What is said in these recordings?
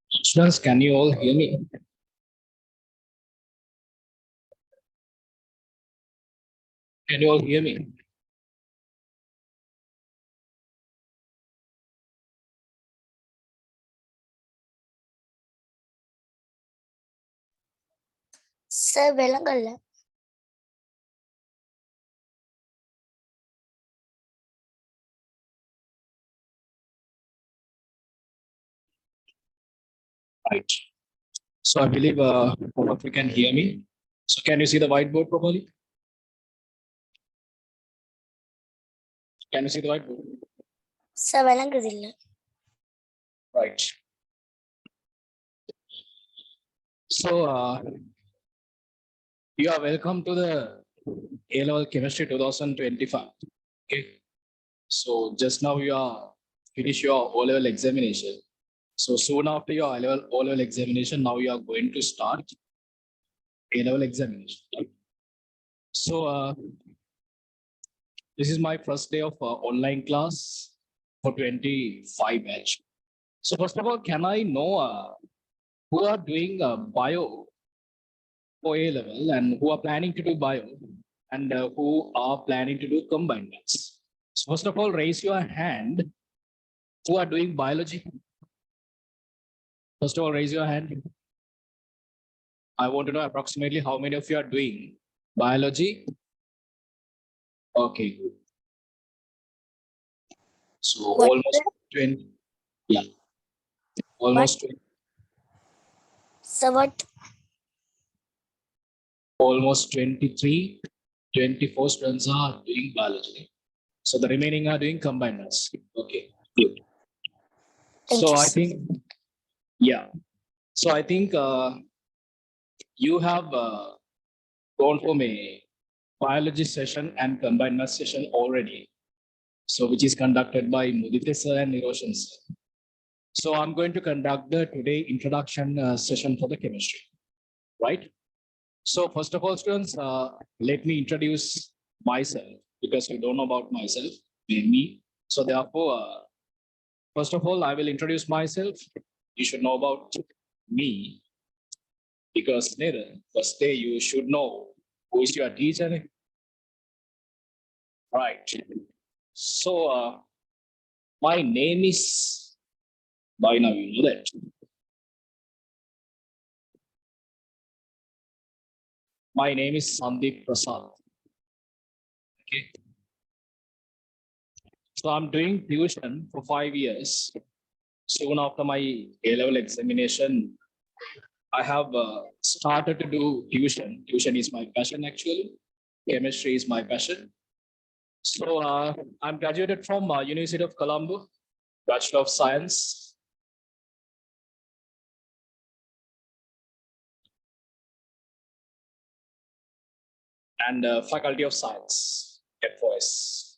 Students, can you all hear me? Can you all hear me? Sir, விளங்கல. Right. So I believe all of you can hear me. So can you see the whiteboard properly? Can you see the whiteboard? Sir, விளங்குதில்ல. Right. So you are welcome to the A-level chemistry 2025. Okay. So just now you are finish your O-level examination. So soon after your O-level examination, now you are going to start A-level examination. So this is my first day of online class for 25 batch. So first of all, can I know who are doing bio for A-level and who are planning to do bio and who are planning to do combined maths? So first of all, raise your hand who are doing biology. First of all, raise your hand. I want to know approximately how many of you are doing biology. Okay, good. So What? almost 20. Yeah, almost 20. Sir, what? Almost 23, 24 students are doing biology. So the remaining are doing combined maths. Okay, good. Thank So you, I sir. think, yeah. So I think you have gone for a biology session and combined maths session already. So which is conducted by Mudita sir and Niroshan sir. So I'm going to conduct the today introduction session for the chemistry, right? So first of all, students, let me introduce myself because you don't know about myself, me. So therefore, first of all, I will introduce myself. You should know about me because neither first day you should know who is your teacher. Right. So my name is, by now you know that. My name is Sandeep Prasad. Okay. So I'm doing tuition for 5 years. Soon after my A-level examination, I have started to do tuition. Tuition is my passion actually. Chemistry is my passion. So I'm graduated from University of Colombo, Bachelor of Science. And Faculty of Science, FOS.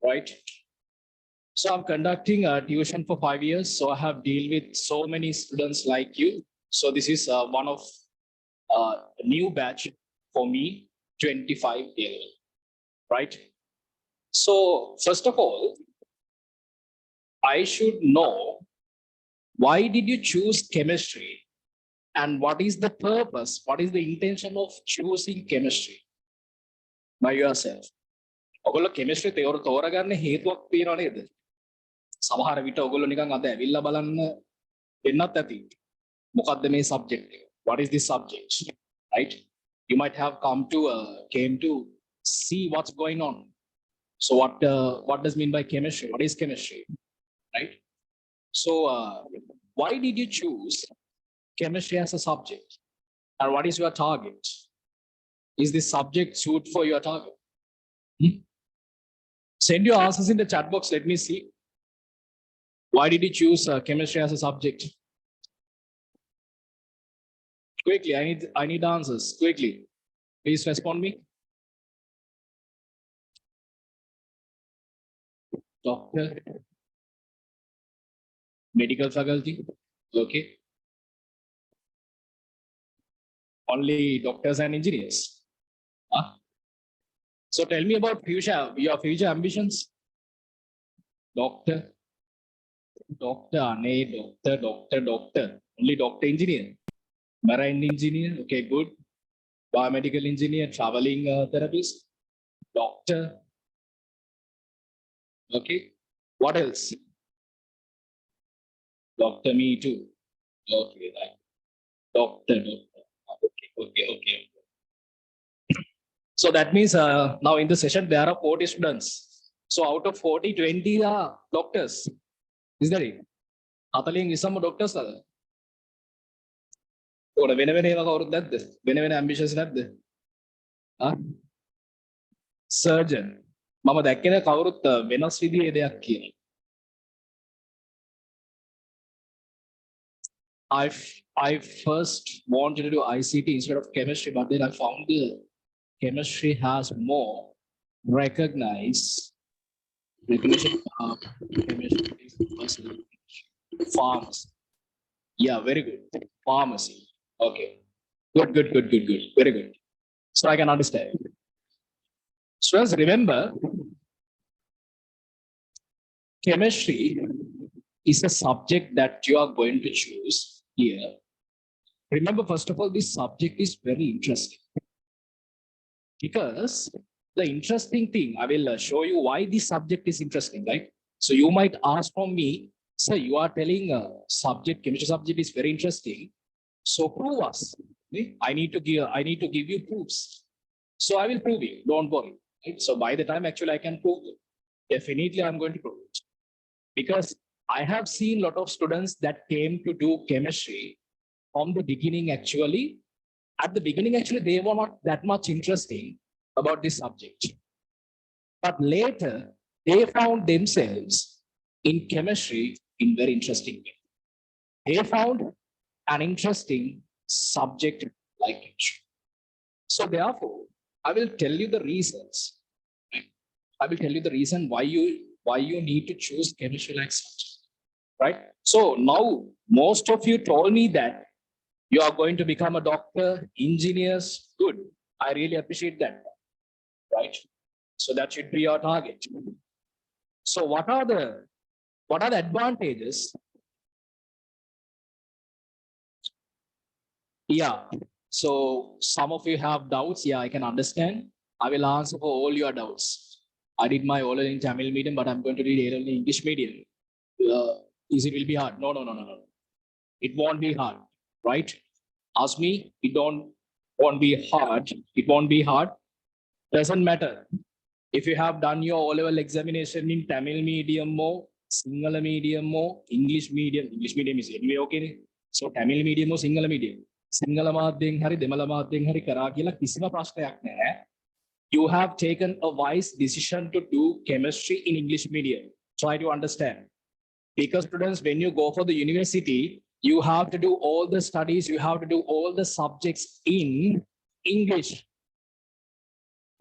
Right? So I'm conducting tuition for 5 years. So I have dealt with so many students like you. So this is one of a new batch for me, 25 A-level, right? So first of all, I should know why did you choose chemistry and what is the purpose, what is the intention of choosing chemistry by yourself? ඔගොල්ලෝ chemistry තෝරගන්න හේතුවක් තියෙනව නේද? සමහර විට ඔගොල්ලෝ නිකන් අද ඇවිල්ලා බලන්න දෙන්නත් ඇති. මොකද්ද මේ subject එක? What is this subject? Right? You might have came to see what's going on. So what does mean by chemistry? What is chemistry? Right? So why did you choose chemistry as a subject? And what is your target? Is this subject suit for your target? Send your answers in the chat box. Let me see. Why did you choose chemistry as a subject? Quickly, I need answers. Quickly, please respond me. Doctor, medical faculty. Okay. Only doctors and engineers. Huh? So tell me about your future ambitions. Doctor, Doctor, doctor. Only doctor engineer. Marine engineer. Okay, good. Biomedical engineer, traveling therapist, doctor. Okay. What else? Doctor, me too. Okay, right. Doctor. Okay. So that means now in the session there are 40 students. So out of 40, 20 are doctors. Is that it? Ataling is some doctors. Or when ambitious surgeon. මම දැක්කේ කවුරුත් වෙනස් විදිහේ දෙයක් කියන. I first wanted to do ICT instead of chemistry, but then I found the chemistry has more recognition of chemistry, pharmacy. Yeah, very good. Pharmacy. Okay. Good. Very good. So I can understand. So as remember, chemistry is a subject that you are going to choose here. Remember, first of all, this subject is very interesting. Because the interesting thing, I will show you why this subject is interesting, right? So you might ask from me, sir, you are telling a subject, chemistry subject is very interesting. So prove us. I need to give you proofs. So I will prove you, don't worry. Right? So by the time actually I can prove it, definitely I'm going to prove it. Because I have seen a lot of students that came to do chemistry from the beginning actually. At the beginning, actually, they were not that much interesting about this subject. But later, they found themselves in chemistry in very interesting way. They found an interesting subject like chemistry. So therefore, I will tell you the reasons. I will tell you the reason why you need to choose chemistry like subject. Right? So now, most of you told me that you are going to become a doctor, engineers. Good. I really appreciate that. Right? So that should be your target. So what are the advantages? Yeah. So some of you have doubts. Yeah, I can understand. I will answer for all your doubts. I did my O-level in Tamil medium, but I'm going to read A-level in English medium. Is it will be hard? No. It won't be hard, right? Ask me. Won't be hard. It won't be hard. Doesn't matter. If you have done your O-level examination in Tamil medium or Sinhala medium or English medium is anyway okay. So Tamil medium or Sinhala medium. Sinhala මාධ්‍යයෙන් හරි දෙමළ මාධ්‍යයෙන් හරි කරා කියලා කිසිම ප්‍රශ්නයක් නැහැ. You have taken a wise decision to do chemistry in English medium. Try to understand. Because students, when you go for the university, you have to do all the studies, you have to do all the subjects in English.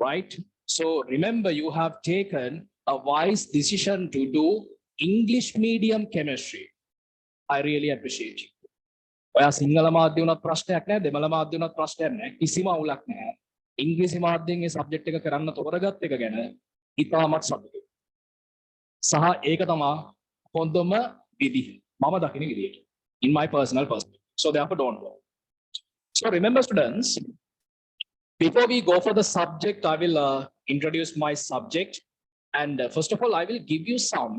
Right? So remember, you have taken a wise decision to do English medium chemistry. I really appreciate you. ඔයා සිංහල මාධ්‍ය උනත් ප්‍රශ්නයක් නැහැ, දෙමළ මාධ්‍ය උනත් ප්‍රශ්නයක් නැහැ, කිසිම අවුලක් නැහැ. ඉංග්‍රීසි මාධ්‍යයෙන් මේ සබ්ජෙක්ට් එක කරන්න තෝරගත් එක ගැන ඉතාමත් සතුටුයි. සහ ඒක තමයි හොඳම විදිහ. මම දකින විදියට. In my personal perspective. So therefore don't worry. So remember students, before we go for the subject, I will introduce my subject. And first of all, I will give you some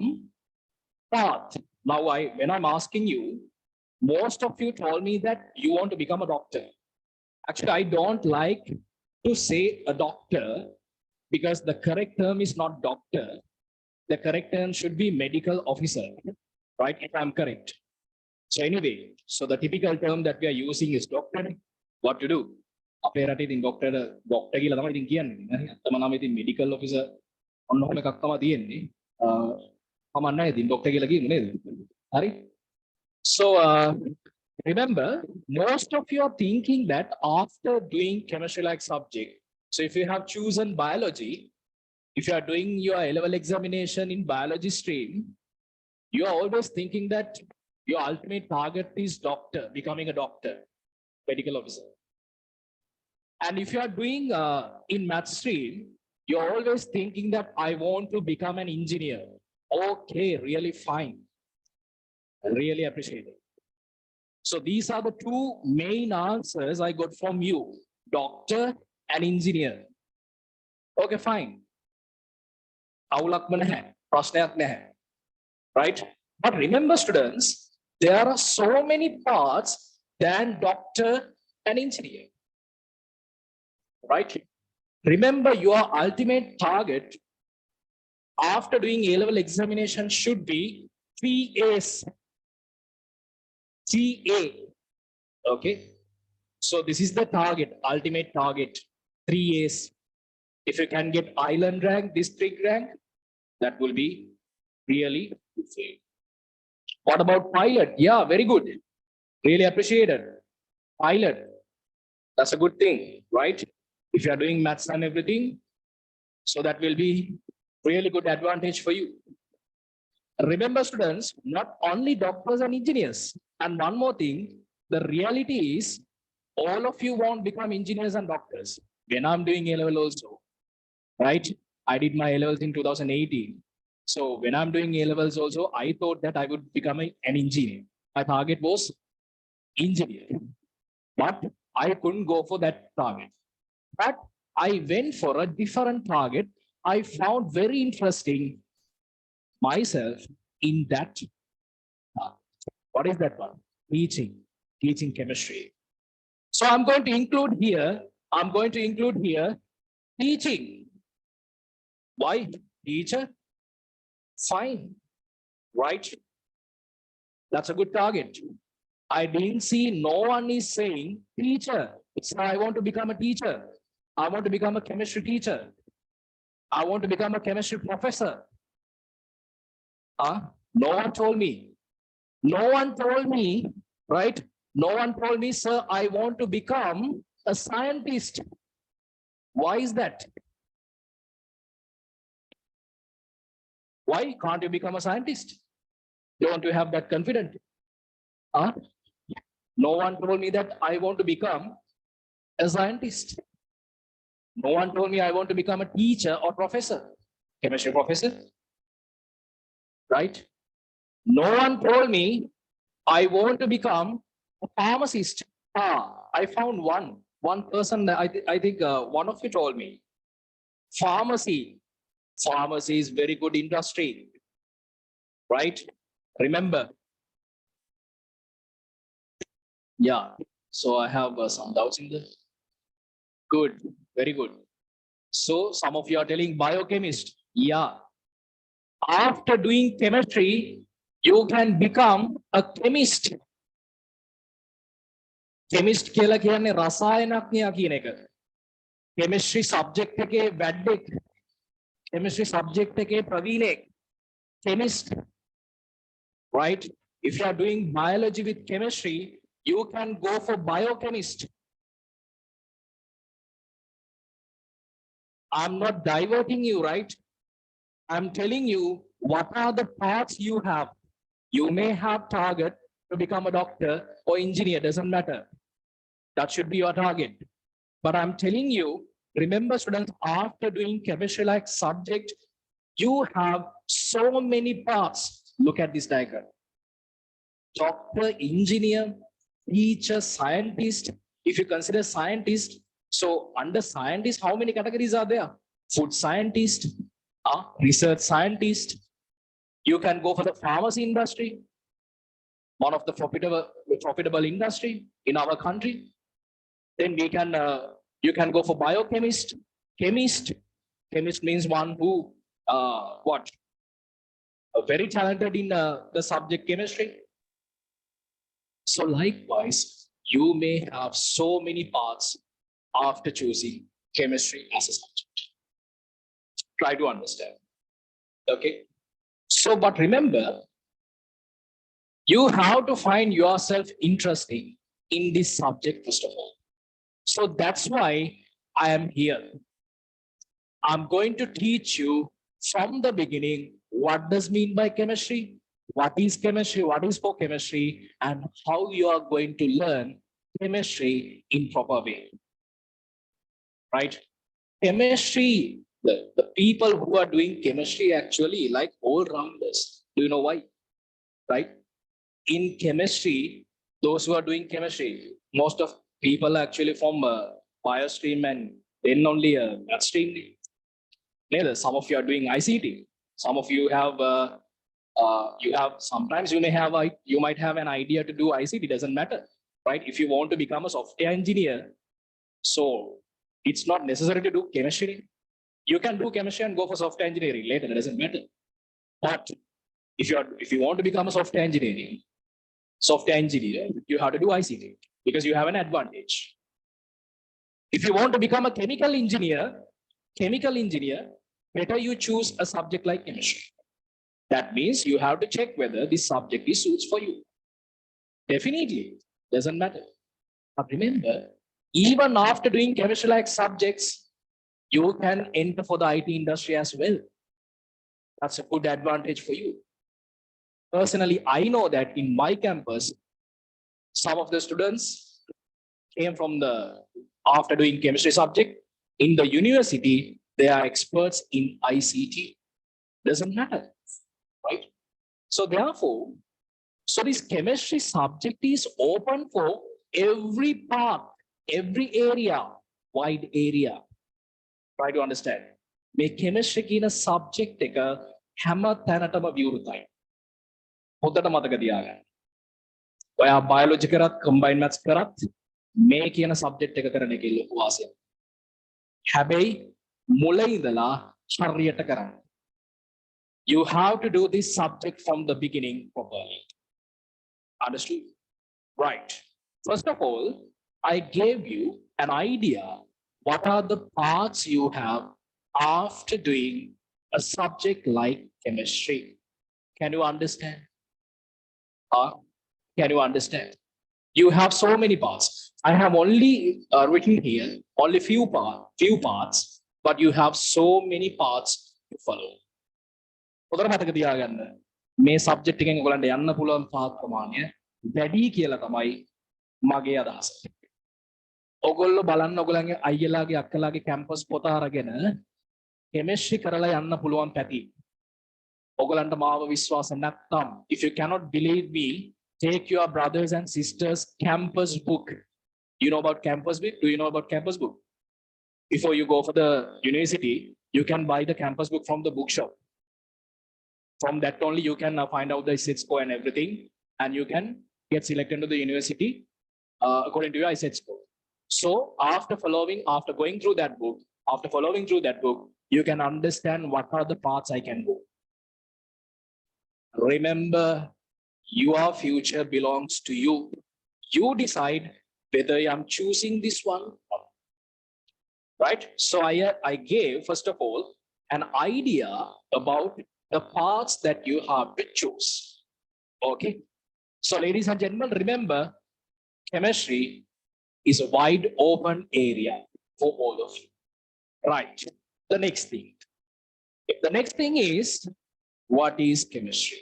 path. Now, when I'm asking you, most of you told me that you want to become a doctor. Actually, I don't like to say a doctor because the correct term is not doctor. The correct term should be medical officer, right? If I'm correct. So anyway, so the typical term that we are using is doctor. What to do? අපේ රටේ ඉතින් doctor කියලා තමයි ඉතින් කියන්නේ. හරි. අත්තම නම ඉතින් මෙඩිකල් ඔෆිසර් ඔන්නෝම එකක් තමයි තියෙන්නේ. කමක් නැහැ ඉතින් ડોක්ටර් කියලා කියමු නේද? හරි. So remember, most of you are thinking that after doing chemistry like subject, so if you have chosen biology, if you are doing your A-level examination in biology stream, you are always thinking that your ultimate target is doctor, becoming a doctor, medical officer. And if you are doing in math stream, you're always thinking that I want to become an engineer. Okay, really fine. I really appreciate it. So these are the two main answers I got from you, doctor and engineer. Okay, fine. Right? But remember, students, there are so many parts than doctor and engineer. Right? Remember, your ultimate target after doing A-level examination should be 3As. TA. Okay. So this is the target, ultimate target, 3As. If you can get island rank, district rank, that will be really good. What about pilot? Yeah, very good. Really appreciated. Pilot, that's a good thing, right? If you are doing maths and everything, so that will be really good advantage for you. Remember, students, not only doctors and engineers. And one more thing, the reality is all of you won't become engineers and doctors. When I'm doing A-level also, right? I did my A-levels in 2018. So when I'm doing A-levels also, I thought that I would become an engineer. My target was engineer, but I couldn't go for that target. But I went for a different target. I found very interesting myself in that. What is that one? Teaching chemistry. So I'm going to include here, teaching. Why? Teacher? Fine, right? That's a good target. I didn't see no one is saying teacher. So I want to become a teacher. I want to become a chemistry teacher. I want to become a chemistry professor. No one told me. No one told me, right? No one told me, sir, I want to become a scientist. Why is that? Why can't you become a scientist? Don't you have that confidence? No one told me that I want to become a scientist. No one told me I want to become a teacher or professor, chemistry professor, right? No one told me I want to become a pharmacist. I found one person that I think one of you told me. Pharmacy. Pharmacy is very good industry, right? Remember. Yeah. So I have some doubts in this. Good. Very good. So some of you are telling biochemist. Yeah. After doing chemistry, you can become a chemist. Chemist කියලා කියන්නේ රසායනඥයා කියන එක. Chemistry subject එකේ වැඩෙක්. Chemistry subject එකේ ප්‍රවීණෙක්. Chemist. Right? If you are doing biology with chemistry, you can go for biochemist. I'm not diverting you, right? I'm telling you what are the paths you have. You may have target to become a doctor or engineer, doesn't matter. That should be your target. But I'm telling you, remember students, after doing chemistry like subject, you have so many paths. Look at this diagram. Doctor, engineer, teacher, scientist. If you consider scientist, so under scientist, how many categories are there? Food scientist, research scientist. You can go for the pharmacy industry, one of the profitable industry in our country. Then we can you can go for biochemist, chemist. Chemist means one who very talented in the subject chemistry. So likewise, you may have so many paths after choosing chemistry as a subject. Try to understand. Okay. So, but remember, you have to find yourself interesting in this subject first of all. So that's why I am here. I'm going to teach you from the beginning what does mean by chemistry, what is chemistry, what is for chemistry, and how you are going to learn chemistry in proper way. Right? Chemistry, the people who are doing chemistry actually like all rounders. Do you know why? Right? in chemistry, those who are doing chemistry, most of people actually from bio stream and then only that stream. Some of you are doing ICT. Some of you have sometimes you might have an idea to do ICT. Doesn't matter, right? If you want to become a software engineer, so it's not necessary to do chemistry. You can do chemistry and go for software engineering later. It doesn't matter. But if you want to become a software engineer, you have to do ICT because you have an advantage. If you want to become a chemical engineer, better you choose a subject like chemistry. That means you have to check whether this subject is suits for you. Definitely, doesn't matter. But remember, even after doing chemistry like subjects, you can enter for the IT industry as well. That's a good advantage for you. Personally, I know that in my campus, some of the students came from after doing chemistry subject, in the university, they are experts in ICT. Doesn't matter, right? So therefore, this chemistry subject is open for every part, every area, wide area. Try to understand. මේ chemistry කියන subject එක හැම තැනටම විවෘතයි. හොඳට මතක තියාගන්න. ඔයා biology කරත් combined maths කරත් මේ කියන subject එක කරන එකේ ලොකු වාසියක්. හැබැයි මුල ඉඳලා හරියට කරන්න. You have to do this subject from the beginning properly. Understood? Right. First of all, I gave you an idea what are the parts you have after doing a subject like chemistry. Can you understand? Can you understand? You have so many parts. I have only written here only few parts, but you have so many parts to follow. උදේට මතක තියාගන්න මේ subject එකෙන් ඔයගලන්ට යන්න පුළුවන් පාත් ප්‍රමාණය වැඩි කියලා තමයි මගේ අදහස. ඔයගොල්ලෝ බලන්න ඔයගලන්ගේ අයියලාගේ අක්කලාගේ කැම්පස් පොත අරගෙන කෙමිස්ට්‍රි කරලා යන්න පුළුවන් පැති. ඔයගලන්ට මාව විශ්වාස නැත්නම්, if you cannot believe me, take your brothers and sisters campus book. You know about campus book? Do you know about campus book? Before you go for the university, you can buy the campus book from the bookshop. From that only you can find out the ISET score and everything, and you can get selected to the university according to your ISET score. So after going through that book, you can understand what are the paths I can go. Remember, your future belongs to you. You decide whether I'm choosing this one or not. Right? So I gave, first of all, an idea about the paths that you have to choose. Okay? So ladies and gentlemen, remember, chemistry is a wide open area for all of you. Right. The next thing is, what is chemistry?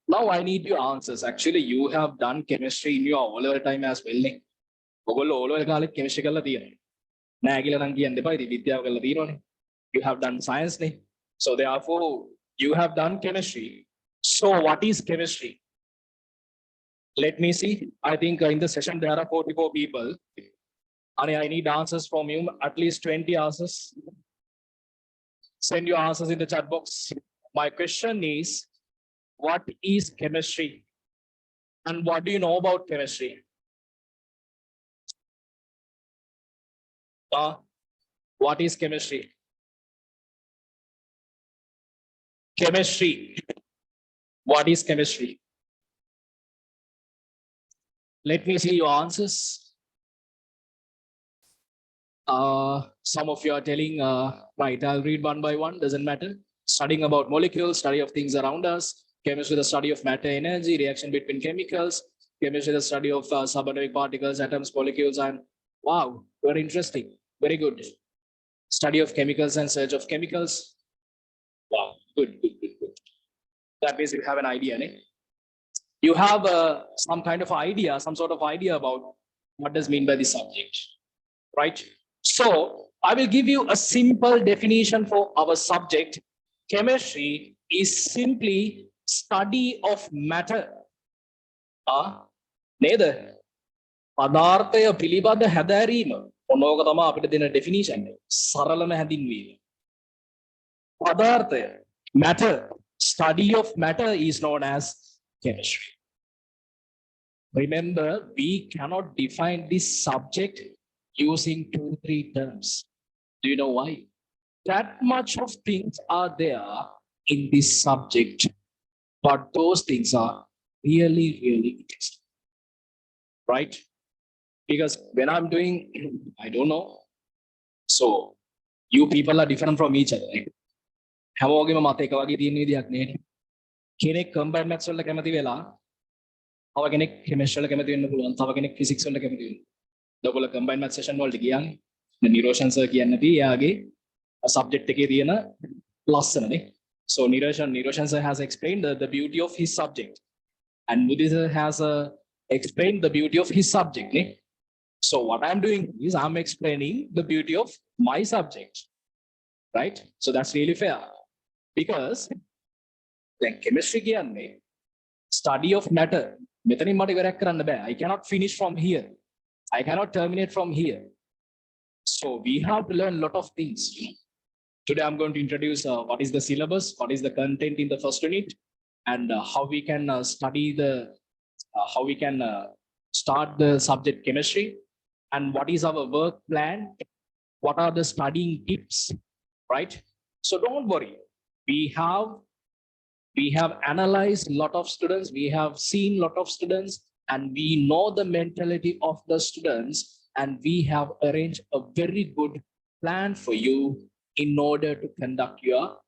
Now I need your answers. Actually, you have done chemistry in your O-level time as well. ඔයගොල්ලෝ O-level කාලේ chemistry කරලා තියෙනවා. නෑ කියලා නම් කියන්න එපා. ඉතින් විද්‍යාව කරලා තියෙනවනේ. You have done science නේ. So therefore, you have done chemistry. So what is chemistry? Let me see. I think in the session there are 44 people. And I need answers from you, at least 20 answers. Send your answers in the chat box. My question is, what is chemistry? And what do you know about chemistry? What is chemistry? Chemistry. What is chemistry? Let me see your answers. Some of you are telling, right, I'll read one by one, doesn't matter. Studying about molecules, study of things around us. Chemistry, the study of matter, energy, reaction between chemicals. Chemistry, the study of subatomic particles, atoms, molecules, and wow, very interesting. Very good. Study of chemicals and search of chemicals. Wow, good. That means you have an idea, right? You have some kind of idea, some sort of idea about what does mean by this subject, right? So I will give you a simple definition for our subject. Chemistry is simply study of matter. නේද? පදාර්ථය පිළිබඳ හැදෑරීම. ඔනෝක තමයි අපිට දෙන definition එක. සරලම හැඳින්වීම. පදාර්ථය, matter, study of matter is known as chemistry. Remember, we cannot define this subject using 2-3 terms. Do you know why? That much of things are there in this subject, but those things are really, really interesting, right? Because when I'm doing, I don't know. So you people are different from each other. Right? හැමෝගෙම මත එක වගේ තියෙන විදියක් නේද? කෙනෙක් කම්බයින්ඩ් maths වල කැමති වෙලා තව කෙනෙක් කෙමිස්ට්‍රි වල කැමති වෙන්න පුළුවන්. තව කෙනෙක් ෆිසික්ස් වල කැමති වෙන්න. ඔයගොල්ලෝ කම්බයින්ඩ් මැත්ස් සෙෂන් වලට ගියානේ. නිරෝෂන් සර් කියන්නේ නැති එයාගේ සබ්ජෙක්ට් එකේ තියෙන ලස්සනනේ. So Niroshan sir has explained the beauty of his subject, and Mudi sir has explained the beauty of his subject. Ne? So what I'm doing is I'm explaining the beauty of my subject, right? So that's really fair, because then chemistry කියන්නේ study of matter. මෙතනින් මට ඉවරයක් කරන්න බෑ. I cannot finish from here. I cannot terminate from here. So we have to learn a lot of things. Today I'm going to introduce what is the syllabus, what is the content in the first unit, and how we can study how we can start the subject chemistry, and what is our work plan, what are the studying tips, right? So don't worry. We have analyzed a lot of students, we have seen a lot of students, and we know the mentality of the students, and we have arranged a very good plan for you in order to conduct your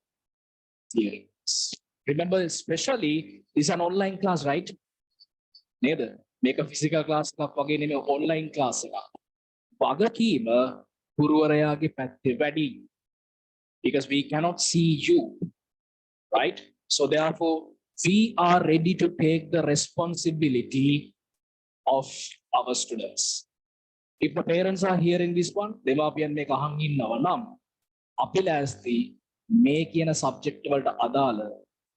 theories. Remember, especially this is an online class, right? Neither make a physical class again in an online class. වගකීම ගුරුවරයාගේ පැත්තේ වැඩි, because we cannot see you, right? So therefore we are ready to take the responsibility of our students. If the parents are hearing this one, දෙමාපියන් මේක අහන් ඉන්නවා නම් අපි ලෑස්ති මේ කියන සබ්ජෙක්ට් වලට අදාළ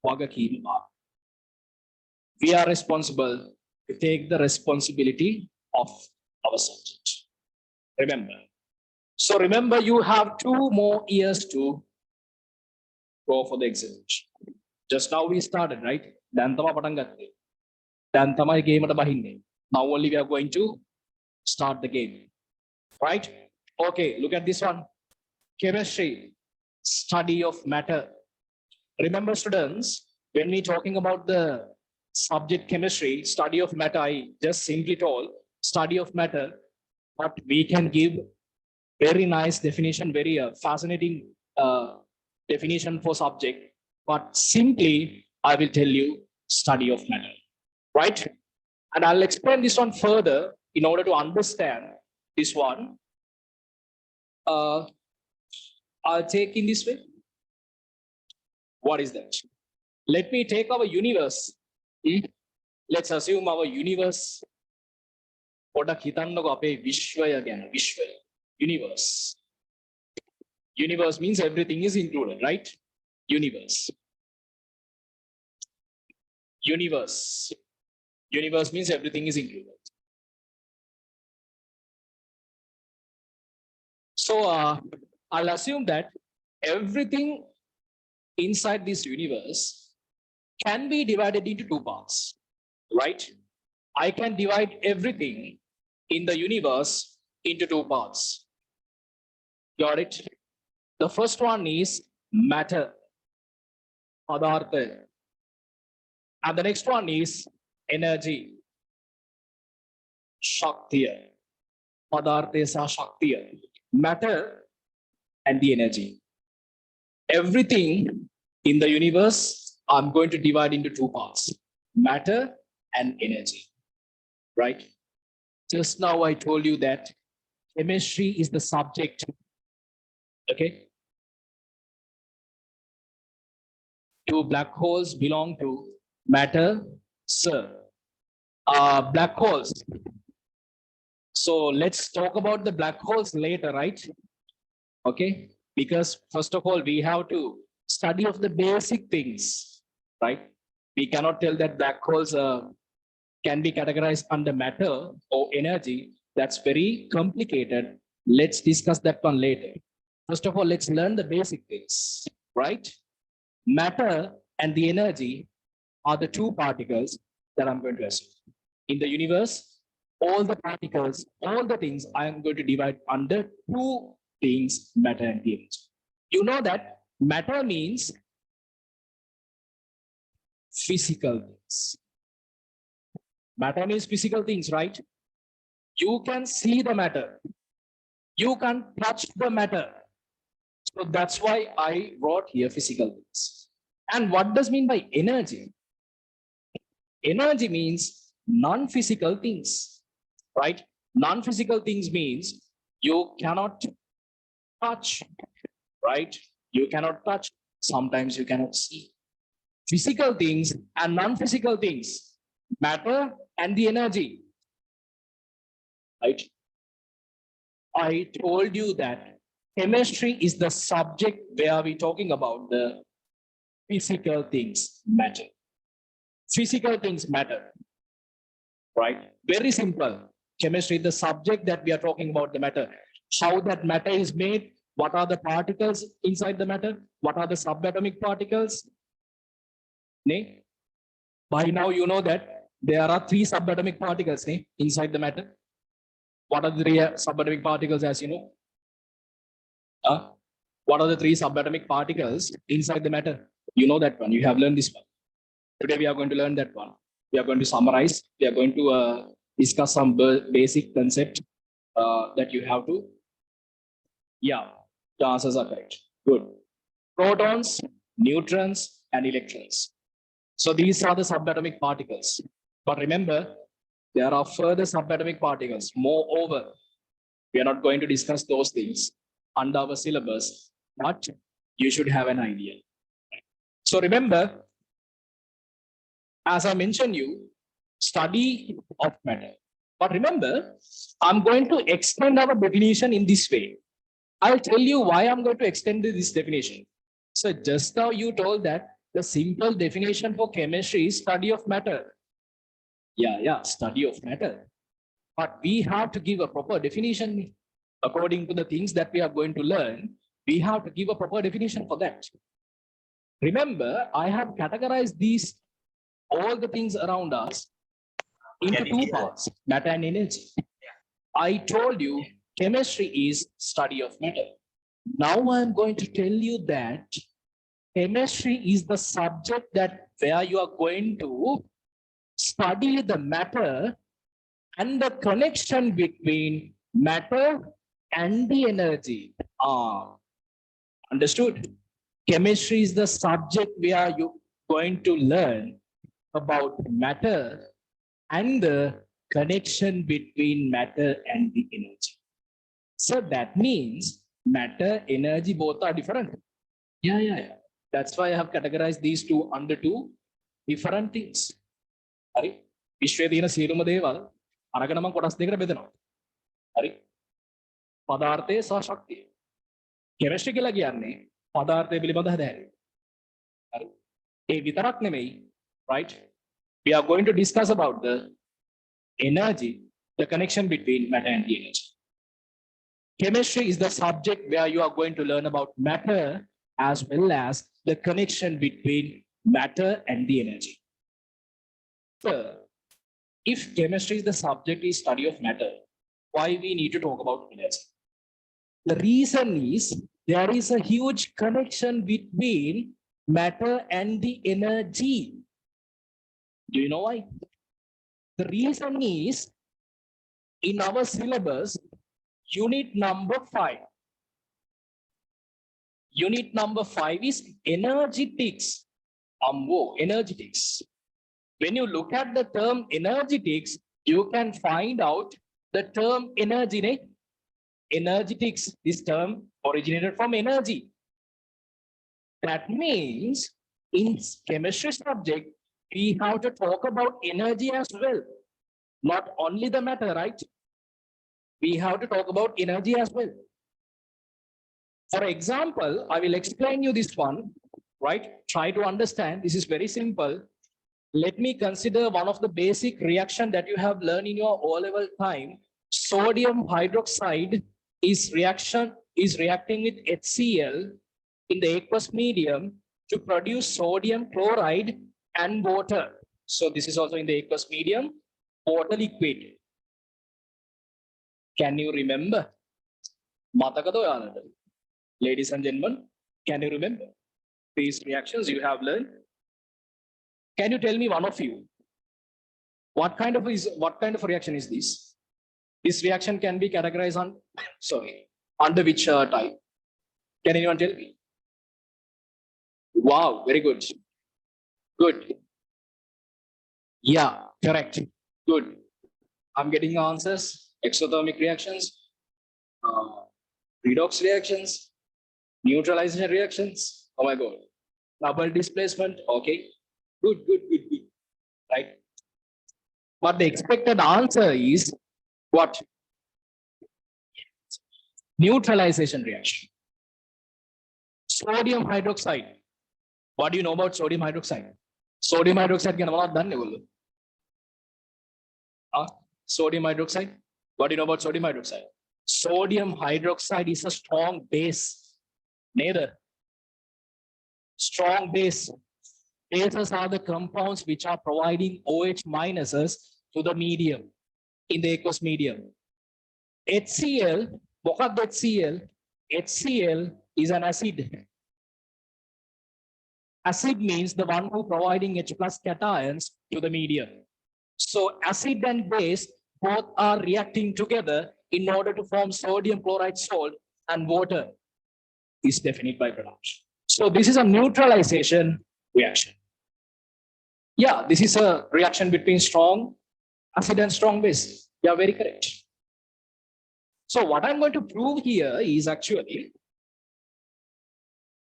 වගකීම ගන්න. We are responsible to take the responsibility of our subject. Remember. So remember, you have 2 more years to go for the examination. Just now we started, right? දැන් තමයි පටන් ගත්තේ. දැන් තමයි ගේමට බහින්නේ. Now only we are going to start the game. Right? Okay, look at this one. Chemistry, study of matter. Remember, students, when we talking about the subject chemistry, study of matter, I just simply told study of matter, but we can give very nice definition, very fascinating definition for subject, but simply I will tell you study of matter, right? And I'll explain this one further in order to understand this one. I'll take in this way. What is that? Let me take our universe. Let's assume our universe. පොඩක් හිතන්නකෝ අපේ විශ්වය ගැන. විශ්වය. Universe. Universe means everything is included, right? Universe. Universe. Universe means everything is included. So I'll assume that everything inside this universe can be divided into 2 parts, right? I can divide everything in the universe into 2 parts. Got it? The first one is matter, padartha. And the next one is energy, shaktiya. Padartha sa shaktiya. Matter and the energy. Everything in the universe I'm going to divide into 2 parts, matter and energy, right? Just now I told you that chemistry is the subject, okay? 2 black holes belong to matter, sir. Black holes. So let's talk about the black holes later, right? Okay, because first of all, we have to study of the basic things, right? We cannot tell that black holes can be categorized under matter or energy, that's very complicated. Let's discuss that one later. First of all, let's learn the basic things, right? Matter and the energy are the two particles that I'm going to assume. In the universe, all the particles, all the things I am going to divide under two things, matter and the energy. You know that matter means physical things. Matter means physical things, right? You can see the matter. You can touch the matter. So that's why I wrote here physical things. And what does mean by energy? Energy means non-physical things, right? Non-physical things means you cannot touch, right? You cannot touch. Sometimes you cannot see. Physical things and non-physical things, matter and the energy, right? I told you that chemistry is the subject where we're talking about the physical things matter. Physical things matter, right? Very simple. Chemistry is the subject that we are talking about the matter. How that matter is made, what are the particles inside the matter, what are the subatomic particles. By now you know that there are 3 subatomic particles inside the matter. What are the 3 subatomic particles, as you know? What are the 3 subatomic particles inside the matter? You know that one. You have learned this one. Today we are going to learn that one. We are going to summarize. We are going to discuss some basic concept that you have to. Yeah, the answers are correct. Good. Protons, neutrons, and electrons. So these are the subatomic particles. But remember, there are further subatomic particles. Moreover, we are not going to discuss those things under our syllabus, but you should have an idea. So remember, as I mentioned you, study of matter. But remember, I'm going to extend our definition in this way. I'll tell you why I'm going to extend this definition. So just now you told that the simple definition for chemistry is study of matter. Yeah, study of matter. But we have to give a proper definition according to the things that we are going to learn. We have to give a proper definition for that. Remember, I have categorized these, all the things around us, into 2 parts, matter and energy. I told you chemistry is study of matter. Now I'm going to tell you that chemistry is the subject that where you are going to study the matter and the connection between matter and the energy. Understood? Chemistry is the subject where you're going to learn about matter and the connection between matter and the energy. So that means matter, energy, both are different. Yeah. That's why I have categorized these two under 2 different things. හරි විශ්වයේ තියෙන සියලුම දේවල් අරගෙන මම කොටස් දෙකකට බෙදනවා. හරි පදාර්ථය සහ ශක්තිය. කෙමිස්ට්‍රි කියලා කියන්නේ පදාර්ථය පිළිබඳ හැදෑරීම. හරි ඒ විතරක් නෙමෙයි, right? We are going to discuss about the energy, the connection between matter and the energy. Chemistry is the subject where you are going to learn about matter as well as the connection between matter and the energy. So, if chemistry is the subject is study of matter, why we need to talk about energy? The reason is there is a huge connection between matter and the energy. Do you know why? The reason is in our syllabus, unit number 5. Unit number 5 is energetics. Energetics. When you look at the term energetics, you can find out the term energy. Energetics, this term originated from energy. That means in chemistry subject, we have to talk about energy as well. Not only the matter, right? We have to talk about energy as well. For example, I will explain you this one, right? Try to understand. This is very simple. Let me consider one of the basic reaction that you have learned in your O-level time. Sodium hydroxide is reacting with HCl in the aqueous medium to produce sodium chloride and water. So this is also in the aqueous medium, water liquid. Can you remember? Ladies and gentlemen, can you remember these reactions you have learned? Can you tell me, one of you, what kind of reaction is this? This reaction can be categorized on, under which type? Can anyone tell me? Wow, very good. Good. Yeah, correct. Good. I'm getting answers. Exothermic reactions, redox reactions, neutralization reactions. Oh my God. Double displacement. Okay. Good. Right. But the expected answer is what? Neutralization reaction. Sodium hydroxide. What do you know about sodium hydroxide? Sodium hydroxide can have done. Sodium hydroxide. What do you know about sodium hydroxide? Sodium hydroxide is a strong base. Neither. Strong base. Bases are the compounds which are providing OH minuses to the medium, in the aqueous medium. HCl, HCl is an acid. Acid means the one who providing H plus cations to the medium. So acid and base both are reacting together in order to form sodium chloride salt, and water is definite byproduct. So this is a neutralization reaction. Yeah, this is a reaction between strong acid and strong base. Yeah, very correct. So what I'm going to prove here is actually,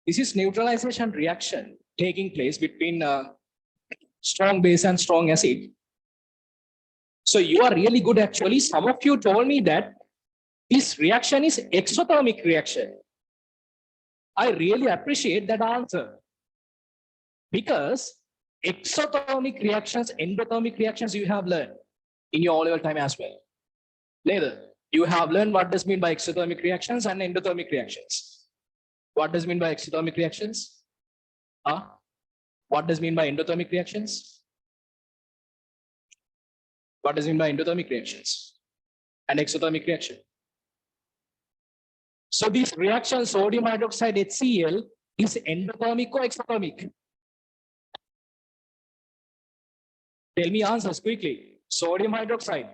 this is neutralization reaction taking place between strong base and strong acid. So you are really good actually. Some of you told me that this reaction is exothermic reaction. I really appreciate that answer, because exothermic reactions, endothermic reactions you have learned in your O-level time as well. Later, you have learned what does mean by exothermic reactions and endothermic reactions. What does mean by exothermic reactions? What does mean by endothermic reactions? What does mean by endothermic reactions and exothermic reaction? So this reaction, sodium hydroxide HCl, is endothermic or exothermic? Tell me answers quickly. Sodium hydroxide,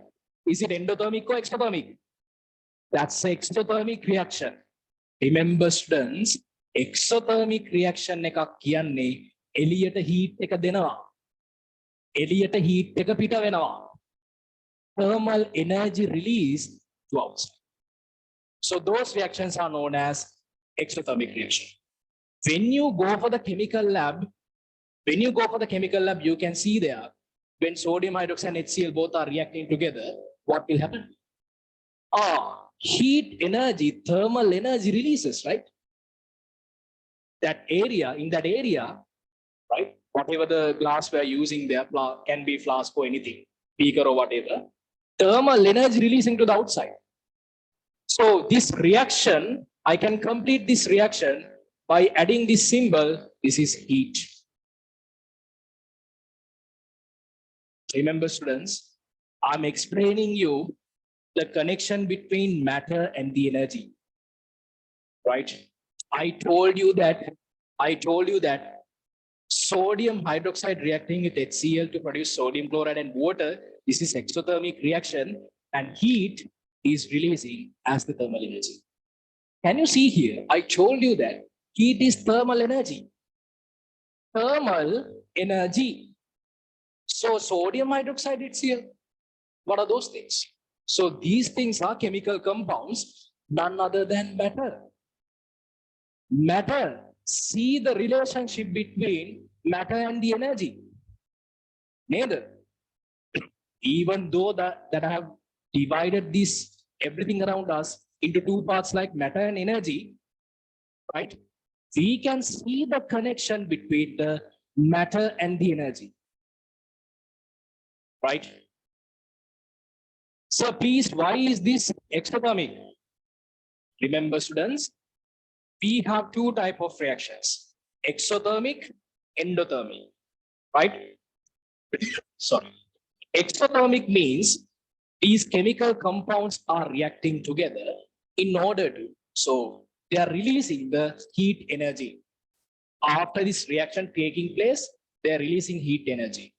is it endothermic or exothermic? That's an exothermic reaction. Remember students, exothermic reaction එකක් කියන්නේ එළියට heat එක දෙනවා. එළියට heat එක පිට වෙනවා. Thermal energy release to outside. So those reactions are known as exothermic reaction. When you go for the chemical lab, you can see there, when sodium hydroxide and HCl both are reacting together, what will happen? Heat energy, thermal energy releases, right? In that area, right? Whatever the glass we are using there, can be flask or anything, beaker or whatever, thermal energy releasing to the outside. So this reaction, I can complete this reaction by adding this symbol. This is heat. Remember students, I'm explaining you the connection between matter and the energy, right? I told you that sodium hydroxide reacting with HCl to produce sodium chloride and water, this is exothermic reaction, and heat is releasing as the thermal energy. Can you see here? I told you that heat is thermal energy. Thermal energy. So sodium hydroxide HCl, what are those things? So these things are chemical compounds, none other than matter. Matter. See the relationship between matter and the energy. Neither. Even though that I have divided this everything around us into two parts like matter and energy, right? We can see the connection between the matter and the energy. right? So please, why is this exothermic? Remember, students, we have two type of reactions: exothermic, endothermic, right? Sorry. Exothermic means these chemical compounds are reacting together in order to, so they are releasing the heat energy. After this reaction taking place, they are releasing heat energy.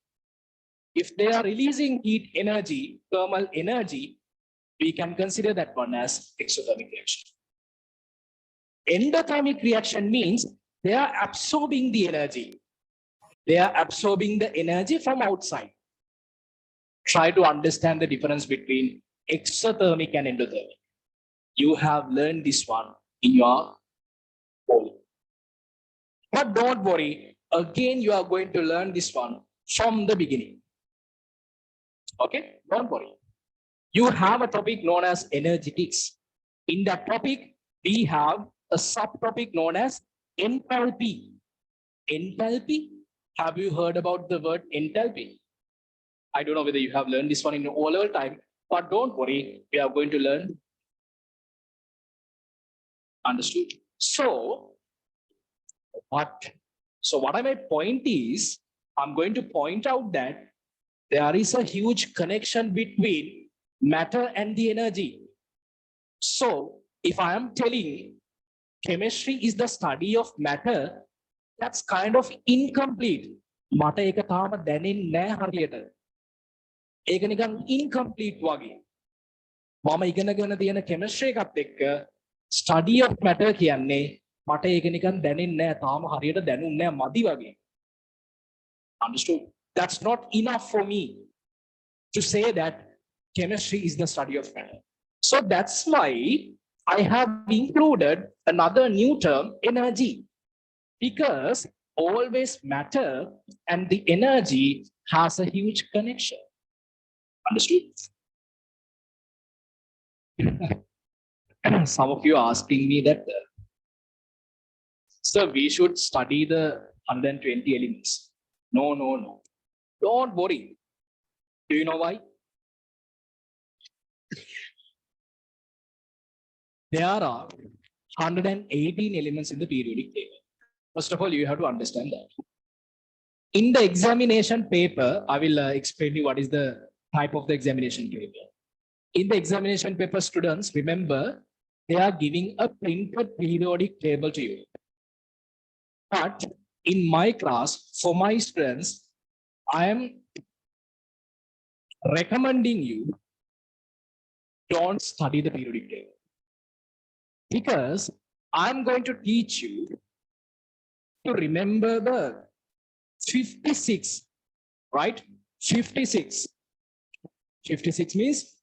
If they are releasing heat energy, thermal energy, we can consider that one as exothermic reaction. Endothermic reaction means they are absorbing the energy. They are absorbing the energy from outside. Try to understand the difference between exothermic and endothermic. You have learned this one in your whole. But don't worry, again, you are going to learn this one from the beginning. Okay, don't worry. You have a topic known as energetics. In that topic, we have a subtopic known as enthalpy. Enthalpy? Have you heard about the word enthalpy? I don't know whether you have learned this one in your O-level time, but don't worry, we are going to learn. Understood? So what my point is, I'm going to point out that there is a huge connection between matter and the energy. So if I am telling chemistry is the study of matter, that's kind of incomplete. මට ඒක තාම දැනෙන්නේ නැහැ හරියට. ඒක නිකන් incomplete වගේ. මම ඉගෙනගෙන තියෙන chemistry එකත් එක්ක study of matter කියන්නේ මට ඒක නිකන් දැනෙන්නේ නැහැ තාම හරියට දැනුන්නේ නැහැ මදි වගේ. Understood? That's not enough for me to say that chemistry is the study of matter. So that's why I have included another new term, energy, because always matter and the energy has a huge connection. Understood? Some of you are asking me that, sir, we should study the 120 elements. No. Don't worry. Do you know why? There are 118 elements in the periodic table. First of all, you have to understand that. In the examination paper, I will explain you what is the type of the examination paper. In the examination paper, students, remember, they are giving a printed periodic table to you. But in my class, for my students, I am recommending you don't study the periodic table, because I'm going to teach you to remember the 56, right? 56. 56 means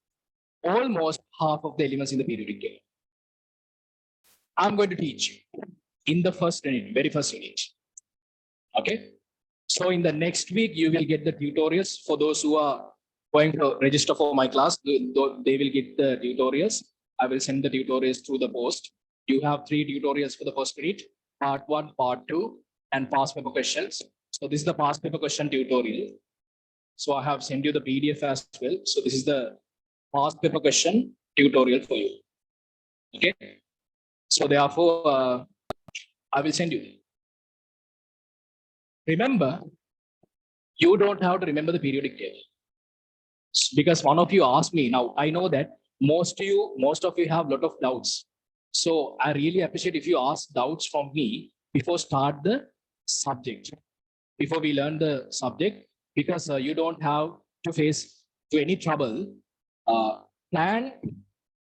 almost half of the elements in the periodic table. I'm going to teach you in the first unit, very first unit. Okay? So in the next week, you will get the tutorials. For those who are going to register for my class, they will get the tutorials. I will send the tutorials through the post. You have 3 tutorials for the first unit, part 1, part 2, and past paper questions. So this is the past paper question tutorial. So I have sent you the PDF as well. So this is the past paper question tutorial for you. Okay. So therefore, I will send you. Remember, you don't have to remember the periodic table, because one of you asked me. Now I know that most of you have a lot of doubts. So I really appreciate if you ask doubts from me before start the subject, before we learn the subject, because you don't have to face to any trouble. Plan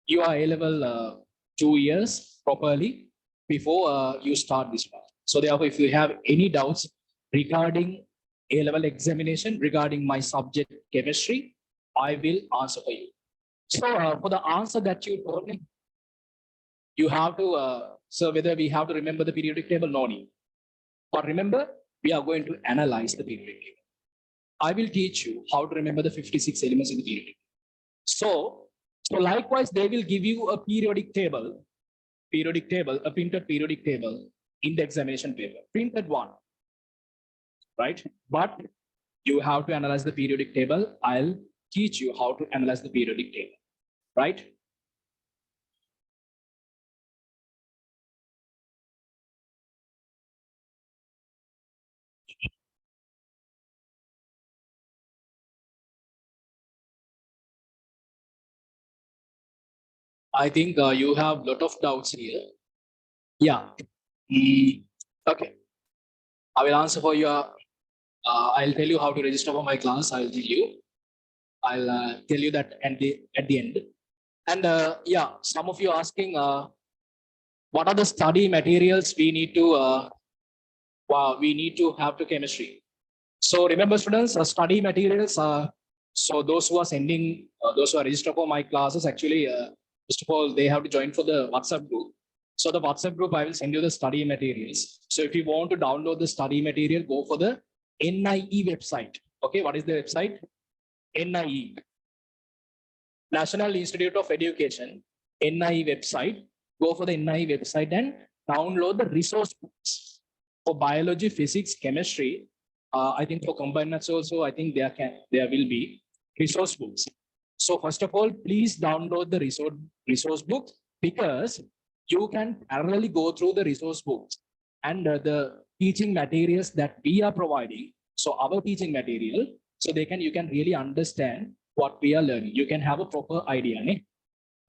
your A-level 2 years properly before you start this one. So therefore, if you have any doubts regarding A-level examination, regarding my subject chemistry, I will answer for you. So for the answer that you told me, you have to, so whether we have to remember the periodic table, no need. But remember, we are going to analyze the periodic table. I will teach you how to remember the 56 elements in the periodic table. So likewise, they will give you a periodic table, a printed periodic table in the examination paper, printed one, right? But you have to analyze the periodic table. I'll teach you how to analyze the periodic table, right? I think you have a lot of doubts here. Yeah. Okay. I will answer for your, I'll tell you how to register for my class. I'll tell you that at the end. And yeah, some of you asking, what are the study materials we need to have to chemistry. So remember, students, study materials. So those who are sending, those who are registered for my classes, actually, first of all, they have to join for the WhatsApp group. So the WhatsApp group, I will send you the study materials. So if you want to download the study material, go for the NIE website. Okay, what is the website? NIE, National Institute of Education, NIE website. Go for the NIE website and download the resource books for biology, physics, chemistry. I think for combined maths also, I think there will be resource books. So first of all, please download the resource books, because you can parallelly go through the resource books and the teaching materials that we are providing. So our teaching material, so you can really understand what we are learning. You can have a proper idea. Ne?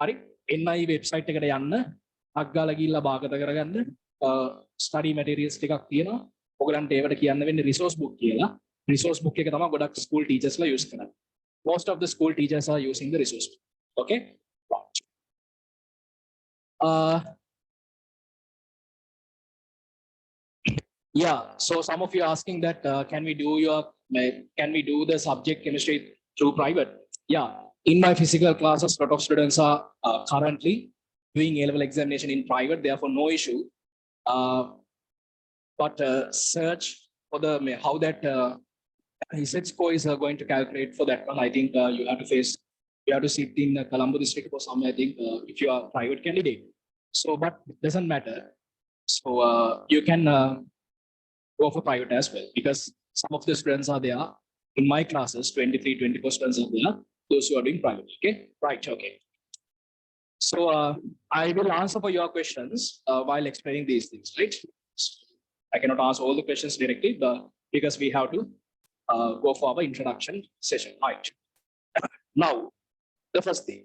Hari, NI website එකට යන්න අග්ගාලා ගිහිල්ලා භාගත කරගන්න study materials ටිකක් තියෙනවා. ඔයගලන්ට ඒවට කියන්න වෙන්නේ resource book කියලා. Resource book එක තමයි ගොඩක් school teachers ලා use කරන්නේ. Most of the school teachers are using the resource book. Okay? Yeah, so some of you are asking that can we do the subject chemistry through private? Yeah, in my physical classes, a lot of students are currently doing A-level examination in private, therefore no issue. But search for the how that research score is going to calculate for that one. I think you have to sit in Colombo district or somewhere. I think if you are a private candidate. So, but it doesn't matter. So you can go for private as well, because some of the students are there in my classes. 24 students are there, those who are doing private. Okay, right. Okay, so I will answer for your questions while explaining these things, right? I cannot answer all the questions directly, but because we have to go for our introduction session, right? Now, the first thing,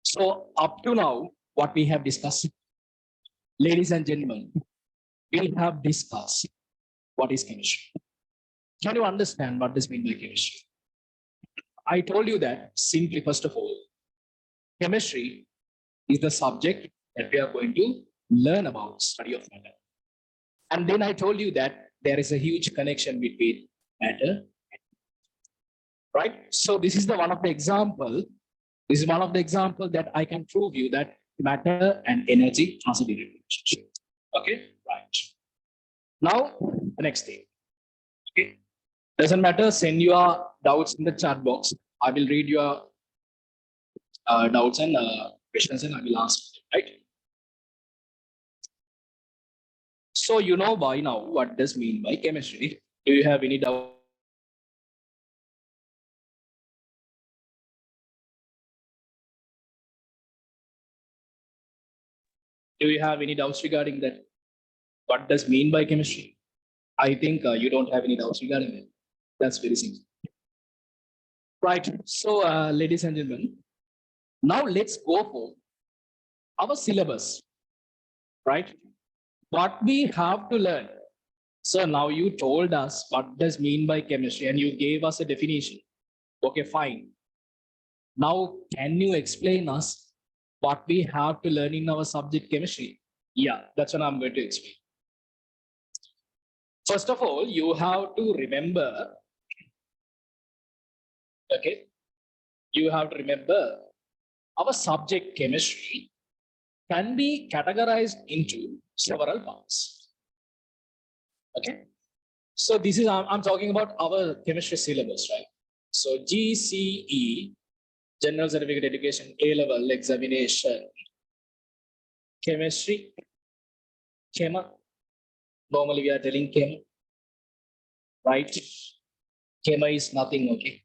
so up to now, what we have discussed, ladies and gentlemen, we have discussed what is chemistry. Can you understand what this means by chemistry? I told you that simply, first of all, chemistry is the subject that we are going to learn about, study of matter. And then I told you that there is a huge connection between matter, right? So this is one of the example. This is one of the example that I can prove you that matter and energy has a direct relationship. Okay, right. Now, the next thing. Okay, doesn't matter. Send your doubts in the chat box. I will read your doubts and questions, and I will answer. Right. So you know by now what does mean by chemistry. Do you have any doubt? Do you have any doubts regarding that? What does mean by chemistry? I think you don't have any doubts regarding it. That's very simple. Right. So, ladies and gentlemen, now let's go for our syllabus. Right. What we have to learn. So now you told us what does mean by chemistry, and you gave us a definition. Okay, fine. Now, can you explain us what we have to learn in our subject chemistry? Yeah, that's what I'm going to explain. First of all, you have to remember, okay, you have to remember our subject chemistry can be categorized into several parts. Okay, so this is, I'm talking about our chemistry syllabus, right? So GCE, General Certificate Education A-level examination, chemistry, chem. Normally we are telling chem, right? Chemo is nothing, okay?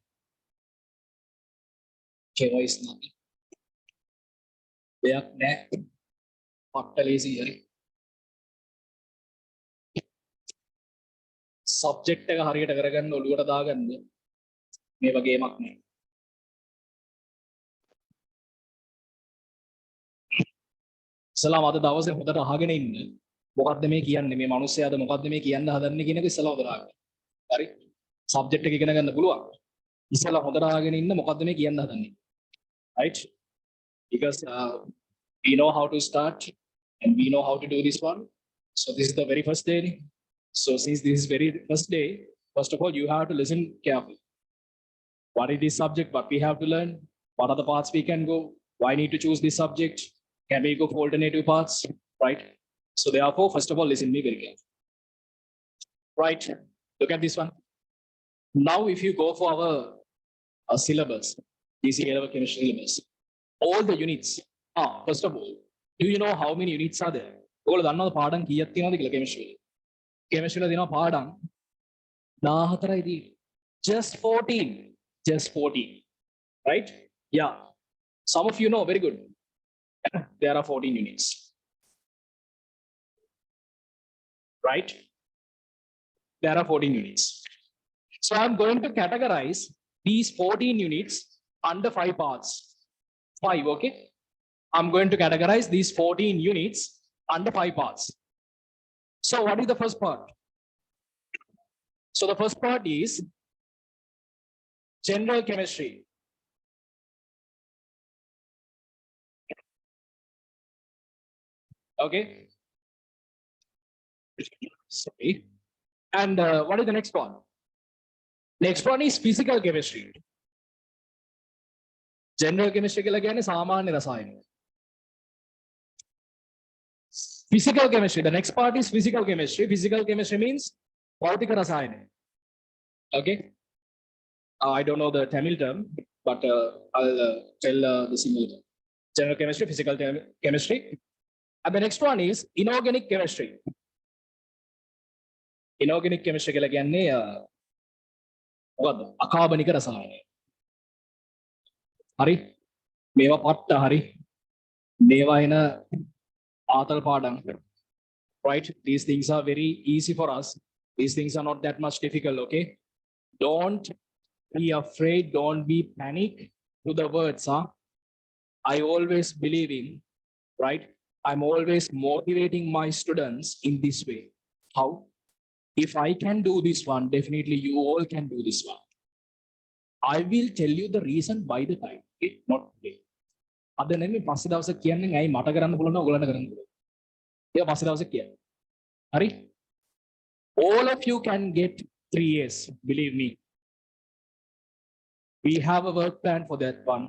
Chemo is nothing. දෙයක් නැහැ. පට්ටලේසි හරි. Subject එක හරියට කරගන්න ඔළුවට දාගන්න මේ වගේ එකක් නෑ. ඉස්සලාම අද දවසේ හොඳට අහගෙන ඉන්න. මොකද්ද මේ කියන්නේ? මේ මිනිස්සයාද මොකද්ද මේ කියන්න හදන්නේ කියන එක ඉස්සලාම හොඳට අහගන්න. හරි? සබ්ජෙක්ට් එක ඉගෙන ගන්න පුළුවන්. ඉස්සලාම හොඳට අහගෙන ඉන්න මොකද්ද මේ කියන්න හදන්නේ. Right? Because we know how to start and we know how to do this one. So this is the very first day. So since this is very first day, first of all, you have to listen carefully. What is this subject? What we have to learn? What are the paths we can go? Why need to choose this subject? Can we go for alternative paths? Right? So therefore, first of all, listen me very carefully. Right? Look at this one. Now, if you go for our syllabus, DC level chemistry syllabus, all the units. First of all, do you know how many units are there? ඔයගොල්ලෝ දන්නවද පාඩම් කීයක් තියෙනවද කියලා chemistry? Chemistry වල දෙනවා පාඩම් 14යි තියෙන්නේ. Just 14. Just 14. Right? Yeah. Some of you know very good. There are 14 units. Right? There are 14 units. So I'm going to categorize these 14 units under 5 parts. 5, okay? I'm going to categorize these 14 units under 5 parts. So what is the first part? So the first part is general chemistry. Okay. Sorry. And what is the next one? Next one is physical chemistry. General chemistry කියලා කියන්නේ සාමාන්‍ය රසායන. Physical chemistry. The next part is physical chemistry. Physical chemistry means භෞතික රසායන. Okay. I don't know the Tamil term, but I'll tell the single term. General chemistry, physical chemistry. And the next one is inorganic chemistry. Inorganic chemistry කියලා කියන්නේ මොකද්ද? අකාබනික රසායන. හරි? මේවා පට්ට හරි. මේවා එන ආතල් පාඩම්. Right? These things are very easy for us. These things are not that much difficult, okay? Don't be afraid, don't be panic to the words, huh? I always believe in, right? I'm always motivating my students in this way. How? If I can do this one, definitely you all can do this one. I will tell you the reason by the time, okay? Not today. අද නෙමෙයි පස්සේ දවසක් කියන්නේ ඇයි මට කරන්න පුළුවන් ඔයගොල්ලන්ට කරන්න පුළුවන්. ඒක පස්සේ දවසක් කියන්නේ. හරි? All of you can get 3 years, believe me. We have a work plan for that one,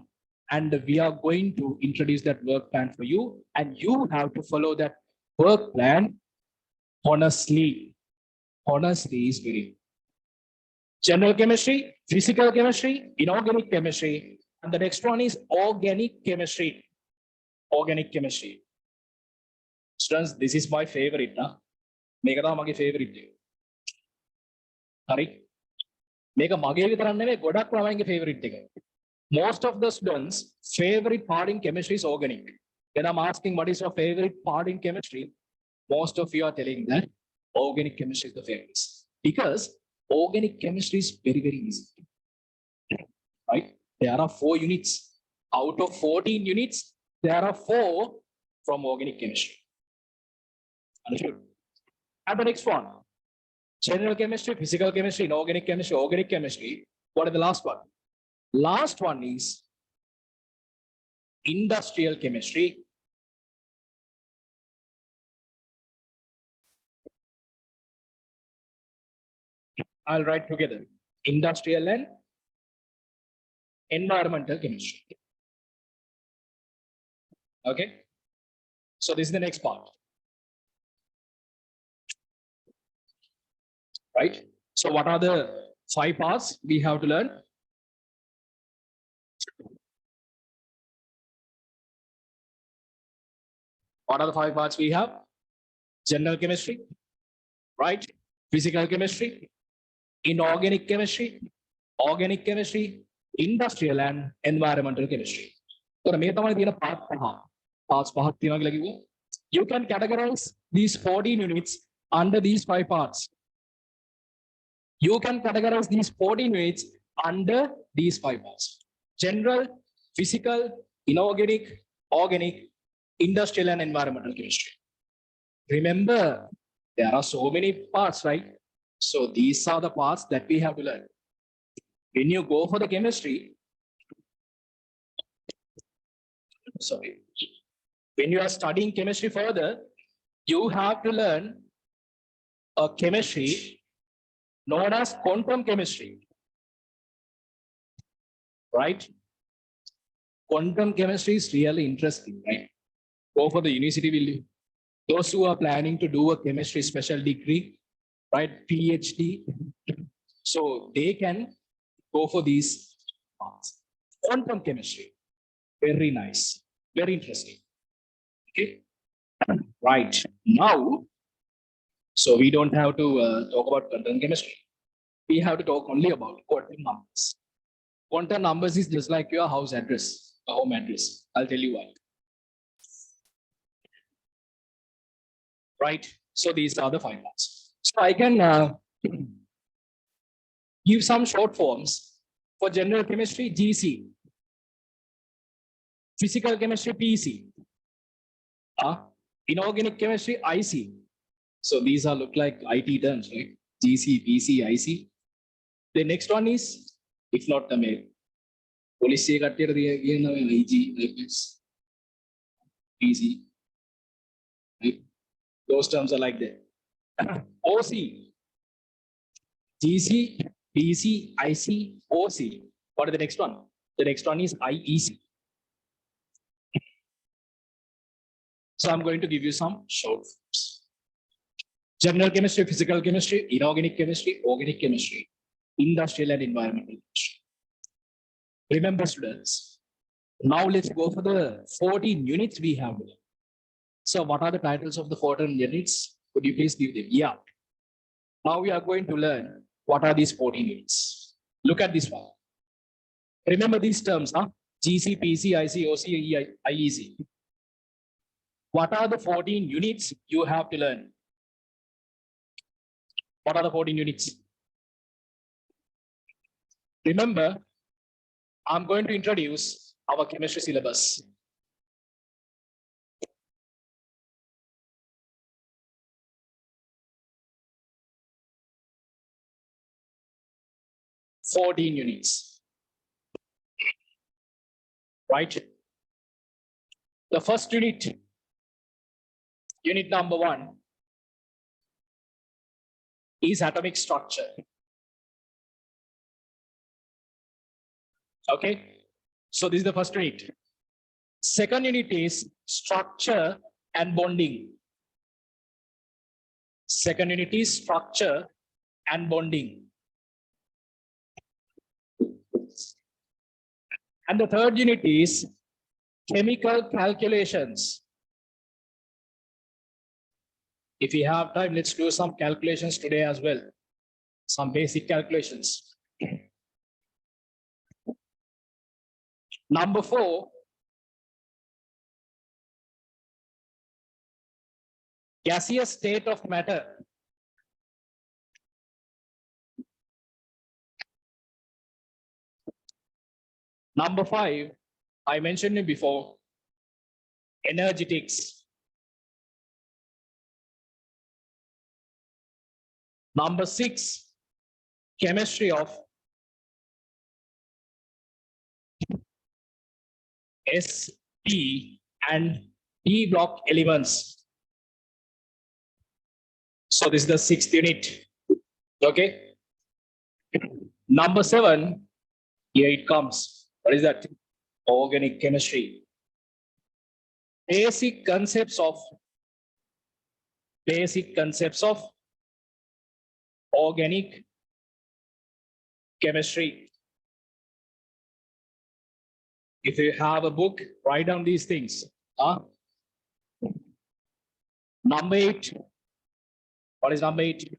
and we are going to introduce that work plan for you, and you have to follow that work plan honestly. Honestly is very important. General chemistry, physical chemistry, inorganic chemistry, and the next one is organic chemistry. Organic chemistry. Students, this is my favorite. මේක තමයි මගේ favorite එක. හරි? මේක මගේ විතරක් නෙමෙයි ගොඩක් ළමයින්ගේ favorite එක. Most of the students' favorite part in chemistry is organic. When I'm asking what is your favorite part in chemistry, most of you are telling that organic chemistry is the favorite. Because organic chemistry is very, very easy. Right? There are 4 units. Out of 14 units, there are 4 from organic chemistry. Understood? And the next one, general chemistry, physical chemistry, inorganic chemistry, organic chemistry. What is the last one? Last one is industrial chemistry. I'll write together. Industrial and environmental chemistry. Okay. So this is the next part. Right? So what are the 5 parts we have to learn? What are the 5 parts we have? General chemistry, right? Physical chemistry, inorganic chemistry, organic chemistry, industrial and environmental chemistry. So parts you can categorize these 14 units under these 5 parts. You can categorize these 14 units under these 5 parts. General, physical, inorganic, organic, industrial and environmental chemistry. Remember, there are so many parts, right? So these are the parts that we have to learn. When you go for the chemistry, sorry, when you are studying chemistry further, you have to learn a chemistry known as quantum chemistry, right? Quantum chemistry is really interesting, right? Go for the university, will you? Those who are planning to do a chemistry special degree, right, PhD, so they can go for these paths. Quantum chemistry, very nice, very interesting. Okay, right now, so we don't have to talk about quantum chemistry. We have to talk only about quantum numbers. Quantum numbers is just like your house address, a home address. I'll tell you why. Right? So these are the 5 parts. So I can give some short forms for general chemistry, GC, physical chemistry, PC, inorganic chemistry, IC. So these are look like IT terms, right? GC, PC, IC. The next one is, if not the mail, policy IG, like this, PC. Right? Those terms are like that. OC, GC, PC, IC, OC. What is the next one? The next one is IEC. So I'm going to give you some short forms. General chemistry, physical chemistry, inorganic chemistry, organic chemistry, industrial and environmental chemistry. Remember, students, now let's go for the 14 units we have. So what are the titles of the 14 units? Could you please give them? Yeah. Now we are going to learn what are these 14 units. Look at this one. Remember these terms, huh? GC, PC, IC, OC, IEC. What are the 14 units you have to learn? What are the 14 units? Remember, I'm going to introduce our chemistry syllabus. Fourteen units. Right? The first unit, unit number 1, is atomic structure. Okay, so this is the first unit. Second unit is structure and bonding. Second unit is structure and bonding. And the third unit is chemical calculations. If we have time, let's do some calculations today as well. Some basic calculations. Number 4, gaseous state of matter. Number 5, I mentioned it before, energetics. Number 6, chemistry of S, P and D block elements. So this is the 6th unit. Okay. Number 7, here it comes. What is that? Organic chemistry. Basic concepts of organic chemistry. If you have a book, write down these things. Number 8. What is number 8?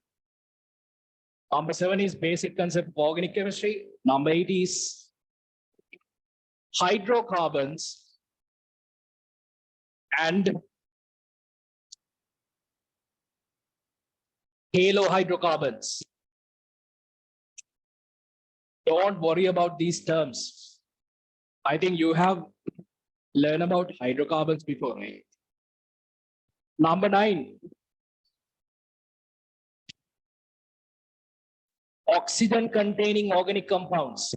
Number 7 is basic concept of organic chemistry. Number 8 is hydrocarbons and halohydrocarbons. Don't worry about these terms. I think you have learned about hydrocarbons before, right? Number 9, oxygen containing organic compounds.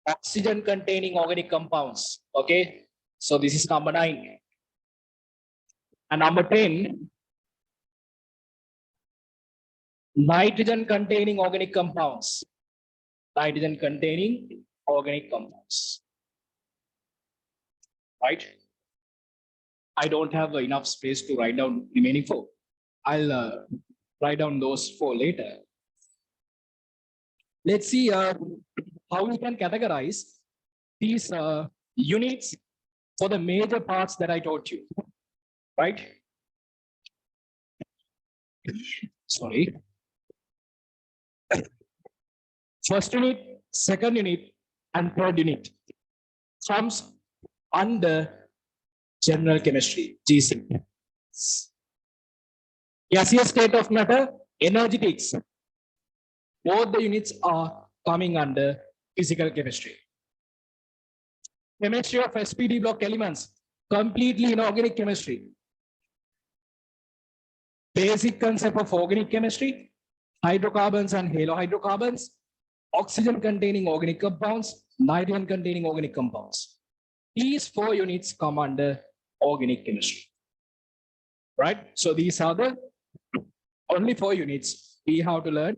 Oxygen containing organic compounds. Okay. So this is number 9. And number 10, nitrogen containing organic compounds. Nitrogen containing organic compounds. Right? I don't have enough space to write down remaining 4. I'll write down those 4 later. Let's see how we can categorize these units for the major parts that I taught you. Right? Sorry. First unit, second unit, and third unit comes under general chemistry, GC. Gaseous state of matter, energetics. Both the units are coming under physical chemistry. Chemistry of SPD block elements, completely inorganic chemistry. Basic concept of organic chemistry, hydrocarbons and halohydrocarbons, oxygen containing organic compounds, nitrogen containing organic compounds. These 4 units come under organic chemistry. Right? So these are the only 4 units we have to learn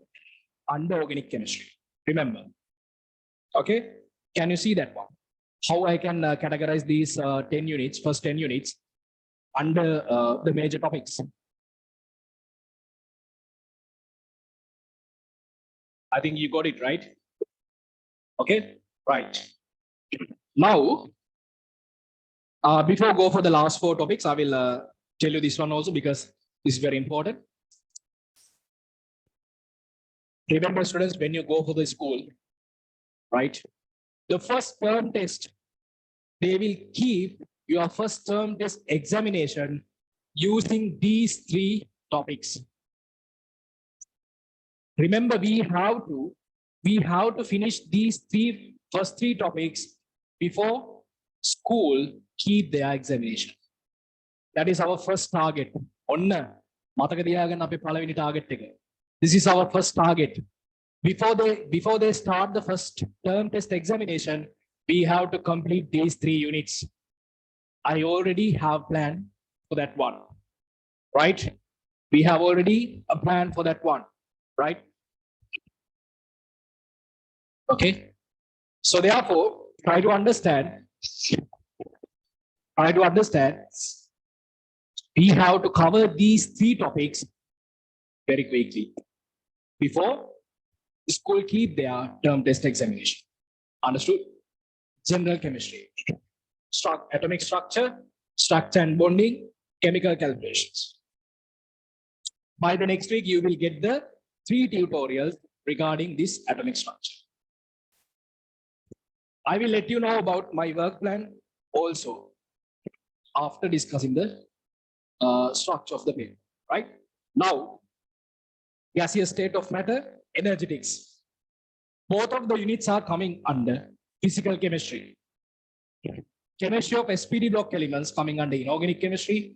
under organic chemistry. Remember. Okay? Can you see that one? How I can categorize these 10 units, first 10 units under the major topics? I think you got it, right? Okay, right. Now, before I go for the last 4 topics, I will tell you this one also because this is very important. Remember, students, when you go for the school, right? The first term test, they will keep your first term test examination using these 3 topics. Remember, we have to finish these first three topics before school keep their examination. That is our first target. This is our first target. Before they start the first term test examination, we have to complete these 3 units. I already have planned for that one, right? We have already a plan for that one, right? Okay. So therefore, try to understand. We have to cover these 3 topics very quickly before the school keep their term test examination. Understood? General chemistry, atomic structure and bonding, chemical calculations. By the next week, you will get the 3 tutorials regarding this atomic structure. I will let you know about my work plan also after discussing the structure of the paper, right? Now, gaseous state of matter, energetics. Both of the units are coming under physical chemistry. Chemistry of SPD block elements coming under inorganic chemistry.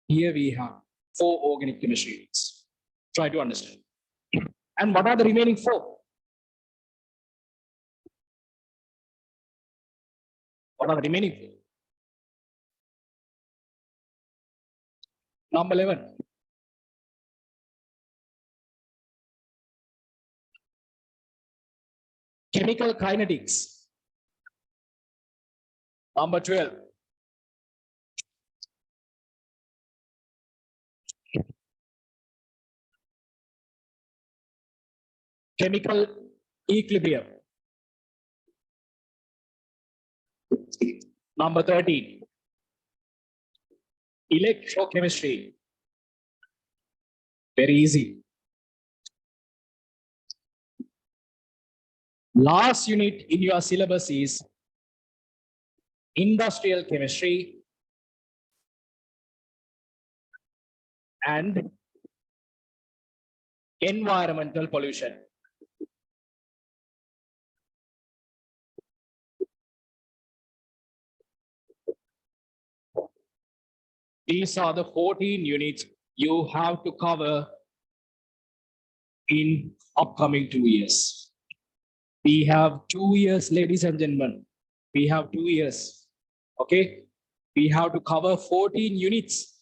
Here we have 4 organic chemistry units. Try to understand. And what are the remaining 4? What are the remaining 4? Number 11. Chemical kinetics. Number 12. Chemical equilibrium. Number 13. Electrochemistry. Very easy. Last unit in your syllabus is industrial chemistry and environmental pollution. These are the 14 units you have to cover in upcoming 2 years. We have 2 years, ladies and gentlemen. We have 2 years. Okay. We have to cover 14 units.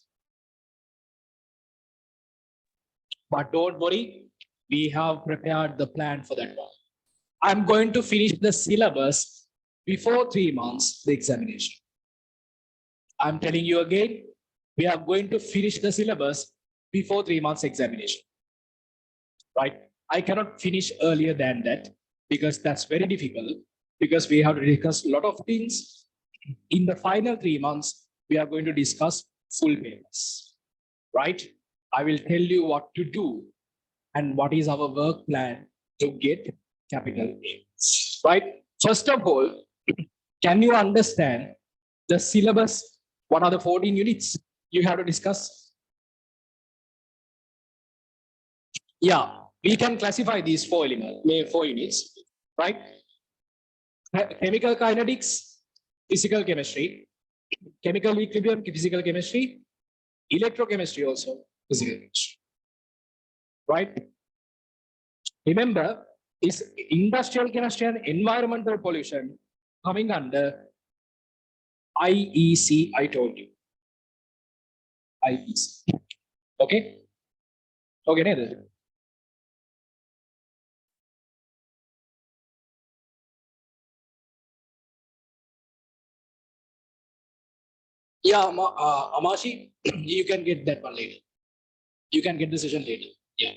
But don't worry, we have prepared the plan for that one. I'm going to finish the syllabus before 3 months, the examination. I'm telling you again, we are going to finish the syllabus before 3 months examination. Right? I cannot finish earlier than that because that's very difficult because we have to discuss a lot of things. In the final 3 months, we are going to discuss full papers. Right? I will tell you what to do and what is our work plan to get capital A. Right? First of all, can you understand the syllabus? What are the 14 units you have to discuss? Yeah, we can classify these four units, right? Chemical kinetics, physical chemistry, chemical equilibrium, physical chemistry, electrochemistry also, physical chemistry, right? Remember, is industrial chemistry and environmental pollution coming under IEC, I told you. IEC. Okay? Okay, Nether. Yeah, Amashi, you can get that one later. You can get the session later. Yeah.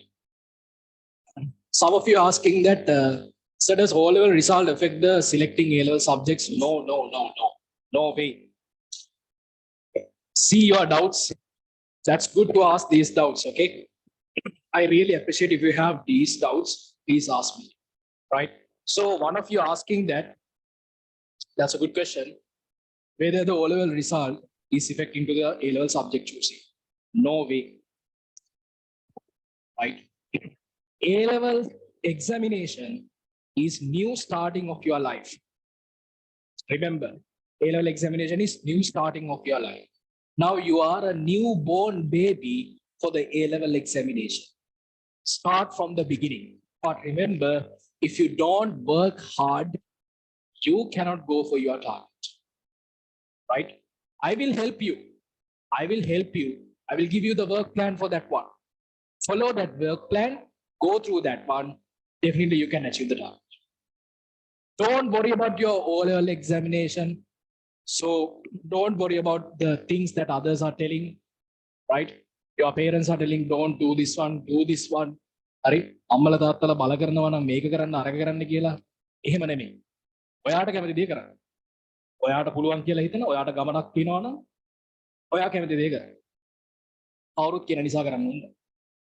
Some of you are asking that, so does O-level result affect the selecting A-level subjects? No, no, no, no. No way. See your doubts. That's good to ask these doubts, okay? I really appreciate if you have these doubts, please ask me, right? So one of you asking that, that's a good question, whether the O-level result is affecting to the A-level subject choosing. No way, right? A-level examination is new starting of your life. Remember, A-level examination is new starting of your life. Now you are a newborn baby for the A-level examination. Start from the beginning. But remember, if you don't work hard, you cannot go for your target. Right? I will help you. I will help you. I will give you the work plan for that one. Follow that work plan, go through that one. Definitely you can achieve the target. Don't worry about your O-level examination. So don't worry about the things that others are telling, right? Your parents are telling, don't do this one, do this one. හරි අම්මලා තාත්තලා බල කරනවා නම් මේක කරන්න අරක කරන්න කියලා එහෙම නෙමෙයි. ඔයාට කැමති දේ කරන්න. ඔයාට පුළුවන් කියලා හිතන ඔයාට ගමනක් තියනවා නම් ඔයා කැමති දේ කරන්න. කවුරුත් කියන නිසා කරන්න ඕනේ.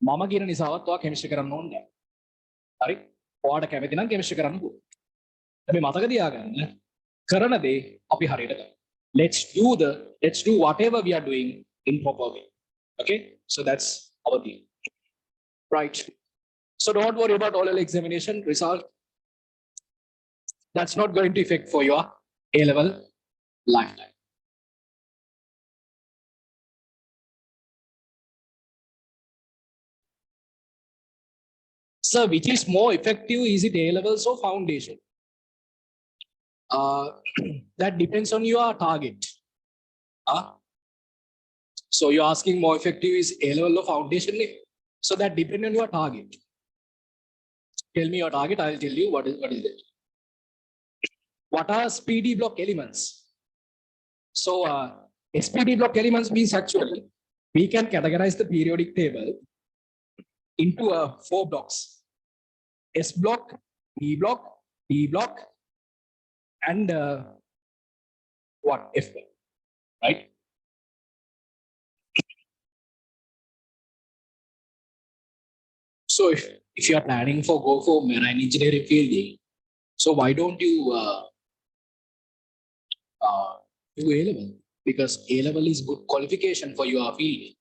මම කියන නිසාවත් ඔයා කෙමිස්ට්‍රි කරන්න ඕනේ නැහැ. හරි? ඔයාට කැමති නම් කෙමිස්ට්‍රි කරන්න පුළුවන්. හැබැයි මතක තියාගන්න කරන දේ අපි හරියට කරමු. Let's do whatever we are doing in proper way. Okay? So that's our thing. Right. So don't worry about oral examination result. That's not going to affect for your A-level lifetime. So which is more effective? Is it A-levels or foundation? That depends on your target. So you're asking more effective is A-level or foundation? So that depends on your target. Tell me your target, I'll tell you what is it. What are SPD block elements? So SPD block elements means actually we can categorize the periodic table into 4 blocks. S block, B block, D block, and what? F block, right? So if you are planning for go for marine engineering field, so why don't you do A level? Because A level is good qualification for your field,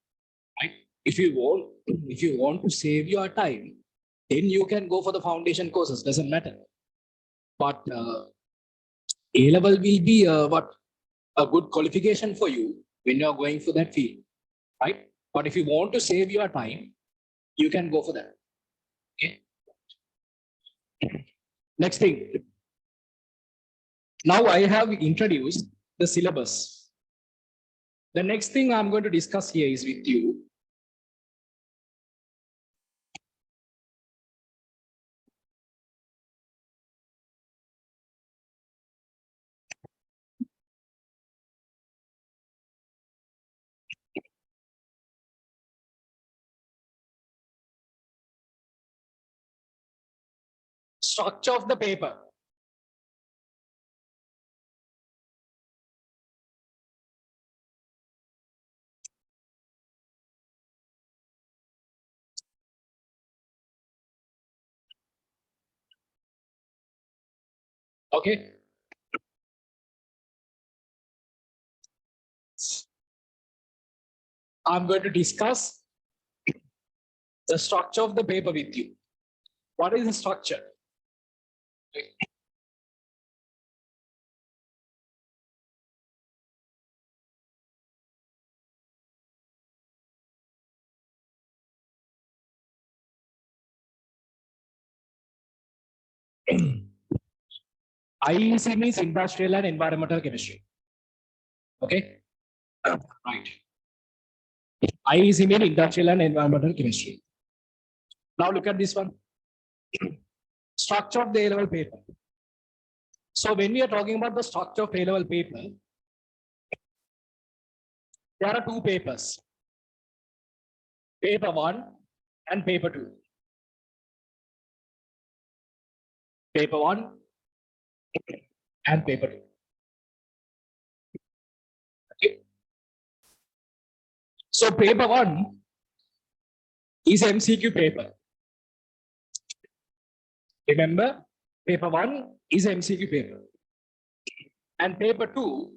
right? If you want to save your time, then you can go for the foundation courses. Doesn't matter. But A level will be what a good qualification for you when you are going for that field, right? But if you want to save your time, you can go for that. Okay. Next thing. Now I have introduced the syllabus. The next thing I'm going to discuss here is with you. Structure of the paper. Okay. I'm going to discuss the structure of the paper with you. What is the structure? IEC means industrial and environmental chemistry. Okay. Right. IEC means industrial and environmental chemistry. Now look at this one. Structure of the A-level paper. So when we are talking about the structure of A-level paper, there are two papers. Paper 1 and paper 2. Paper 1 and paper 2. Okay. So paper 1 is MCQ paper. Remember, paper 1 is MCQ paper. And paper 2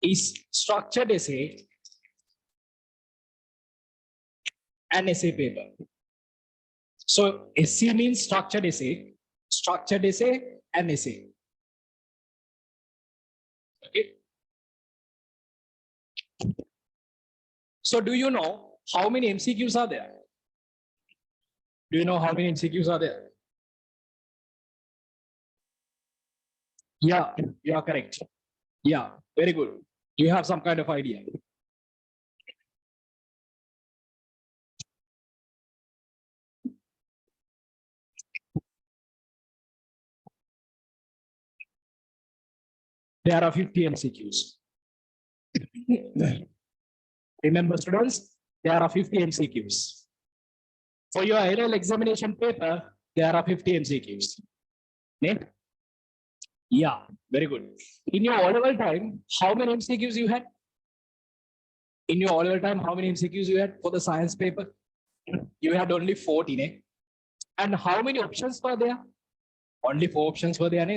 is structured essay and essay paper. So SC means structured essay and essay. Okay. So do you know how many MCQs are there? Do you know how many MCQs are there? Yeah, you are correct. Yeah, very good. You have some kind of idea. There are 50 MCQs. Remember, students, there are 50 MCQs. For your annual examination paper, there are 50 MCQs. Ne? Yeah, very good. In your O-level time, how many MCQs you had? In your O-level time, how many MCQs you had for the science paper? You had only 14. Eh? And how many options were there? Only 4 options were there.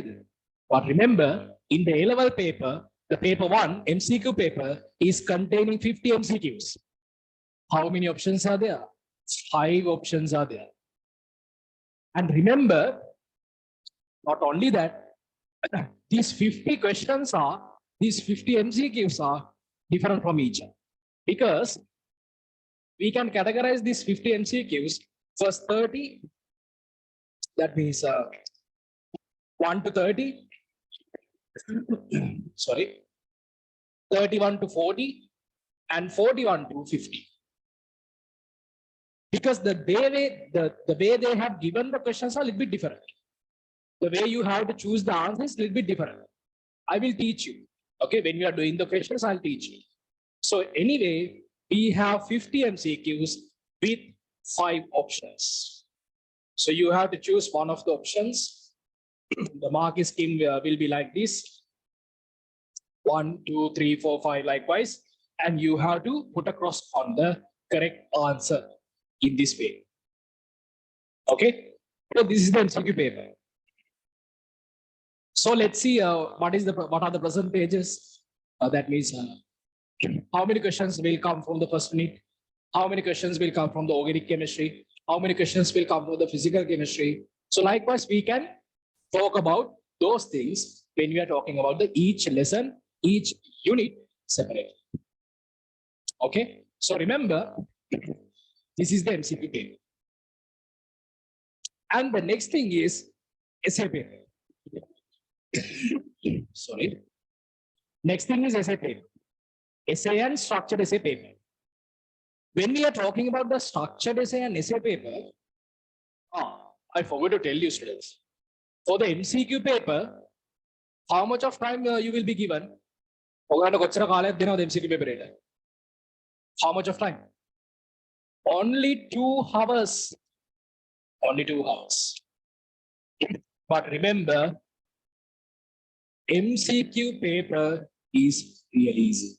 But remember, in the A-level paper, the paper 1 MCQ paper is containing 50 MCQs. How many options are there? 5 options are there. And remember, not only that, these 50 MCQs are different from each other. Because we can categorize these 50 MCQs first 30, that means 1 to 30, sorry, 31 to 40, and 41 to 50. Because the way they have given the questions are a little bit different. The way you have to choose the answers is a little bit different. I will teach you. Okay, when you are doing the questions, I'll teach you. So anyway, we have 50 MCQs with 5 options. So you have to choose one of the options. The marking scheme will be like this. 1, 2, 3, 4, 5 likewise. And you have to put a cross on the correct answer in this way. Okay, so this is the MCQ paper. So let's see what are the percentages. That means how many questions will come from the first unit, how many questions will come from the organic chemistry, how many questions will come from the physical chemistry. So likewise, we can talk about those things when we are talking about the each lesson, each unit separately. Okay, so remember, this is the MCQ paper. And the next thing is essay paper. Sorry. Next thing is essay paper. Essay and structured essay paper. When we are talking about the structured essay and essay paper, I forgot to tell you, students. For the MCQ paper, how much of time you will be given? MCQ paper. How much of time? Only 2 hours. Only 2 hours. But remember, MCQ paper is really easy.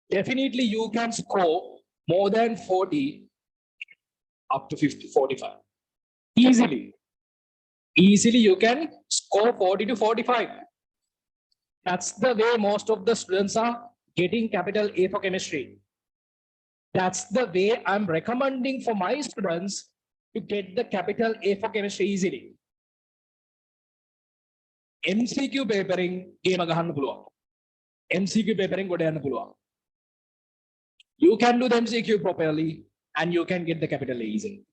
Definitely you can score more than 40 up to 50, 45. Easily. Easily you can score 40 to 45. That's the way most of the students are getting capital A for chemistry. That's the way I'm recommending for my students to get the capital A for chemistry easily. MCQ papering game agahan puluwa. MCQ papering go down puluwa. You can do the MCQ properly and you can get the capital A easily.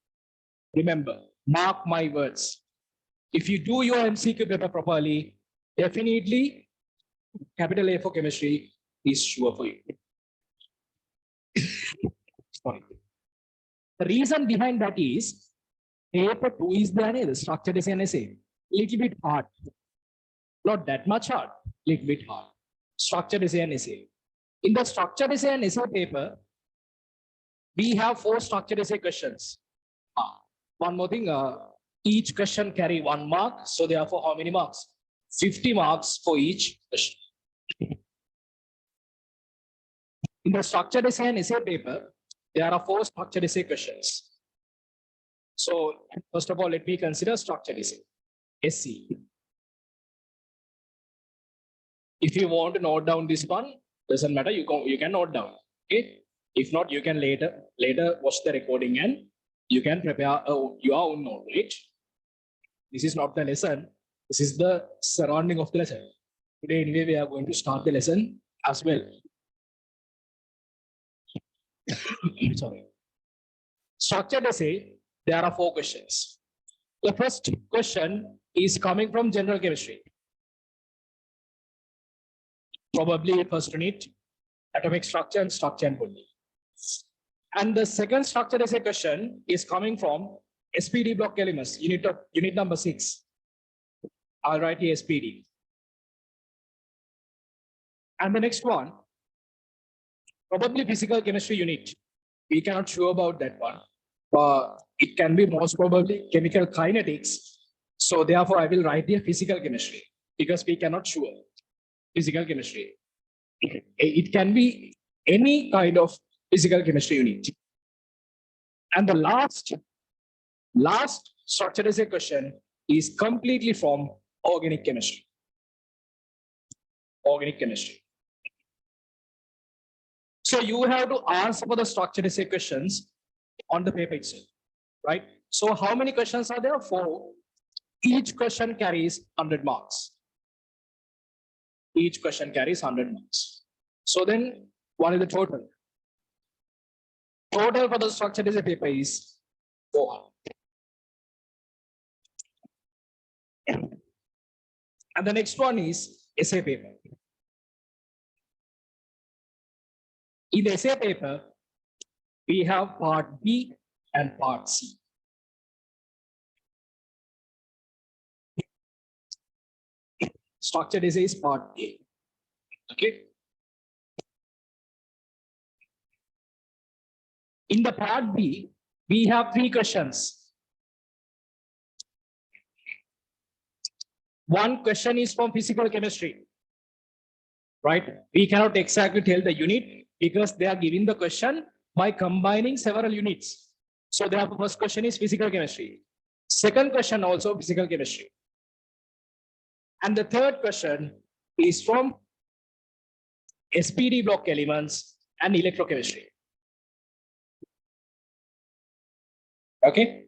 Remember, mark my words. If you do your MCQ paper properly, definitely capital A for chemistry is sure for you. Sorry. The reason behind that is paper 2 is the structured essay and essay. Little bit hard. Not that much hard, little bit hard. Structured essay and essay. In the structured essay and essay paper, we have 4 structured essay questions. One more thing, each question carry 1 mark. So therefore, how many marks? 50 marks for each question. In the structured essay and essay paper, there are 4 structured essay questions. So first of all, let me consider structured essay, SC. If you want to note down this one, doesn't matter, you can note down. Okay. If not, you can later watch the recording and you can prepare your own note, right? This is not the lesson. This is the surrounding of the lesson. Today, anyway, we are going to start the lesson as well. Sorry. Structured essay, there are 4 questions. The first question is coming from general chemistry. Probably first unit, atomic structure and bonding. And the second structured essay question is coming from SPD block elements, unit number 6. I'll write here SPD. And the next one, probably physical chemistry unit. We cannot sure about that one. It can be most probably chemical kinetics. So therefore, I will write here physical chemistry because we cannot sure physical chemistry. It can be any kind of physical chemistry unit. And the last structured essay question is completely from organic chemistry. Organic chemistry. So you have to answer for the structured essay questions on the paper itself, right? So how many questions are there? 4. Each question carries 100 marks. Each question carries 100 marks. So then what is the total? Total for the structured essay paper is 400. And the next one is essay paper. In the essay paper, we have part B and part C. Structured essay is part A. Okay. In the part B, we have 3 questions. One question is from physical chemistry, right? We cannot exactly tell the unit because they are giving the question by combining several units. So therefore, first question is physical chemistry. Second question also physical chemistry. And the third question is from SPD block elements and electrochemistry. Okay.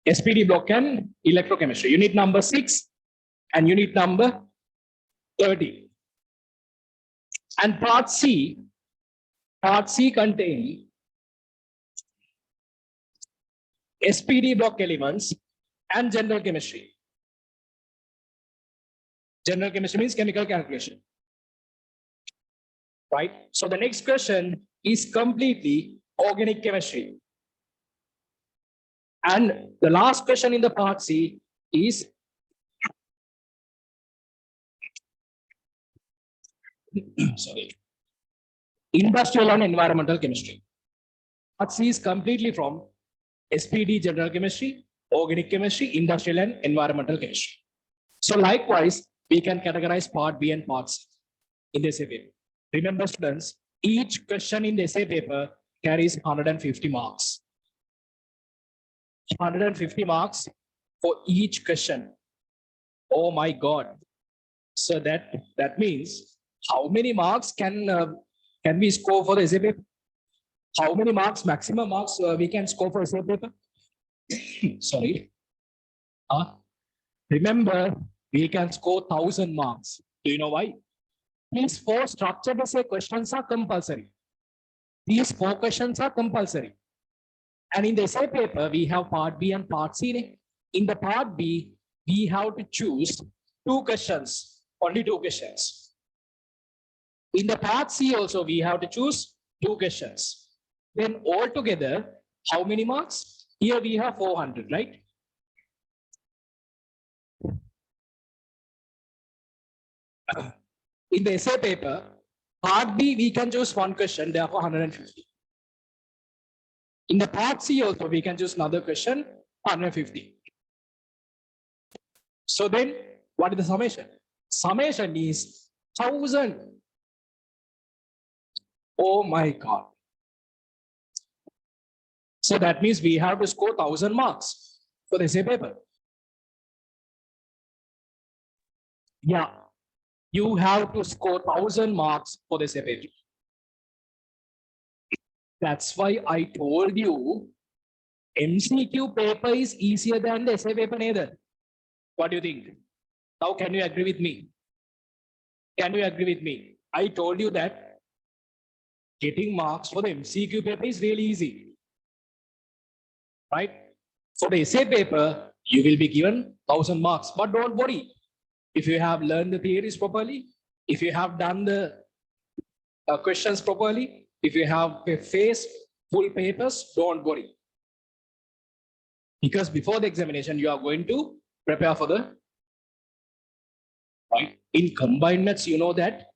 SPD block and electrochemistry. Unit number 6 and unit number 30. And part C contain SPD block elements and general chemistry. General chemistry means chemical calculation. Right? So the next question is completely organic chemistry. And the last question in the part C is sorry, industrial and environmental chemistry. Part C is completely from SPD general chemistry, organic chemistry, industrial and environmental chemistry. So likewise, we can categorize part B and part C in the essay paper. Remember students, each question in the essay paper carries 150 marks. 150 marks for each question. Oh my God. So that means how many marks can we score for the essay paper? How many marks, maximum marks we can score for essay paper? Sorry. Remember, we can score 1,000 marks. Do you know why? These 4 structured essay questions are compulsory. These 4 questions are compulsory. And in the essay paper, we have part B and part C. In the part B, we have to choose 2 questions, only 2 questions. In the part C also, we have to choose 2 questions. Then altogether, how many marks? Here we have 400, right? In the essay paper, part B, we can choose 1 question, therefore 150. In the part C also, we can choose another question, 150. So then, what is the summation? Summation is 1,000. Oh my God. So that means we have to score 1,000 marks for the essay paper. Yeah, you have to score 1,000 marks for the essay paper. That's why I told you MCQ paper is easier than the essay paper neither. What do you think? Now can you agree with me? Can you agree with me? I told you that getting marks for the MCQ paper is really easy. Right? For the essay paper, you will be given 1,000 marks. But don't worry. If you have learned the theories properly, if you have done the questions properly, if you have faced full papers, don't worry. Because before the examination, you are going to prepare for the, right? In combined maths, you know that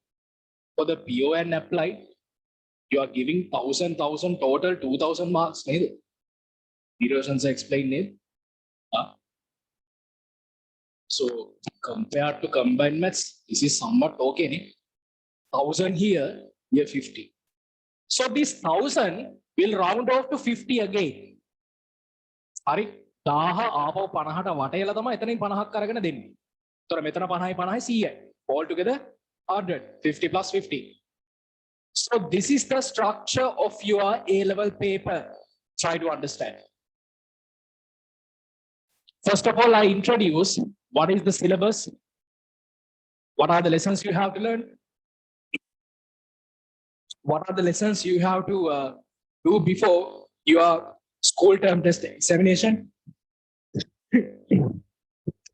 for the PO and applied, you are giving 1,000 total 2,000 marks. Erosions are explained. So compared to combined maths, this is somewhat okay. 1,000 here, here 50. So this 1,000 will round off to 50 again. Hari, 1000 ආපහු 50ට වටේලා තමයි එතනින් 50ක් අරගෙන දෙන්නේ. ඒතර මෙතන 50යි 50යි 100යි. All together 100, 50 plus 50. So this is the structure of your A-level paper. Try to understand. First of all, I introduce what is the syllabus, what are the lessons you have to learn, what are the lessons you have to do before your school term test examination.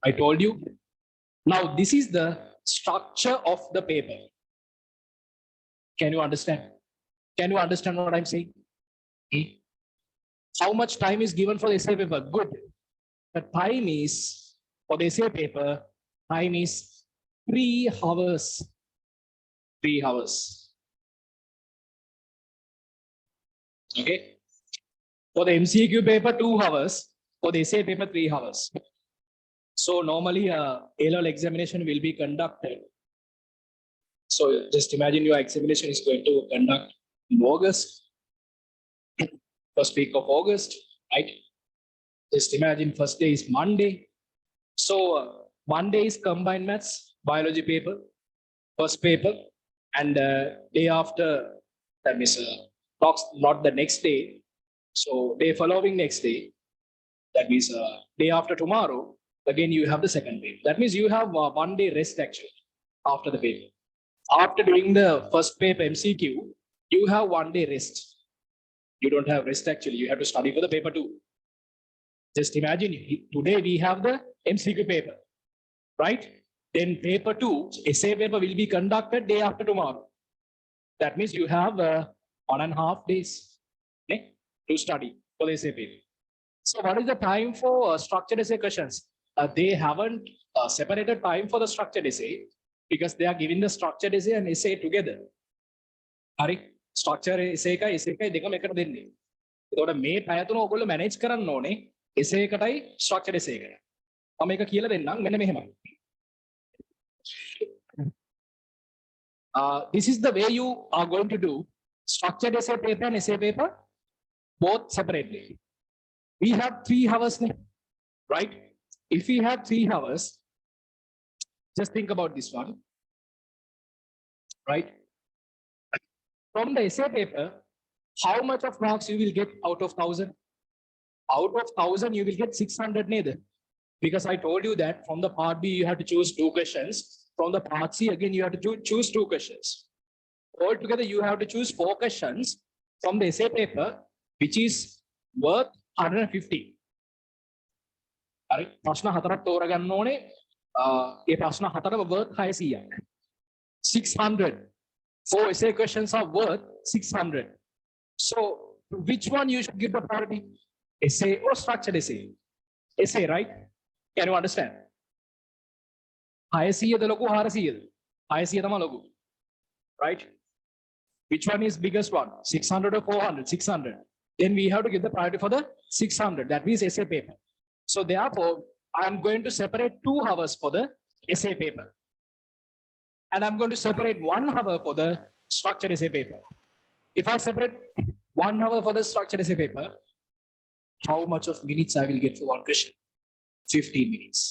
I told you. Now, this is the structure of the paper. Can you understand? Can you understand what I'm saying? How much time is given for the essay paper? Good. The time is, for the essay paper, time is 3 hours. 3 hours. Okay. For the MCQ paper, 2 hours. For the essay paper, 3 hours. So normally A-level examination will be conducted. So just imagine your examination is going to conduct in August, first week of August, right? Just imagine first day is Monday. So Monday is combined maths, biology paper, first paper, and day after, that means not the next day. So day following next day, that means day after tomorrow, again you have the second paper. That means you have 1 day rest actually after the paper. After doing the first paper MCQ, you have 1 day rest. You don't have rest actually. You have to study for the paper two. Just imagine today we have the MCQ paper, right? Then paper two, essay paper will be conducted day after tomorrow. That means you have 1.5 days, okay, to study for the essay paper. So what is the time for structured essay questions? They haven't separated time for the structured essay because they are giving the structured essay and essay together. හරි structure එකයි දෙකම එකට දෙන්නේ. එතකොට මේ පැය තුන ඔයගොල්ලෝ මැනේජ් කරන්න ඕනේ essay එකටයි structured essay එකට. මම මේක කියලා දෙන්නම් මෙන්න මෙහෙමයි. This is the way you are going to do structured essay paper and essay paper both separately. We have 3 hours, right? If we have 3 hours, just think about this one, right? From the essay paper, how much of marks you will get out of 1,000? Out of 1,000, you will get 600 neither. Because I told you that from the part B, you have to choose 2 questions. From the part C, again, you have to choose 2 questions. Altogether, you have to choose 4 questions from the essay paper, which is worth 150. හරි ප්‍රශ්න හතරක් තෝරගන්න ඕනේ. ඒ ප්‍රශ්න හතරම worth 600ක්. 600. 4 essay questions are worth 600. So which one you should give the priority? Essay or structured essay? Essay, right? Can you understand? 600ද ලොකු 400ද? 600 තමයි ලොකු. Right? Which one is biggest one? 600 or 400? 600. Then we have to give the priority for the 600. That means essay paper. So therefore, I am going to separate 2 hours for the essay paper. And I'm going to separate 1 hour for the structured essay paper. If I separate 1 hour for the structured essay paper, how much of minutes I will get for one question? 15 minutes.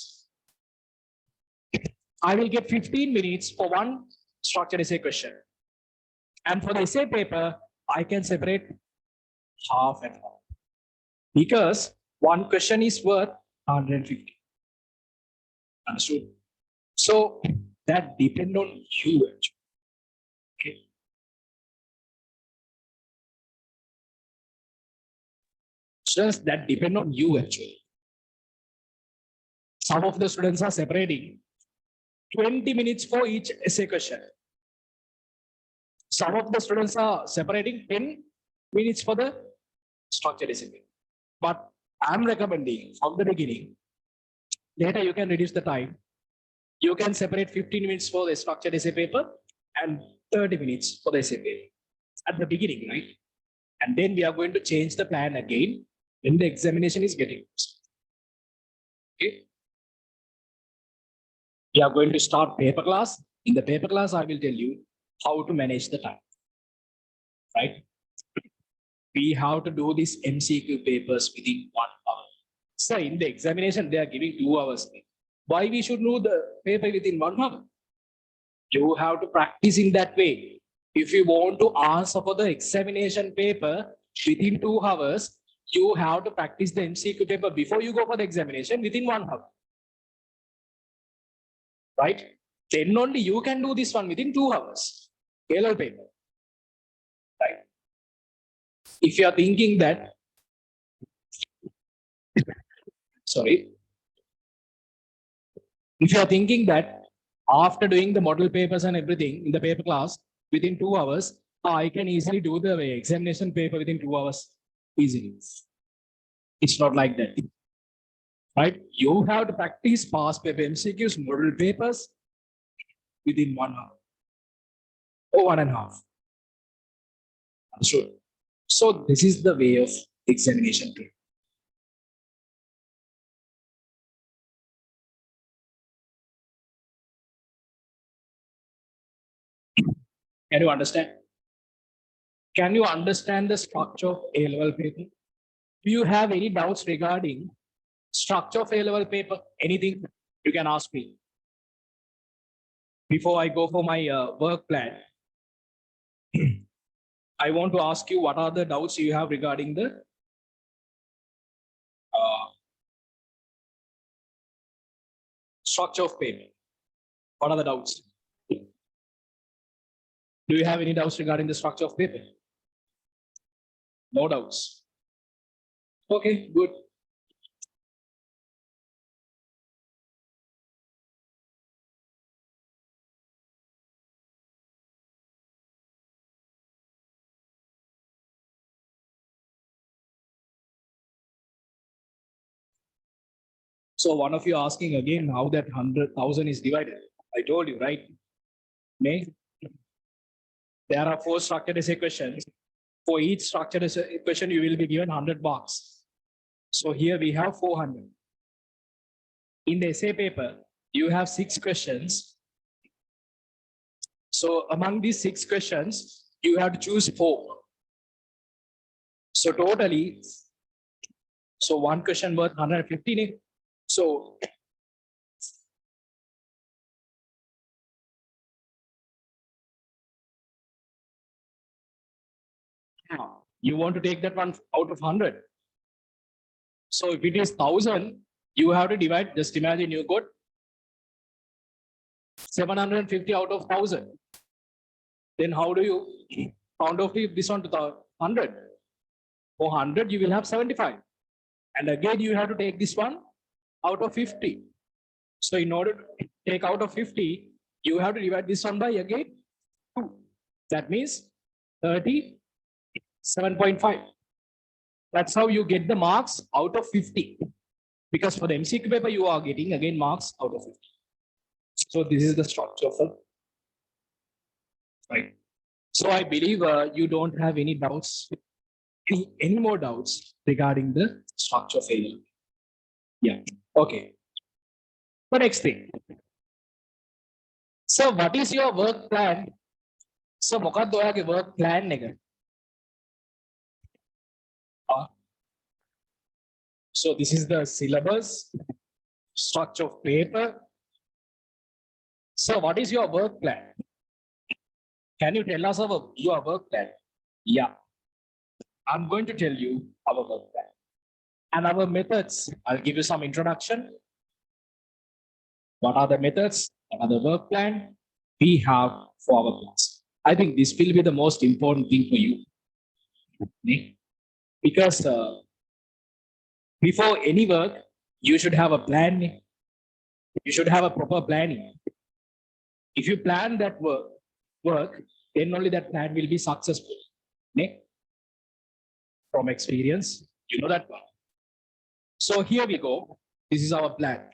I will get 15 minutes for one structured essay question. And for the essay paper, I can separate half and half. Because one question is worth 150. Understood? So that depends on you actually. Okay. Students, that depend on you actually. Some of the students are separating 20 minutes for each essay question. Some of the students are separating 10 minutes for the structured essay. But I'm recommending from the beginning, later you can reduce the time. You can separate 15 minutes for the structured essay paper and 30 minutes for the essay paper at the beginning, right? And then we are going to change the plan again when the examination is getting close. Okay. We are going to start paper class. In the paper class, I will tell you how to manage the time, right? We have to do these MCQ papers within 1 hour. So in the examination, they are giving 2 hours. Why we should do the paper within 1 hour? You have to practice in that way. If you want to answer for the examination paper within 2 hours, you have to practice the MCQ paper before you go for the examination within 1 hour. Right? Then only you can do this one within 2 hours. A-level paper. Right? If you are thinking that, sorry. If you are thinking that after doing the model papers and everything in the paper class within 2 hours, I can easily do the examination paper within 2 hours easily. It's not like that. Right? You have to practice past paper MCQs, model papers within 1 hour or 1.5. Understood? So this is the way of examination too. Can you understand? Can you understand the structure of A-level paper? Do you have any doubts regarding structure of A-level paper? Anything you can ask me before I go for my work plan. I want to ask you what are the doubts you have regarding the structure of paper. What are the doubts? Do you have any doubts regarding the structure of paper? No doubts. Okay, good. So one of you asking again how that 100,000 is divided. I told you, right? May there are 4 structured essay questions. For each structured essay question, you will be given 100 marks. So here we have 400. In the essay paper, you have 6 questions. So among these 6 questions, you have to choose 4. So totally, so one question worth 150. So you want to take that one out of 100. So if it is 1,000, you have to divide. Just imagine you got 750 out of 1,000. Then how do you count off this one to the 100? For 100, you will have 75. And again, you have to take this one out of 50. So in order to take out of 50, you have to divide this one by again 2. That means 37.5. That's how you get the marks out of 50. Because for the MCQ paper, you are getting again marks out of 50. So this is the structure of it. Right. So I believe you don't have any doubts, any more doubts regarding the structure of failure. Yeah. Okay. The next thing. So what is your work plan? So මොකක්ද ඔයාගේ work plan එක? So this is the syllabus, structure of paper. So what is your work plan? Can you tell us about your work plan? Yeah. I'm going to tell you our work plan and our methods. I'll give you some introduction. What are the methods? What are the work plan we have for our class? I think this will be the most important thing for you. Because before any work, you should have a plan. You should have a proper planning. If you plan that work, then only that plan will be successful. From experience, you know that one. So here we go. This is our plan.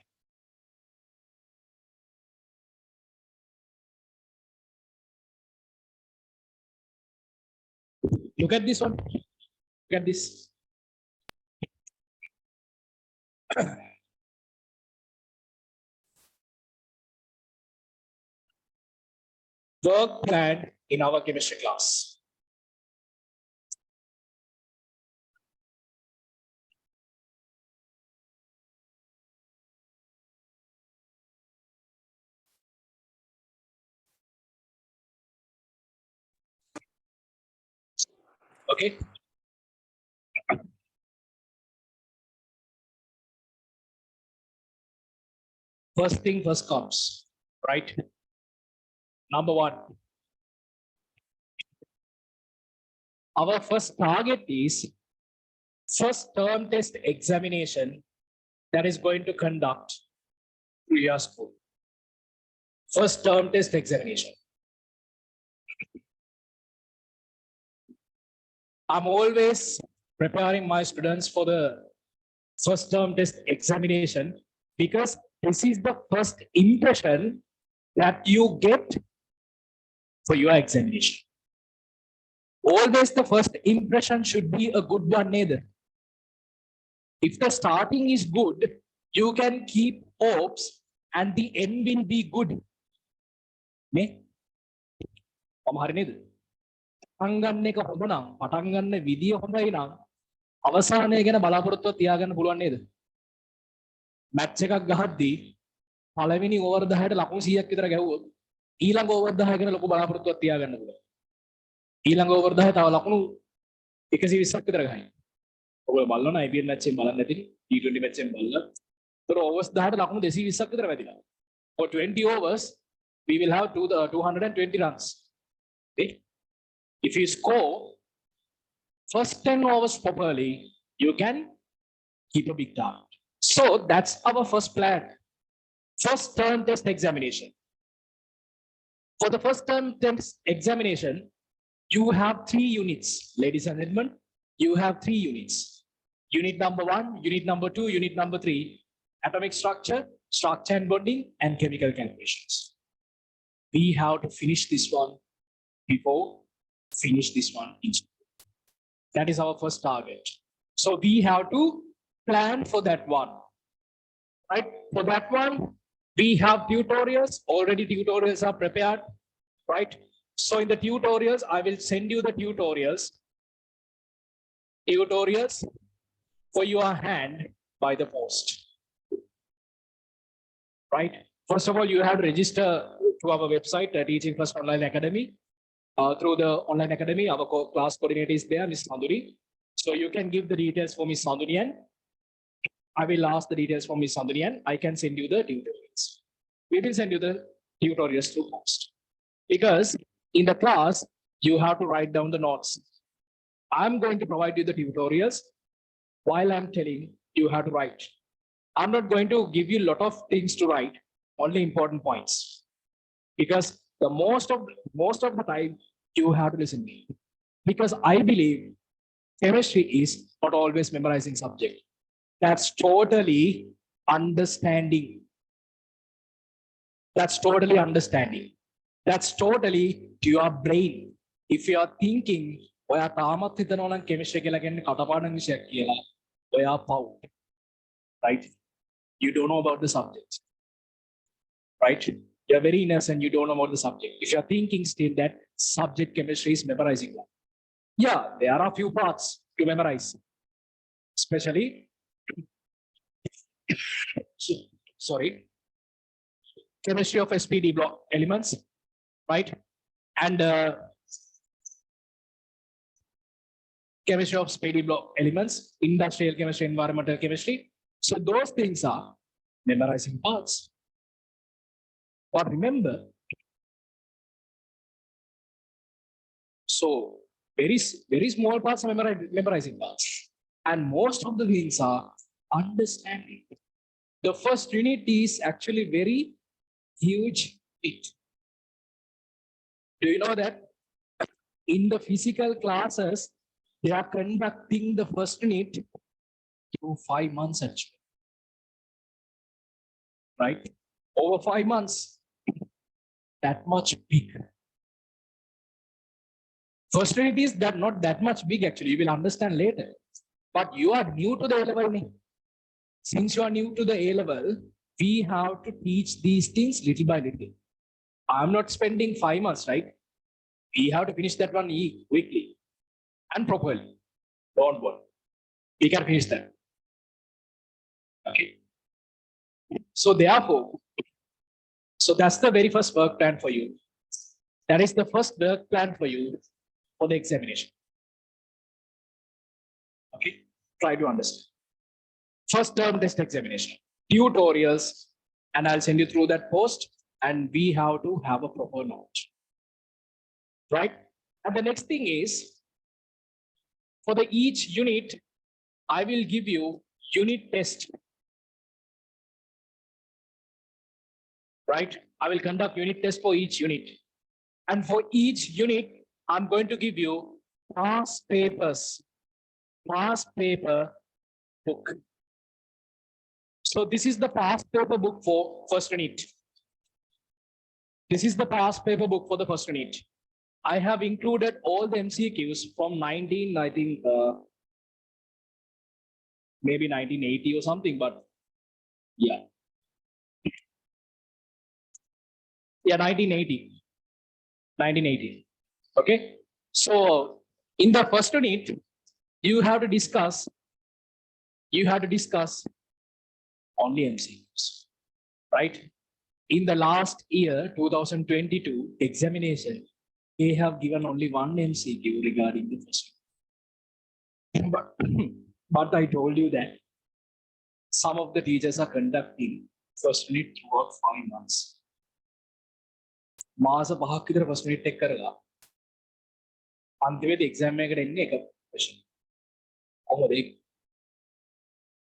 Look at this one. Look at this. Work plan in our chemistry class. Okay. First thing first comes, right? Number 1. Our first target is first term test examination that is going to conduct through your school. First term test examination. I'm always preparing my students for the first term test examination because this is the first impression that you get for your examination. Always the first impression should be a good one neither. If the starting is good, you can keep hopes and the end will be good. පටන් ගන්න එක හොඳ නම් පටන් ගන්න විදිය හොඳයි නම් අවසානයේ ගැන බලාපොරොත්තුවක් තියාගන්න පුළුවන් නේද? මැච් එකක් ගහද්දී පළවෙනි ඕවර් 10ට ලකුණු 100ක් විතර ගැහුවොත් ඊළඟ ඕවර් 10 ගැන ලොකු බලාපොරොත්තුවක් තියාගන්න පුළුවන්. ඊළඟ ඕවර් 10 තව ලකුණු 120ක් විතර ගහයි. ඔයගොල්ලෝ බලනවා IPL මැච් එක බලන්න නැතිනේ. T20 මැච් එක බලලා. ඒතර ඕවර්ස් 10ට ලකුණු 220ක් විතර වැදිලා. For 20 overs we will have 220 runs. Okay? If you score first 10 overs properly, you can keep a big target. So that's our first plan. First term test examination. For the first term test examination, you have 3 units, ladies and gentlemen. You have 3 units. Unit number 1, unit number 2, unit number 3, atomic structure, structure and bonding, and chemical calculations. We have to finish this one before finish this one in school. That is our first target. So we have to plan for that one. Right? For that one, we have tutorials. Already tutorials are prepared. Right? So in the tutorials, I will send you the tutorials for your hand by the post. Right? First of all, you have to register to our website, Teaching First Online Academy. Through the online academy, our class coordinator is there, Ms. Sanduri. So you can give the details for Ms. Sanduri, and I will ask the details from Ms. Sanduri, and I can send you the tutorials. We will send you the tutorials through post. Because in the class, you have to write down the notes. I'm going to provide you the tutorials while I'm telling you how to write. I'm not going to give you a lot of things to write, only important points. Because the most of the time you have to listen to me. Because I believe chemistry is not always memorizing subject. That's totally understanding. That's totally understanding. That's totally to your brain. If you are thinking, ඔයා තාමත් හිතනවා නම් chemistry කියලා කියන්නේ කටපාඩම් විෂයක් කියලා, ඔයා පව්. Right? You don't know about the subject. Right? You're very innocent, you don't know about the subject. If you're thinking still that subject chemistry is memorizing one. Yeah, there are a few parts to memorize. Especially, sorry, chemistry of SPD block elements, right? And chemistry of SPD block elements, industrial chemistry, environmental chemistry. So those things are memorizing parts. But remember, so very small parts are memorizing parts. And most of the things are understanding. The first unit is actually very huge bit. Do you know that in the physical classes, they are conducting the first unit through 5 months actually. Right? Over 5 months. That much big. First unit is that not that much big actually. You will understand later. But you are new to the A level. Since you are new to the A level, we have to teach these things little by little. I'm not spending 5 months, right? We have to finish that one quickly and properly. Don't worry. We can finish that. Okay. So therefore, so that's the very first work plan for you. That is the first work plan for you for the examination. Okay, try to understand. First term test examination, tutorials, and I'll send you through that post, and we have to have a proper knowledge. Right? And the next thing is, for the each unit, I will give you unit test. Right? I will conduct unit test for each unit. And for each unit, I'm going to give you past paper book. So this is the past paper book for first unit. This is the past paper book for the first unit. I have included all the MCQs from maybe 1980 or something, but yeah. Yeah, 1980. Okay. So in the first unit, You have to discuss only MCQs, right? In the last year, 2022 examination, they have given only one MCQ regarding the first. But, but I told you that some of the teachers are conducting first unit throughout 5 months. මාස 5ක් විතර first unit එක කරලා අන්තිමේදී exam එකකට එන්නේ එක question. කොහොමද ඒක?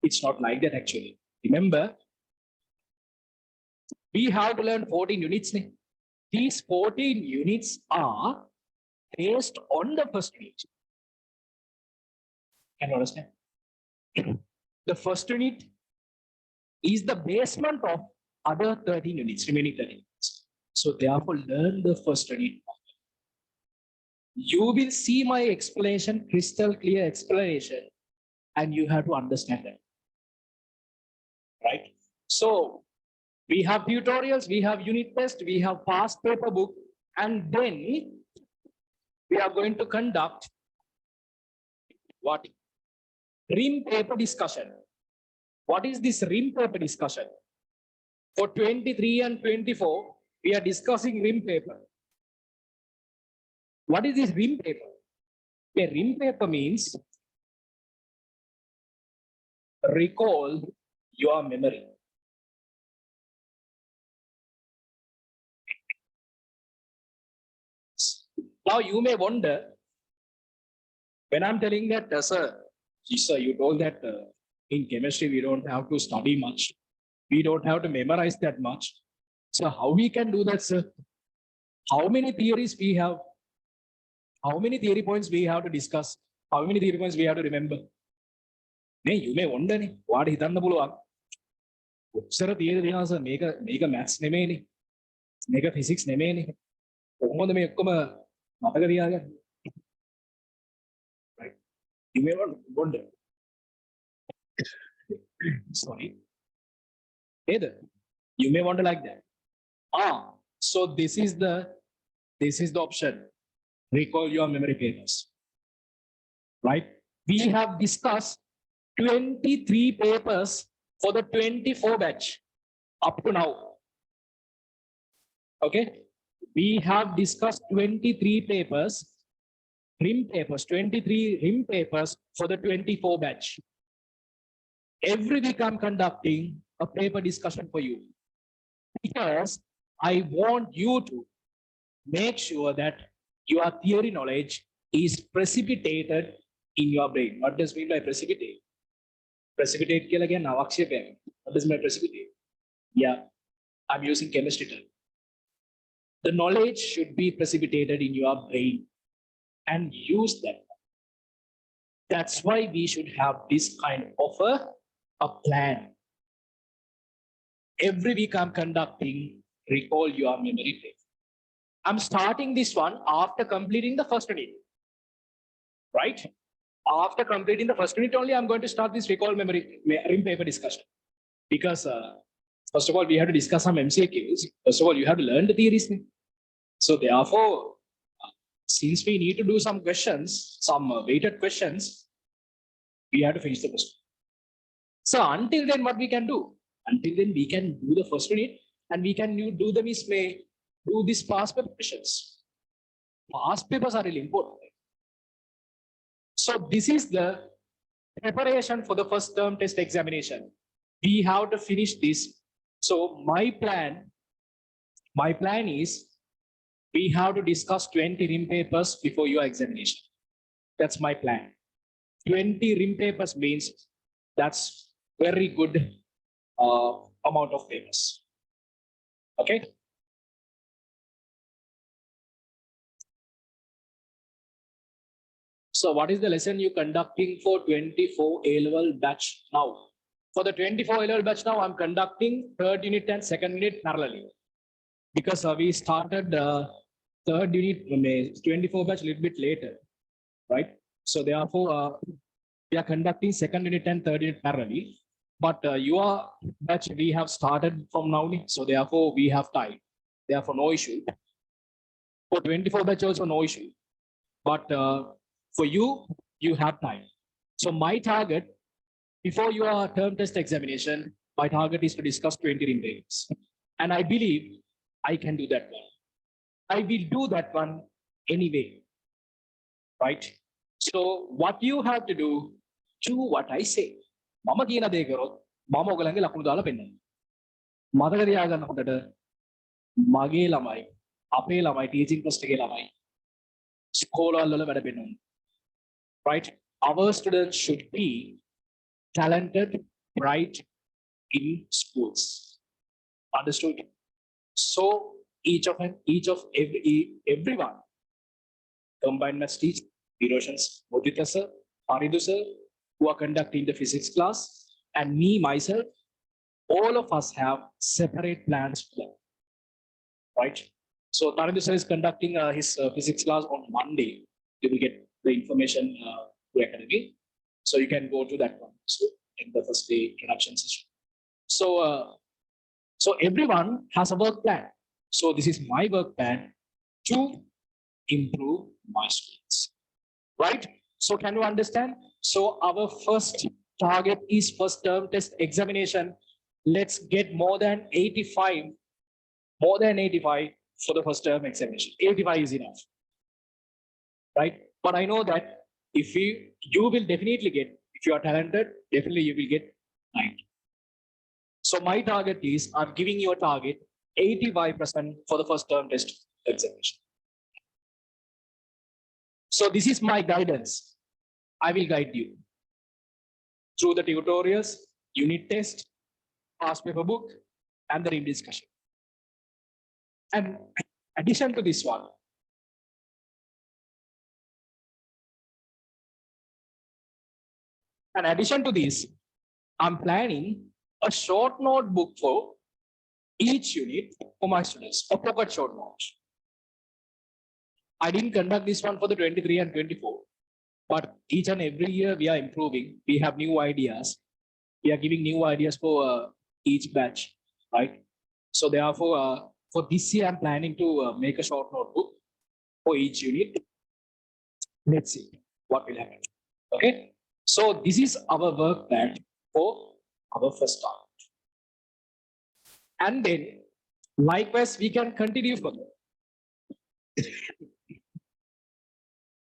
It's not like that actually. Remember, we have to learn 14 units. These 14 units are based on the first unit. Can you understand? The first unit is the basement of other 13 units, remaining 13 units. So therefore, learn the first unit. You will see my explanation, crystal clear explanation, and you have to understand that. Right? So we have tutorials, we have unit test, we have past paper book, and then we are going to conduct what? Rim paper discussion. What is this rim paper discussion? For 23 and 24, we are discussing rim paper. What is this rim paper? A rim paper means recall your memory. Now you may wonder, when I'm telling that, sir, you told that in chemistry we don't have to study much. We don't have to memorize that much. So how we can do that, sir? How many theories we have? How many theory points we have to discuss? How many theory points we have to remember? You may wonder, what is that? Sir, make maths නෙමෙයිනේ. මේක physics නෙමෙයිනේ. කොහොමද මේ ඔක්කොම මතක තියාගන්නේ? Right? You may wonder. Sorry. Either you may wonder like that. So this is the option. Recall your memory papers. Right? We have discussed 23 papers for the 24 batch up to now. Okay? We have discussed 23 papers, rim papers, 23 rim papers for the 24 batch. Every week I'm conducting a paper discussion for you because I want you to make sure that your theory knowledge is precipitated in your brain. What does mean by precipitate? Precipitate කියලා කියන්නේ අවක්ෂේපයක්. What does mean by precipitate? Yeah, I'm using chemistry term. The knowledge should be precipitated in your brain and use that. That's why we should have this kind of a plan. Every week I'm conducting recall your memory paper. I'm starting this one after completing the first unit. Right? After completing the first unit only, I'm going to start this recall memory rim paper discussion. Because first of all, we have to discuss some MCQs. First of all, you have to learn the theories. So therefore, since we need to do some questions, some weighted questions, we have to finish the question. So until then, what we can do? Until then, we can do the first unit and we can do the do these past paper questions. Past papers are really important. So this is the preparation for the first term test examination. We have to finish this. So my plan is we have to discuss 20 rim papers before your examination. That's my plan. 20 rim papers means that's very good amount of papers. Okay. So what is the lesson you're conducting for 24 A-level batch now? For the 24 A-level batch now, I'm conducting third unit and second unit parallelly. Because we started third unit 24 batch a little bit later, right? So therefore, we are conducting second unit and third unit parallelly. But your batch we have started from now, so therefore we have time. Therefore, no issue. For 24 batch also no issue. But for you, you have time. So my target, before your term test examination, my target is to discuss 20 papers. And I believe I can do that one. I will do that one anyway, right? So what you have to do what I say. මම කියන දේ කරොත් මම ඔයගලන්ගේ ලකුණු දාලා පෙන්නනවා. මතක තියාගන්න හොඳට මගේ ළමයි අපේ ළමයි ටීචින් ටෙස්ට් එකේ ළමයි ස්කෝලවල වල වැඩ පෙන්නනවා. Right? Our students should be talented, bright in schools. Understood? So everyone, combined maths teacher, Viroshan's Modita sir, Haridu sir, who are conducting the physics class, and me myself, all of us have separate plans for them. Right? So Haridu sir is conducting his physics class on Monday. You will get the information to academy. So you can go to that one. So in the first day introduction session. So everyone has a work plan. So this is my work plan to improve my students. Right? So can you understand? So our first target is first term test examination. Let's get more than 85 for the first term examination. 85 is enough. Right? But I know that if you will definitely get, if you are talented, definitely you will get 90. So my target is, I'm giving you a target, 85% for the first term test examination. So this is my guidance. I will guide you through the tutorials, unit test, past paper book, and the ream discussion. And addition to this one, in addition to this, I'm planning a short notebook for each unit for my students, a pocket short notes. I didn't conduct this one for the 23 and 24, but each and every year we are improving. We have new ideas. We are giving new ideas for each batch, right? So therefore, for this year, I'm planning to make a short notebook for each unit. Let's see what will happen. Okay. So this is our work plan for our first target. And then likewise, we can continue further.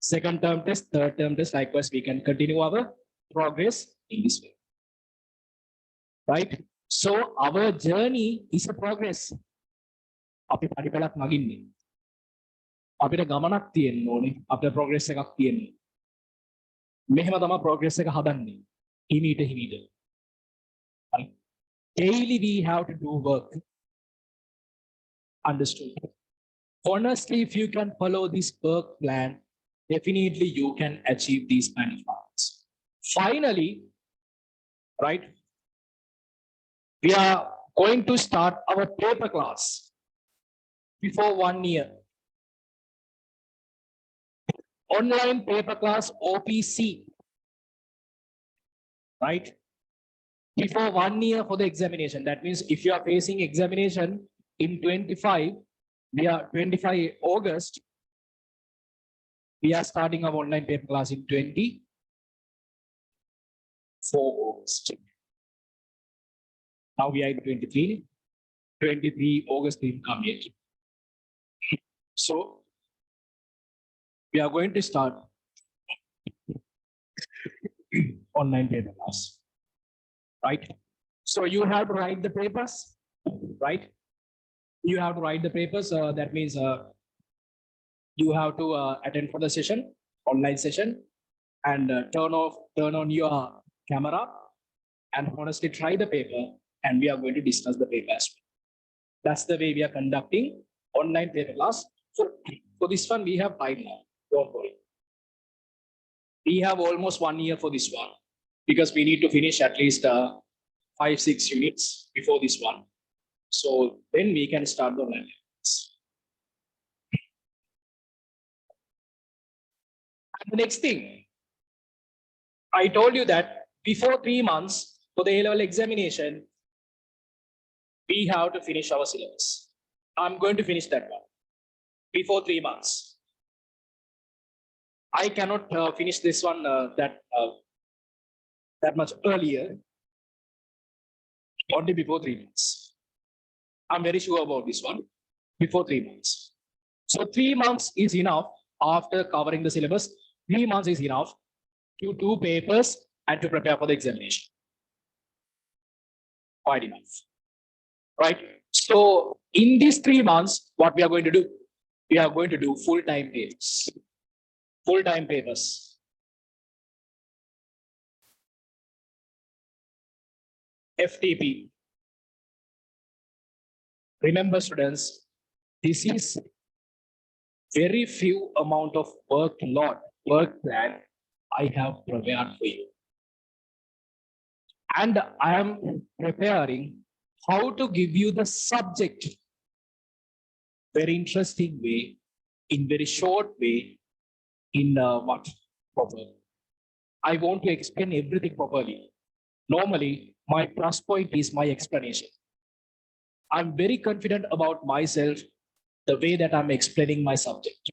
Second term test, third term test, likewise, we can continue our progress in this way. Right? So our journey is a progress. අපි පරිපලක් නගින්නේ. අපිට ගමනක් තියෙන්න ඕනේ. අපිට progress එකක් තියෙන්න. මෙහෙම තමයි progress එක හදන්නේ. හිමීට. Right? Daily we have to do work. Understood? Honestly, if you can follow this work plan, definitely you can achieve these kind of marks. Finally, right, we are going to start our paper class before 1 year. Online paper class OPC, right? Before 1 year for the examination. That means if you are facing examination in 25, we are 25 August, we are starting our online paper class in 24 August. Now we are in 23 August didn't come yet. So we are going to start online paper class, right? So you have to write the papers, right? You have to write the papers. That means you have to attend for the session, online session, and turn on your camera and honestly try the paper, and we are going to discuss the paper as well. That's the way we are conducting online paper class. For this one, we have time now. Don't worry. We have almost 1 year for this one because we need to finish at least 5-6 units before this one. So then we can start the online class. The next thing, I told you that before 3 months for the A-level examination, we have to finish our syllabus. I'm going to finish that one before 3 months. I cannot finish this one that much earlier, only before 3 months. I'm very sure about this one, before 3 months. So 3 months is enough after covering the syllabus. 3 months is enough to do papers and to prepare for the examination. Quite enough, right? So in these 3 months, what we are going to do? We are going to do full-time papers. Full-time papers. FTP. Remember, students, this is very few amount of work plan I have prepared for you. And I am preparing how to give you the subject very interesting way, in very short way, in what? Proper. I want to explain everything properly. Normally, my plus point is my explanation. I'm very confident about myself, the way that I'm explaining my subject.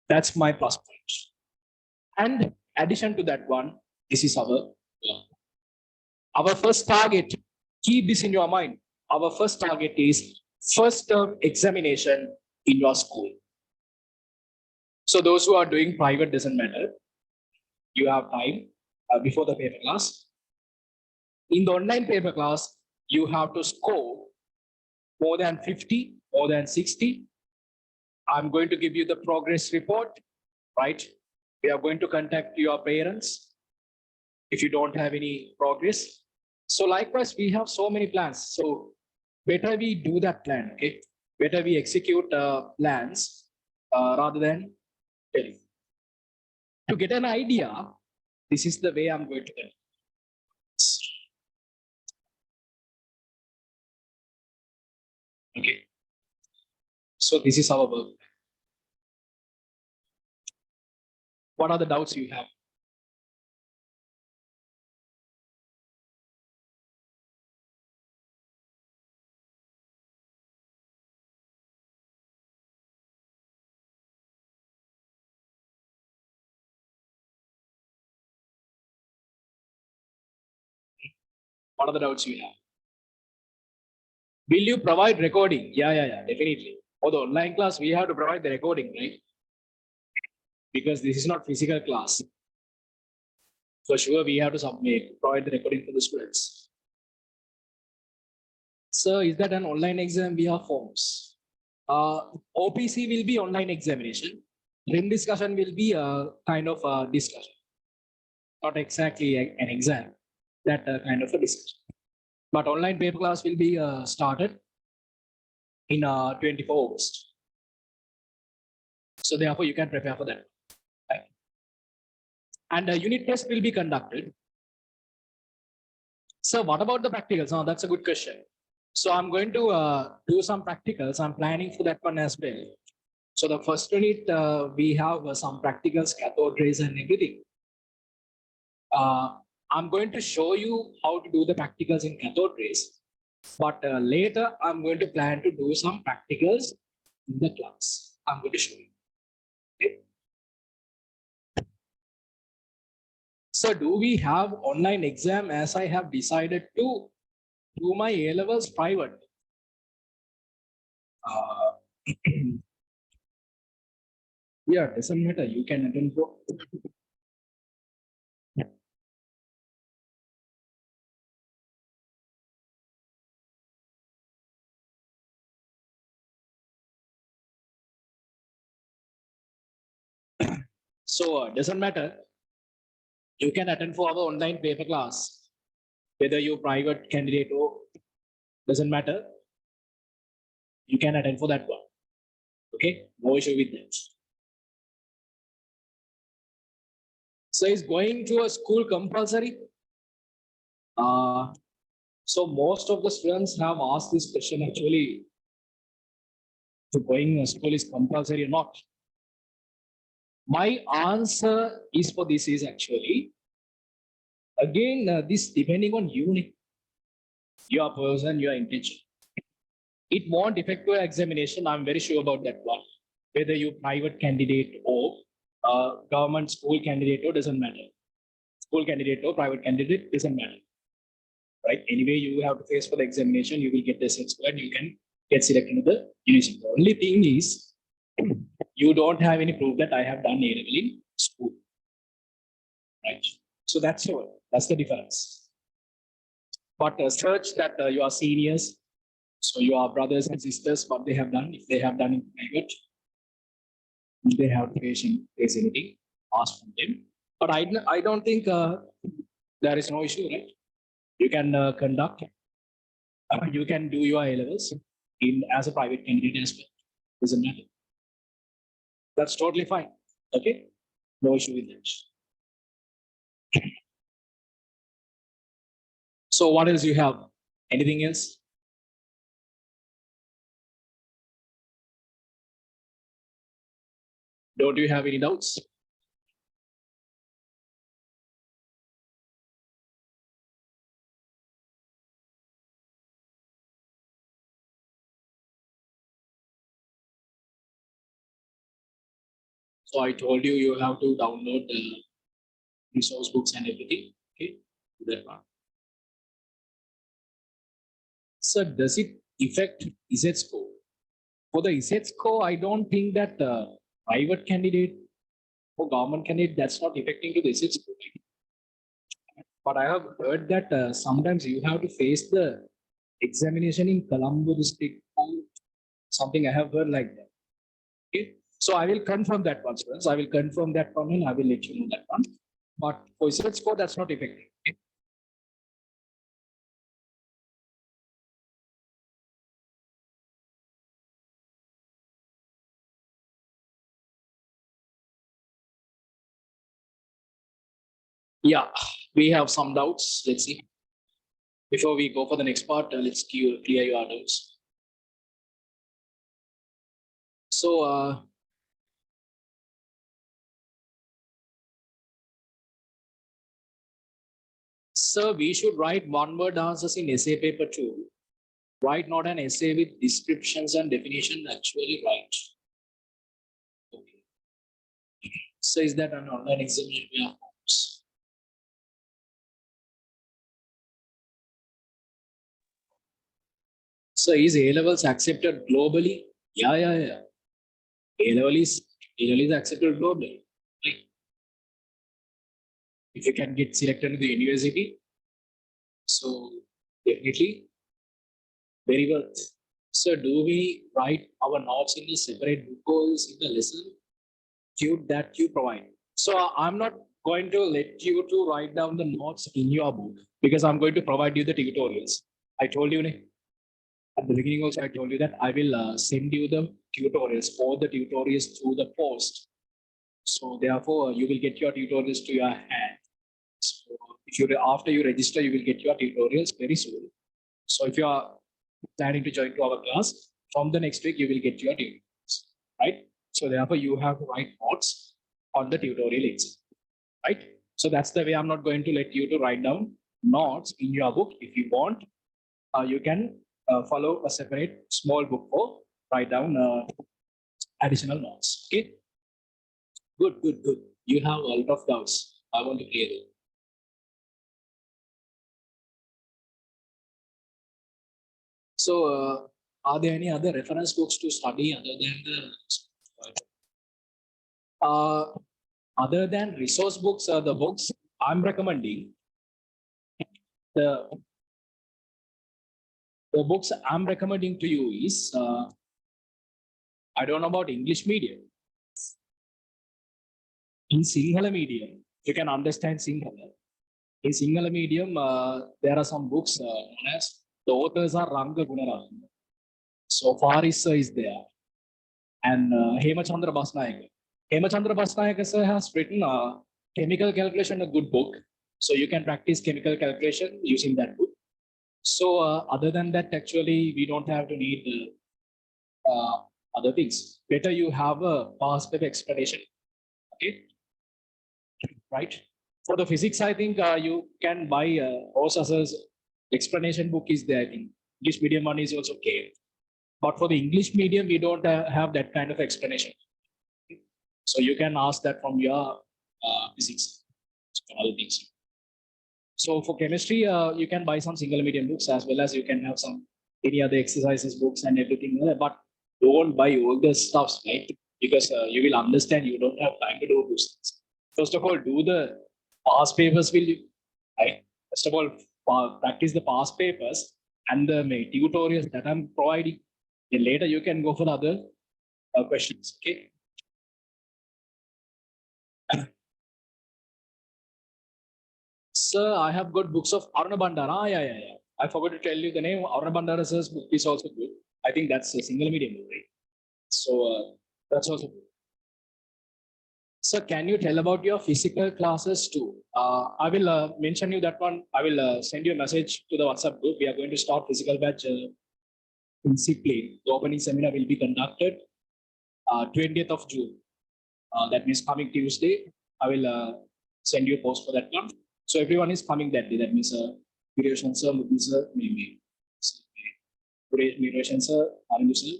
That's my plus point. And addition to that one, this is our first target. Keep this in your mind. Our first target is first term examination in your school. So those who are doing private, doesn't matter. You have time before the paper class. In the online paper class, you have to score more than 50, more than 60. I'm going to give you the progress report, right? We are going to contact your parents if you don't have any progress. So likewise, we have so many plans. So better we do that plan, okay? Better we execute plans rather than telling. To get an idea, this is the way I'm going to do it. Okay. So this is our work. What are the doubts you have? What are the doubts you have? Will you provide recording? Yeah, definitely. For the online class, we have to provide the recording, right? Because this is not physical class. For sure, we have to provide the recording for the students. So is that an online exam via forms? OPC will be online examination. Ring discussion will be a kind of a discussion. Not exactly an exam, that kind of a discussion. But online paper class will be started in 24 August. So therefore, you can prepare for that. Right? And a unit test will be conducted. So what about the practicals? Oh, that's a good question. So I'm going to do some practicals. I'm planning for that one as well. So the first unit, we have some practicals, cathode rays and everything. I'm going to show you how to do the practicals in cathode rays. But later, I'm going to plan to do some practicals in the class. I'm going to show you. Okay. So do we have online exam as I have decided to do my A-levels private? Yeah, doesn't matter. You can attend both. So doesn't matter. You can attend for our online paper class, whether you're private candidate or doesn't matter. You can attend for that one. Okay, no issue with that. So is going to a school compulsory? So most of the students have asked this question actually. So going to school is compulsory or not? My answer is for this is actually, again, this depending on you, your person, your intention. It won't affect your examination. I'm very sure about that one. Whether you private candidate or government school candidate or doesn't matter. School candidate or private candidate, doesn't matter. Right? Anyway, you have to face for the examination, you will get the set score and you can get selected to the university. The only thing is, you don't have any proof that I have done A-level in school. Right? So that's the difference. But search that your seniors, so your brothers and sisters, what they have done, if they have done in private, if they have to face anything, ask from them. But I don't think there is no issue, right? You can conduct, you can do your A levels in as a private candidate as well. Doesn't matter. That's totally fine. Okay, no issue with that. So what else you have? Anything else? Don't you have any doubts? So I told you you have to download the resource books and everything. Okay, do that one. So does it affect Z score? For the Z score, I don't think that private candidate or government candidate, that's not affecting to the Z score. But I have heard that sometimes you have to face the examination in Colombo district or something. I have heard like that. Okay. So I will confirm that one, students. I will confirm that one and I will let you know that one. But for Z score, that's not effective. Okay. Yeah, we have some doubts. Let's see. Before we go for the next part, let's clear your doubts. So, sir, we should write one-word answers in essay paper too. Write not an essay with descriptions and definition. Actually, write. Okay. So, is that an online examination? Yeah. So, is A levels accepted globally? Yeah, yeah, yeah. A level is accepted globally. Right? If you can get selected to the university, so definitely very well. So, do we write our notes in a separate book or in the lesson tube that you provide? So, I'm not going to let you to write down the notes in your book because I'm going to provide you the tutorials. I told you at the beginning also, I told you that I will send you the tutorials, all the tutorials through the post. So, therefore, you will get your tutorials to your hand. So, if you after you register, you will get your tutorials very soon. So, if you are planning to join to our class, from the next week, you will get your tutorials, right? So therefore, you have to write notes on the tutorial itself, right? So that's the way. I'm not going to let you to write down notes in your book. If you want, you can follow a separate small book for write down additional notes. Okay, good, good, good. You have a lot of doubts. I want to clear it. So, are there any other reference books to study uh, other than resource books? The books I'm recommending, the the books I'm recommending to you is I don't know about English medium. In Sinhala medium, you can understand Sinhala. In Sinhala medium, there are some books known as the authors are Ranga Gunarajan. So Faris is there, and Hemachandra Basnayaka. Hemachandra Basnayaka sir has written Chemical Calculation, a good book. So you can practice chemical calculation using that book. So other than that, actually, we don't have to need other things. Better you have a past paper explanation. Okay, right? For the physics, I think you can buy Rosas's explanation book is there. I think English medium one is also okay. But for the English medium, we don't have that kind of explanation. So you can ask that from your physics, from other things. So for chemistry, you can buy some single medium books as well as you can have some any other exercises books and everything. But don't buy all the stuffs, right? Because you will understand you don't have time to do those things. First of all, do the past papers. Will you? Right? First of all, practice the past papers and the tutorials that I'm providing. Then later you can go for the other questions. Okay. Sir, I have got books of Aruna Bandara. Ah, yeah, yeah, yeah. I forgot to tell you the name. Aruna Bandara sir's book is also good. I think that's a single medium book, right? So that's also good. Sir, can you tell about your physical classes too? I will mention you that one. I will send you a message to the WhatsApp group. We are going to start physical batch in Siplin. The opening seminar will be conducted 20th of June. That means coming Tuesday. I will send you a post for that one. So everyone is coming that day. That means Viroshan sir, Mukul sir, maybe. Viroshan sir, Arindu sir,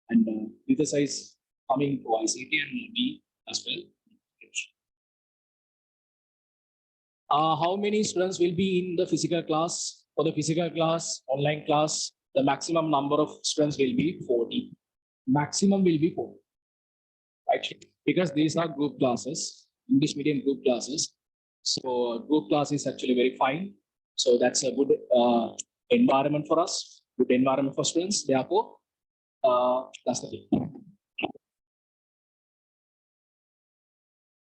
and Nitha sir is coming to ICT and me as well. How many students will be in the physical class? For the physical class, online class, the maximum number of students will be 40. Maximum will be 40. Right? Because these are group classes, English medium group classes. So group class is actually very fine. So that's a good environment for us, good environment for students. Therefore, that's the thing.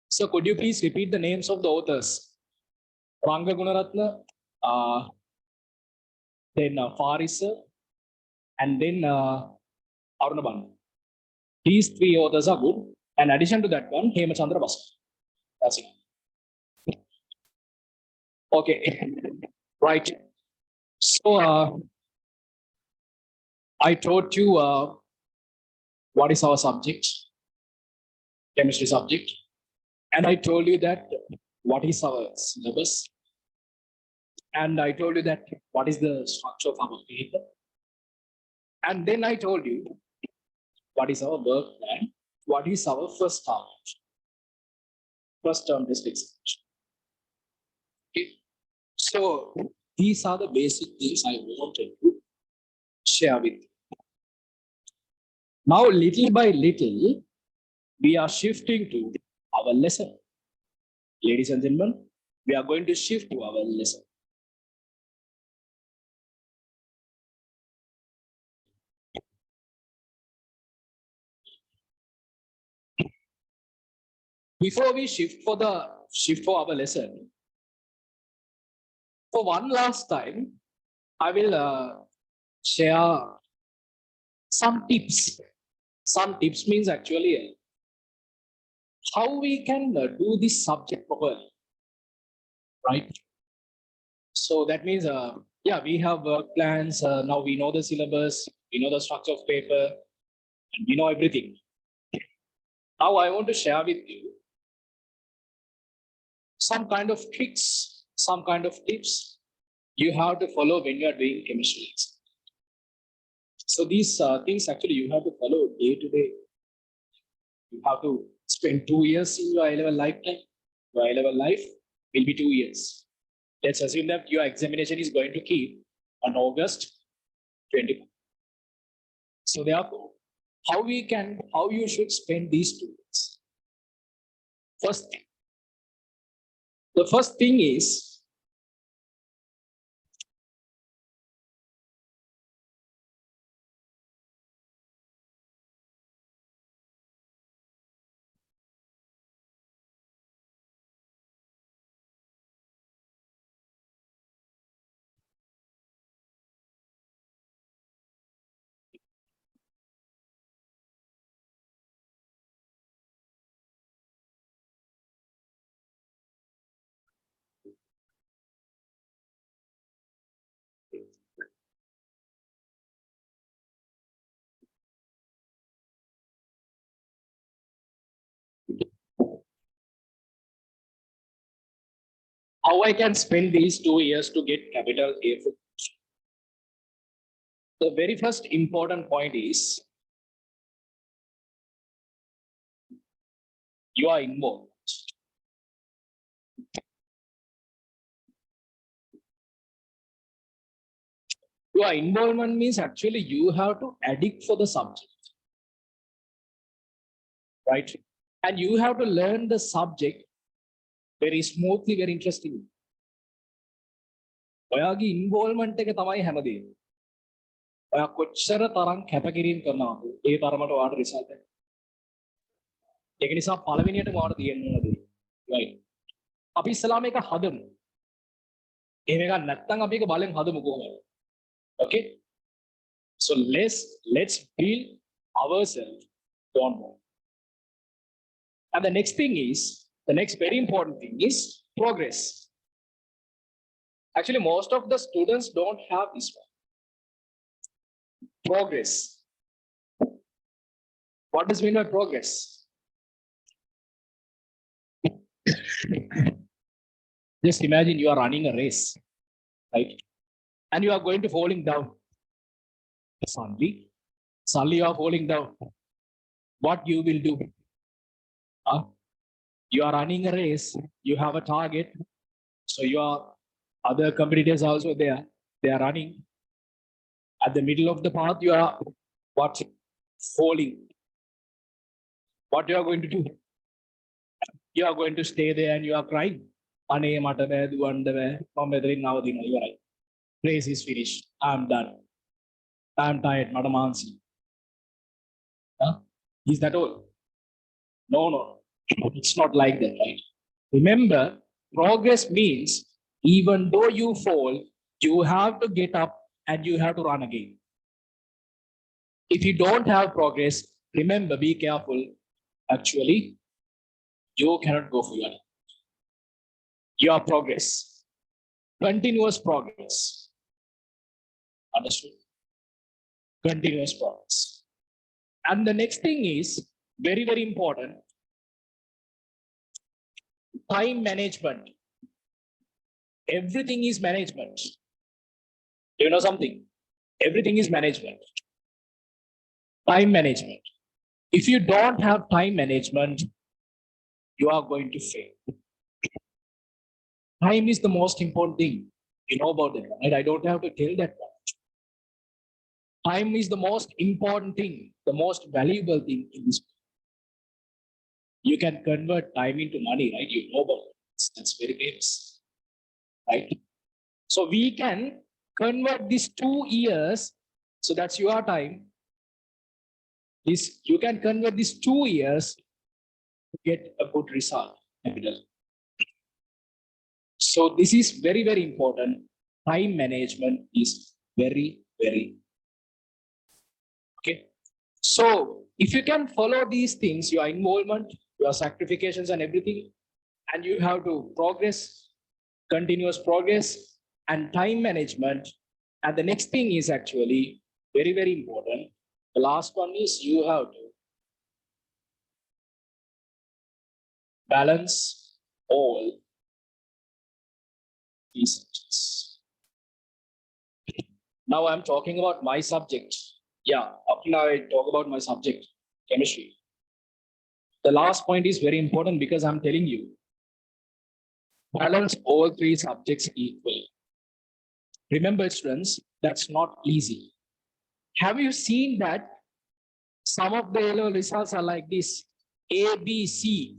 So could you please repeat the names of the authors? Ranga Gunaratna, then Faris, and then Arunaban. These three authors are good. And addition to that one, Hemachandra Basu. That's it. Okay, right. So I taught you what is our subject, chemistry subject, and I told you that what is our syllabus, and I told you that what is the structure of our paper, and then I told you what is our work plan, what is our first term test examination. Okay, so these are the basic things I wanted to share with you. Now, little by little, we are shifting to our lesson. Ladies and gentlemen, we are going to shift to our lesson. Before we shift for our lesson, for one last time, I will share some tips. Some tips means actually how we can do this subject properly, right? So that means, yeah, we have work plans. Now we know the syllabus, we know the structure of paper, and we know everything. Now I want to share with you some kind of tricks, some kind of tips you have to follow when you are doing chemistry. So these things actually you have to follow day to day. You have to spend 2 years in your A-level lifetime. Your A-level life will be 2 years. Let's assume that your examination is going to keep on August 20. So therefore, how you should spend these 2 years? First thing, the first thing is how I can spend these 2 years to get capital A. The very first important point is you are involved. Your involvement means actually you have to addict for the subject, right? And you have to learn the subject very smoothly, very interesting. ඔයාගේ involvement එක තමයි හැමදේම. ඔයා කොච්චර තරම් කැපකිරීම කරනවද ඒ තරමට ඔයාට රිසල්ට් එක. ඒක නිසා පළවෙනියටම ඔයාට තියෙන්න ඕන දේ. right. අපි ඉස්සලාම එක හදමු. එහෙම එකක් නැත්නම් අපි එක බලෙන් හදමු කොහොමද? Okay. So let's build ourselves on more. And the next thing is, the next very important thing is progress. Actually, most of the students don't have this one. Progress. What does mean by progress? Just imagine you are running a race, right? And you are going to falling down. Suddenly you are falling down. What you will do? You are running a race. You have a target. So your other competitors also there. They are running. At the middle of the path, you are what? Falling. What you are going to do? You are going to stay there and you are crying. You are right. Race is finished. I'm done. I'm tired. Madam Ansi. Is that all? No. It's not like that, right? Remember, progress means even though you fall, you have to get up and you have to run again. If you don't have progress, remember, be careful. Actually, you cannot go for your progress. Continuous progress. Understood? Continuous progress. And the next thing is very, very important. Time management. Everything is management. Do you know something? Everything is management. Time management. If you don't have time management, you are going to fail. Time is the most important thing. You know about that, right? I don't have to tell that much. Time is the most important thing, the most valuable thing in this. You can convert time into money, right? You know about it. That's very famous, right? So we can convert these 2 years. So that's your time. You can convert these 2 years to get a good result. So this is very, very important. Time management is very, very okay. So if you can follow these things, your involvement, your sacrifications and everything, and you have to progress, continuous progress and time management. And the next thing is actually very, very important. The last one is you have to balance all these subjects. Now I'm talking about my subject. Yeah, up now I talk about my subject, chemistry. The last point is very important because I'm telling you, balance all 3 subjects equally. Remember, students, that's not easy. Have you seen that some of the A-level results are like this? A, B, C,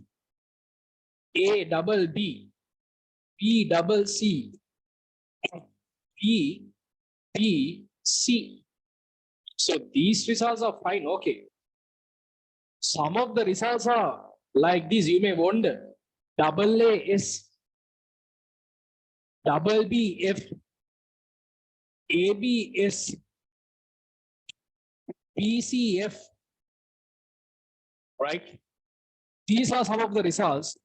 A double B, B double C, B, B, C. So these results are fine, okay. Some of the results are like this, you may wonder. Double A S, double B F, A B S, B C F, right? These are some of the results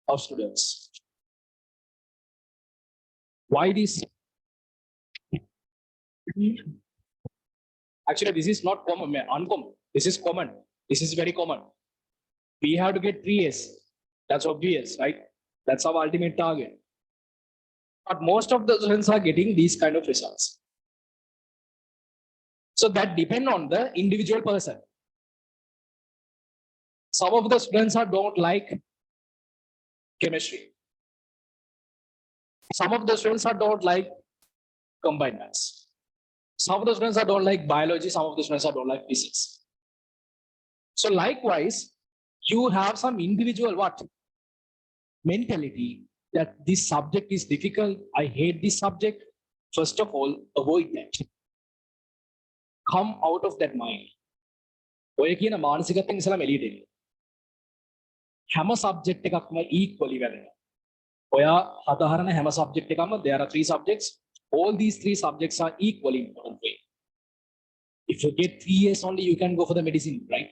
of students. Why this? Actually, this is not common, uncommon. This is common. This is very common. We have to get 3 A's. That's obvious, right? That's our ultimate target. But most of the students are getting these kind of results. So that depends on the individual person. Some of the students don't like chemistry. Some of the students don't like combined maths. Some of the students don't like biology, some of the students don't like physics. So likewise, you have some individual what? Mentality that this subject is difficult, I hate this subject. First of all, avoid that. Come out of that mind. ඔය කියන මානසිකත්වයෙන් ඉස්සලා එළියට එන්න. හැම subject එකක්ම equally වැදගත්. ඔයා හදාහරන හැම සබ්ජෙක්ට් එකක්ම there are 3 subjects. All these 3 subjects are equally important for you. If you get 3 A's only, you can go for the medicine, right?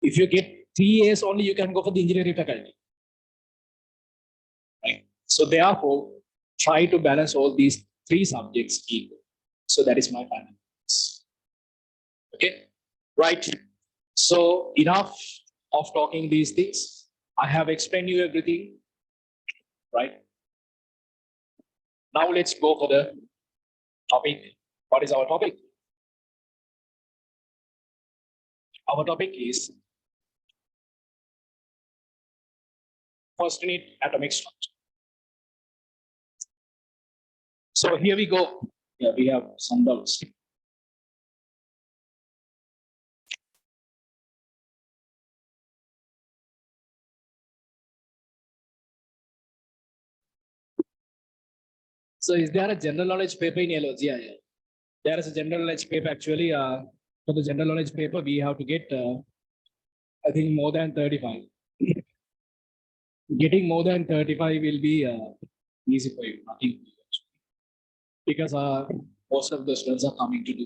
If you get 3 A's only, you can go for the engineering faculty. Right? So therefore, try to balance all these 3 subjects equal. So that is my final. Okay, right. So enough of talking these things. I have explained you everything, right? Now let's go for the topic. What is our topic? Our topic is first unit atomic structure. So here we go. Yeah, we have some doubts. So is there a general knowledge paper in LOG? Yeah. There is a general knowledge paper actually. For the general knowledge paper, we have to get, I think, more than 35. Getting more than 35 will be easy for you. Nothing because most of the students are coming to do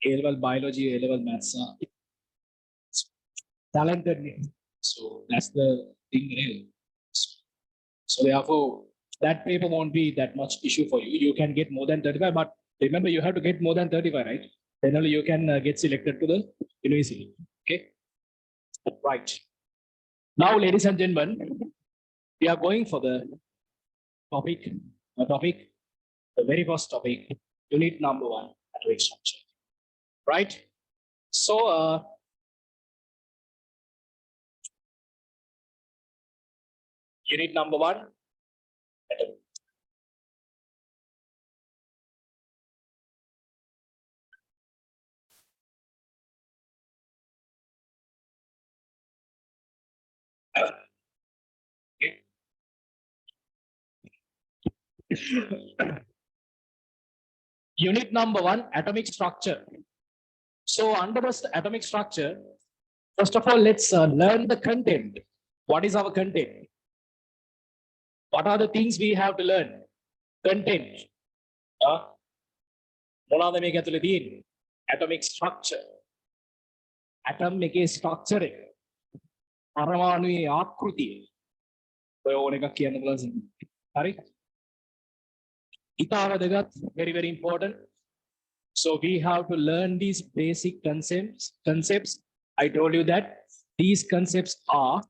A-level biology, A-level maths. Talented. So that's the thing. So therefore, that paper won't be that much issue for you. You can get more than 35, but remember you have to get more than 35, right? Then only you can get selected to the university. Okay, right. Now, ladies and gentlemen, we are going for the topic. The very first topic, unit number 1, atomic structure. Right. So, unit number 1. Unit number 1, atomic structure. So under the atomic structure, first of all, let's learn the content. What is our content? What are the things we have to learn? Content. මොනවාද මේක ඇතුලේ තියෙන්නේ? Atomic structure. Atom එකේ structure එක. පරමාණුයේ ආකෘතිය. ඔය ඕන එකක් කියන්න පුළුවන්. හරි? ඉතා වැදගත්, very very important. So we have to learn these basic concepts. I told you that these concepts are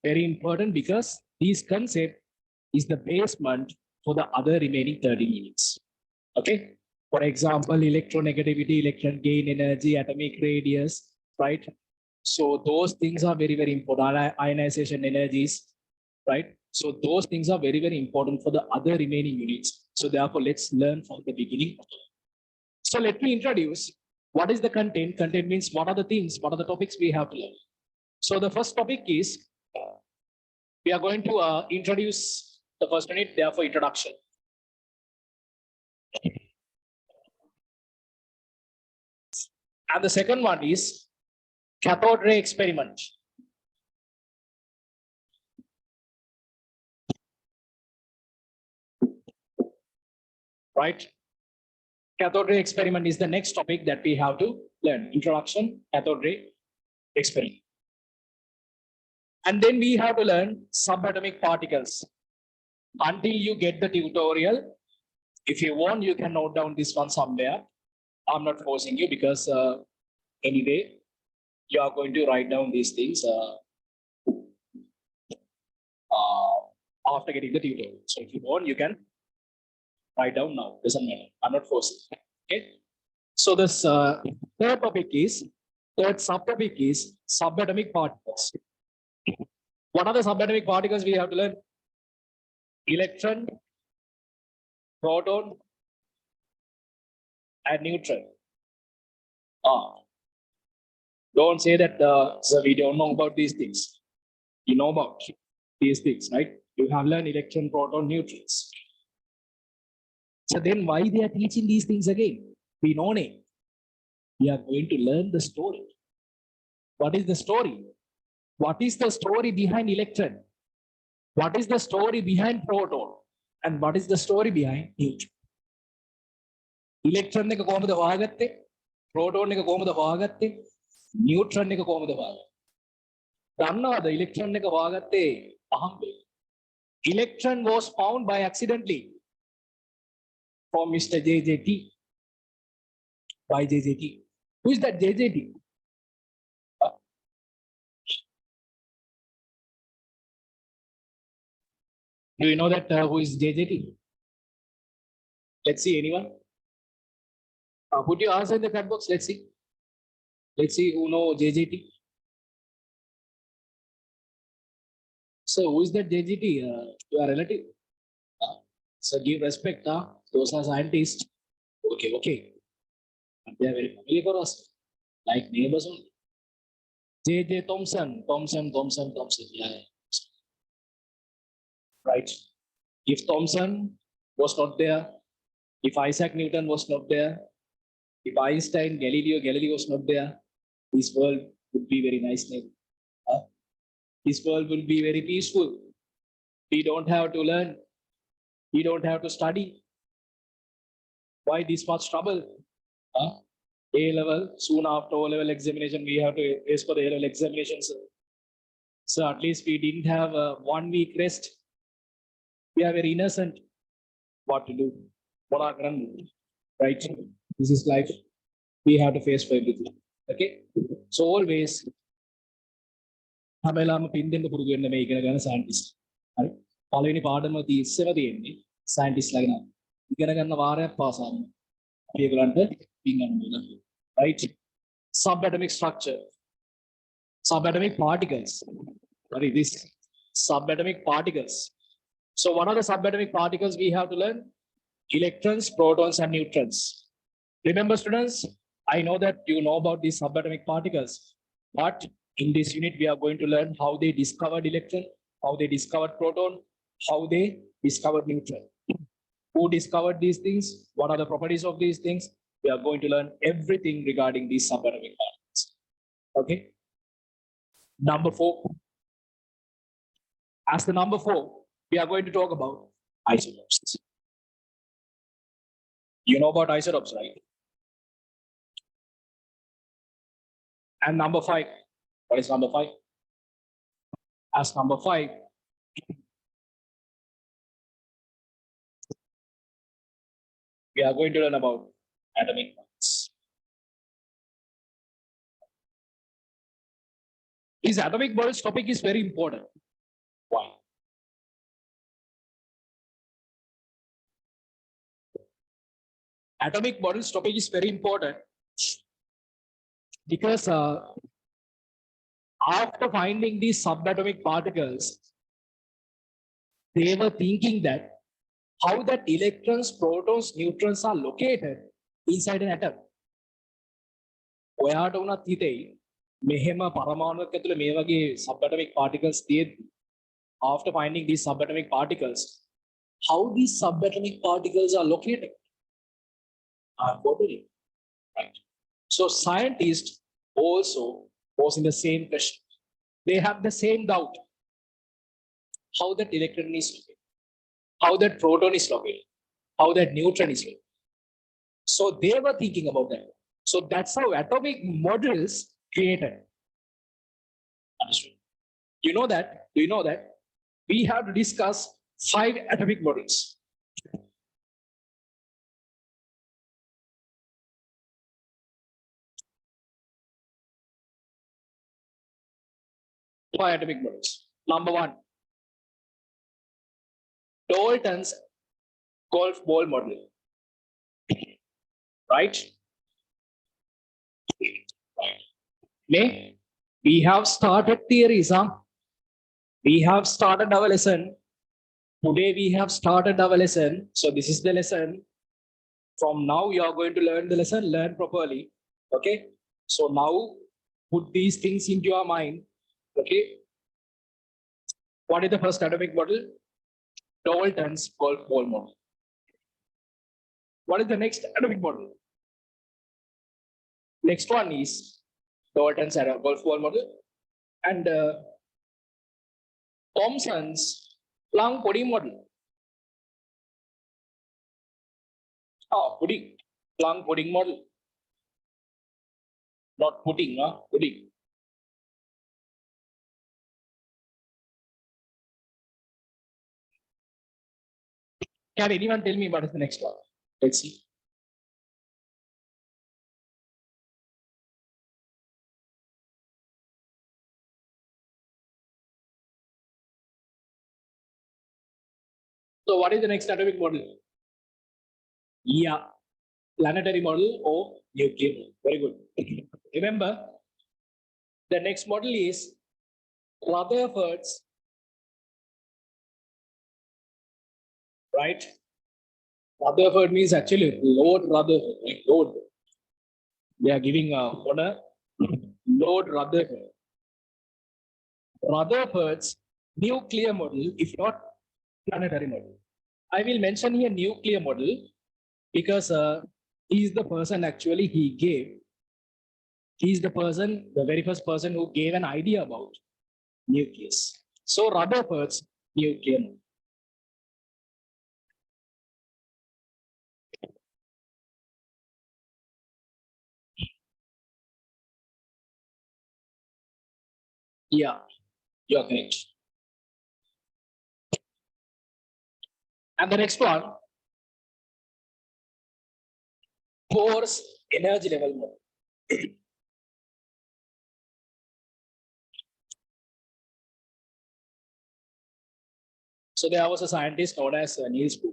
very important because these concepts is the basement for the other remaining 30 minutes. Okay. For example, electronegativity, electron gain energy, atomic radius, right? So those things are very, very important. Ionization energies, right? So those things are very, very important for the other remaining units. So therefore, let's learn from the beginning. So let me introduce what is the content. Content means what are the things, what are the topics we have to learn. So the first topic is, we are going to introduce the first unit, therefore introduction. And the second one is cathode ray experiment. Right? Cathode ray experiment is the next topic that we have to learn. Introduction, cathode ray experiment. And then we have to learn subatomic particles. Until you get the tutorial, if you want, you can note down this one somewhere. I'm not forcing you because anyway, you are going to write down these things after getting the tutorial. So if you want, you can write down now. Doesn't matter. I'm not forcing. Okay. So this third subtopic is subatomic particles. What are the subatomic particles we have to learn? Electron, proton, and neutron. Don't say that, sir, we don't know about these things. You know about these things, right? You have learned electron, proton, neutrons. So then why they are teaching these things again? We know it. We are going to learn the story. What is the story? What is the story behind electron? What is the story behind proton? And what is the story behind neutron? Electron එක කොහොමද හොයාගත්තේ? proton එක කොහොමද හොයාගත්තේ? neutron එක කොහොමද හොයාගත්තේ? දන්නවද electron එක හොයාගත්තේ අහම්බෙන්? Electron was found by accidentally from Mr. JJT. By JJT. Who is that JJT? Do you know that who is JJT? Let's see, anyone? Put your answer in the chat box. Let's see. Let's see who know JJT. So who is that JJT? Your relative? So give respect. Those are scientists. Okay, okay. They are very familiar for us. Like neighbors only. J.J. Thomson. Yeah. Right. If Thomson was not there, if Isaac Newton was not there, if Einstein, Galileo was not there, this world would be very nice name. This world will be very peaceful. We don't have to learn. We don't have to study. Why this much trouble? A level, soon after O level examination, we have to face for the A level examinations. So at least we didn't have a 1 week rest. We are very innocent. What to do? What are going to do? Right? This is life. We have to face for everything. Okay? So always, හැමලාම පින් දෙන්න පුරුදු වෙන්න මේ ඉගෙන ගන්න scientist. හරි? පළවෙනි පාඩම ඉස්සෙම තියෙන්නේ සයන්ටිස්ට් ලාගෙන ඉගෙන ගන්න වාරයක් පාස් ආවම අපි ඒගොල්ලන්ට පින් ගන්න ඕන. Right? Subatomic structure. Subatomic particles. What is this? Subatomic particles. So what are the subatomic particles we have to learn? Electrons, protons, and neutrons. Remember, students, I know that you know about these subatomic particles, but in this unit, we are going to learn how they discovered electron, how they discovered proton, how they discovered neutron. Who discovered these things? What are the properties of these things? We are going to learn everything regarding these subatomic particles. Okay. Number 4. As the number 4, we are going to talk about isotopes. You know about isotopes, right? And number 5. What is number 5? As number 5, we are going to learn about atomic models. This atomic models topic is very important. Why? Atomic models topic is very important because after finding these subatomic particles, they were thinking that how that electrons, protons, neutrons are located inside an atom. ඔයාට උනත් හිතෙයි මෙහෙම පරමාණුවක් ඇතුලේ මේ වගේ subatomic particles තියෙද්දි after finding these subatomic particles, how these subatomic particles are located? Are wondering, right? So scientists also was in the same question. They have the same doubt. How that electron is located, how that proton is located, how that neutron is located. So they were thinking about that. So that's how atomic models created. Understood? You know that? Do you know that? We have to discuss 5 atomic models. 5 atomic models. Number 1, Dalton's golf ball model. Right? May we have started theories, huh? We have started our lesson. Today we have started our lesson. So this is the lesson. From now, you are going to learn the lesson, learn properly. Okay. So now put these things into your mind. Okay. What is the first atomic model? Dalton's golf ball model. What is the next atomic model? Next one is Dalton's golf ball model. And Thomson's plum pudding model. Oh, pudding. Plum pudding model. Not pudding, pudding. Can anyone tell me what is the next one? Let's see. So what is the next atomic model? Yeah, planetary model or nuclear model. Very good. Remember, the next model is Rutherford's, right? Rutherford means actually Lord Rutherford, like Lord. They are giving honor. Lord Rutherford. Rutherford's nuclear model, if not planetary model. I will mention here nuclear model because he is the person actually he's the person, the very first person who gave an idea about nucleus. So Rutherford's nuclear model. Yeah, you're correct. And the next one, Bohr's energy level model. So there was a scientist known as Niels Bohr.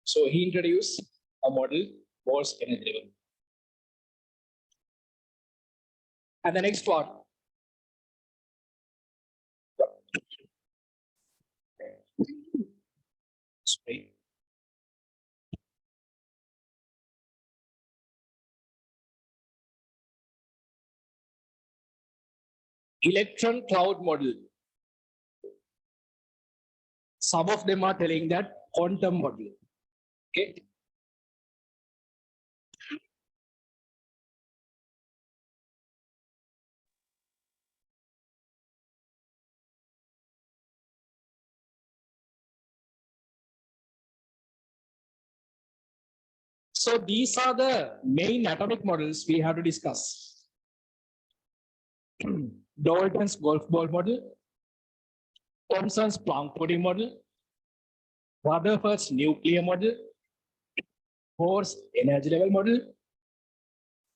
So he introduced a model, Bohr's energy level. And the next one, sorry, electron cloud model. Some of them are telling that quantum model. Okay. So these are the main atomic models we have to discuss. Dalton's golf ball model, Thomson's plum pudding model, Rutherford's nuclear model, Bohr's energy level model,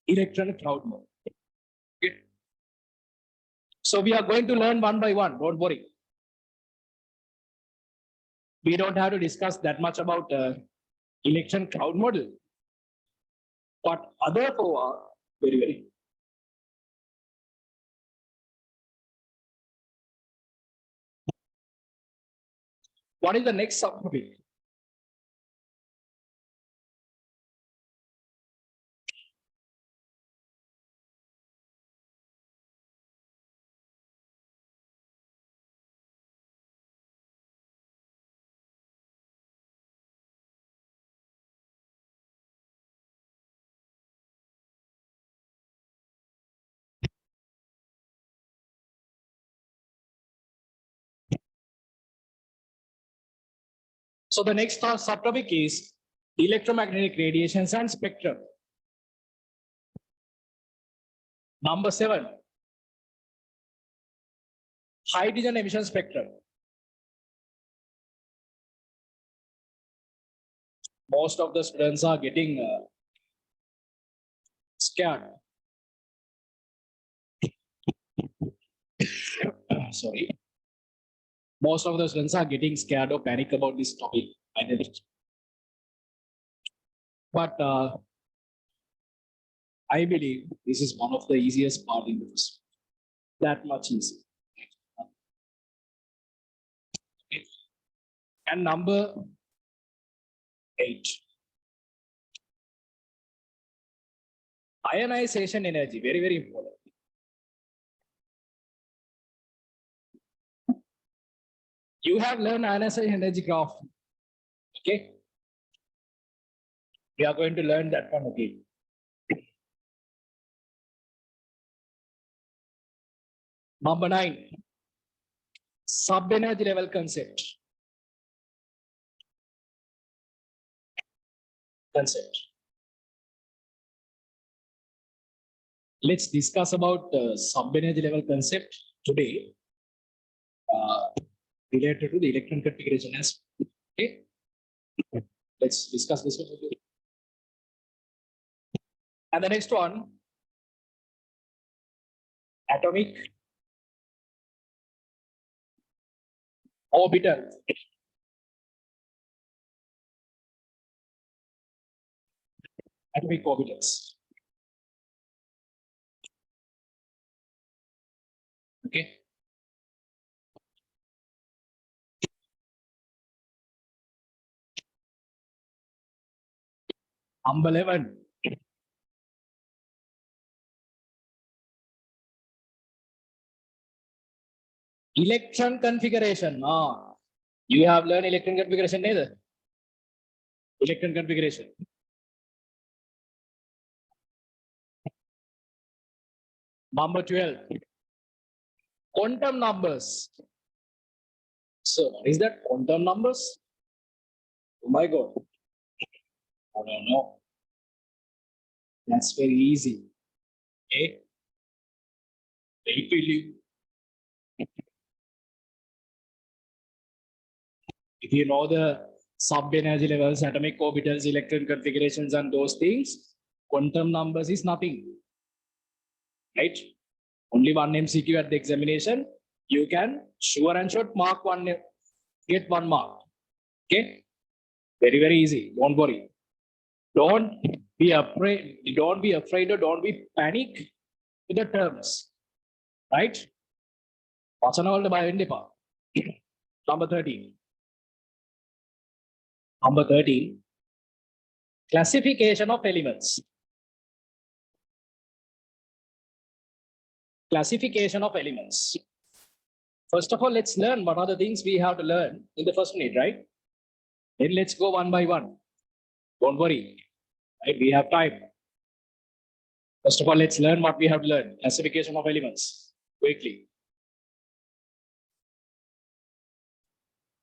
electron cloud model. Okay. So we are going to learn one by one, don't worry. We don't have to discuss that much about electron cloud model. But other four are very, very. What is the next subtopic? So the next subtopic is electromagnetic radiations and spectrum. Number 7, hydrogen emission spectrum. Most of the students are getting scared. Sorry. Most of the students are getting scared or panic about this topic. But I believe this is one of the easiest part in this. That much easy. And number 8, Ionization energy, very, very important. You have learned ionization energy graph. Okay. We are going to learn that one again. Number 9, sub-energy level concept. Let's discuss about sub-energy level concept today, related to the electron configuration as well. Okay. Let's discuss this one. And the next one, atomic orbital. Atomic orbitals. Okay. Number 11. Electron configuration. You have learned electron configuration neither. Electron configuration. Number 12. Quantum numbers. So, what is that? Quantum numbers? Oh my God. I don't know. That's very easy. Okay. Wait till you. If you know the sub-energy levels, atomic orbitals, electron configurations, and those things, quantum numbers is nothing. Right? Only one MCQ at the examination. You can sure and sure mark one, get 1 mark. Okay? Very, very easy. Don't worry. Don't be afraid. Don't be afraid or don't be panic with the terms. Right? Number 13. Number 13. Classification of elements. Classification of elements. First of all, let's learn what are the things we have to learn in the first minute, right? Then let's go one by one. Don't worry. Right? We have time. First of all, let's learn what we have to learn. Classification of elements. Quickly.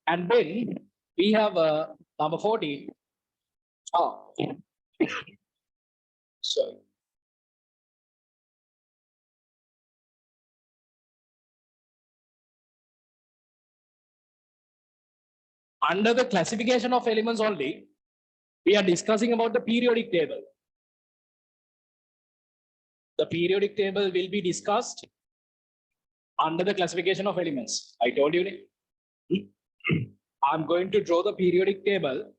And then we have number 14. Sorry. Under the classification of elements only, we are discussing about the periodic table. The periodic table will be discussed under the classification of elements. I told you. I'm going to draw the periodic table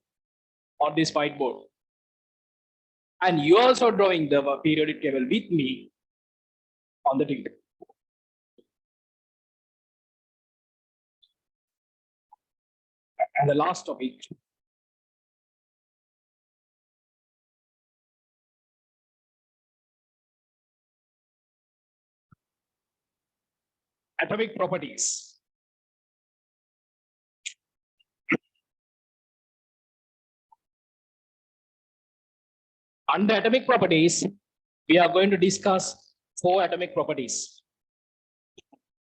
on this whiteboard. And you also drawing the periodic table with me on the table. And the last topic. Atomic properties. Under atomic properties, we are going to discuss 4 atomic properties.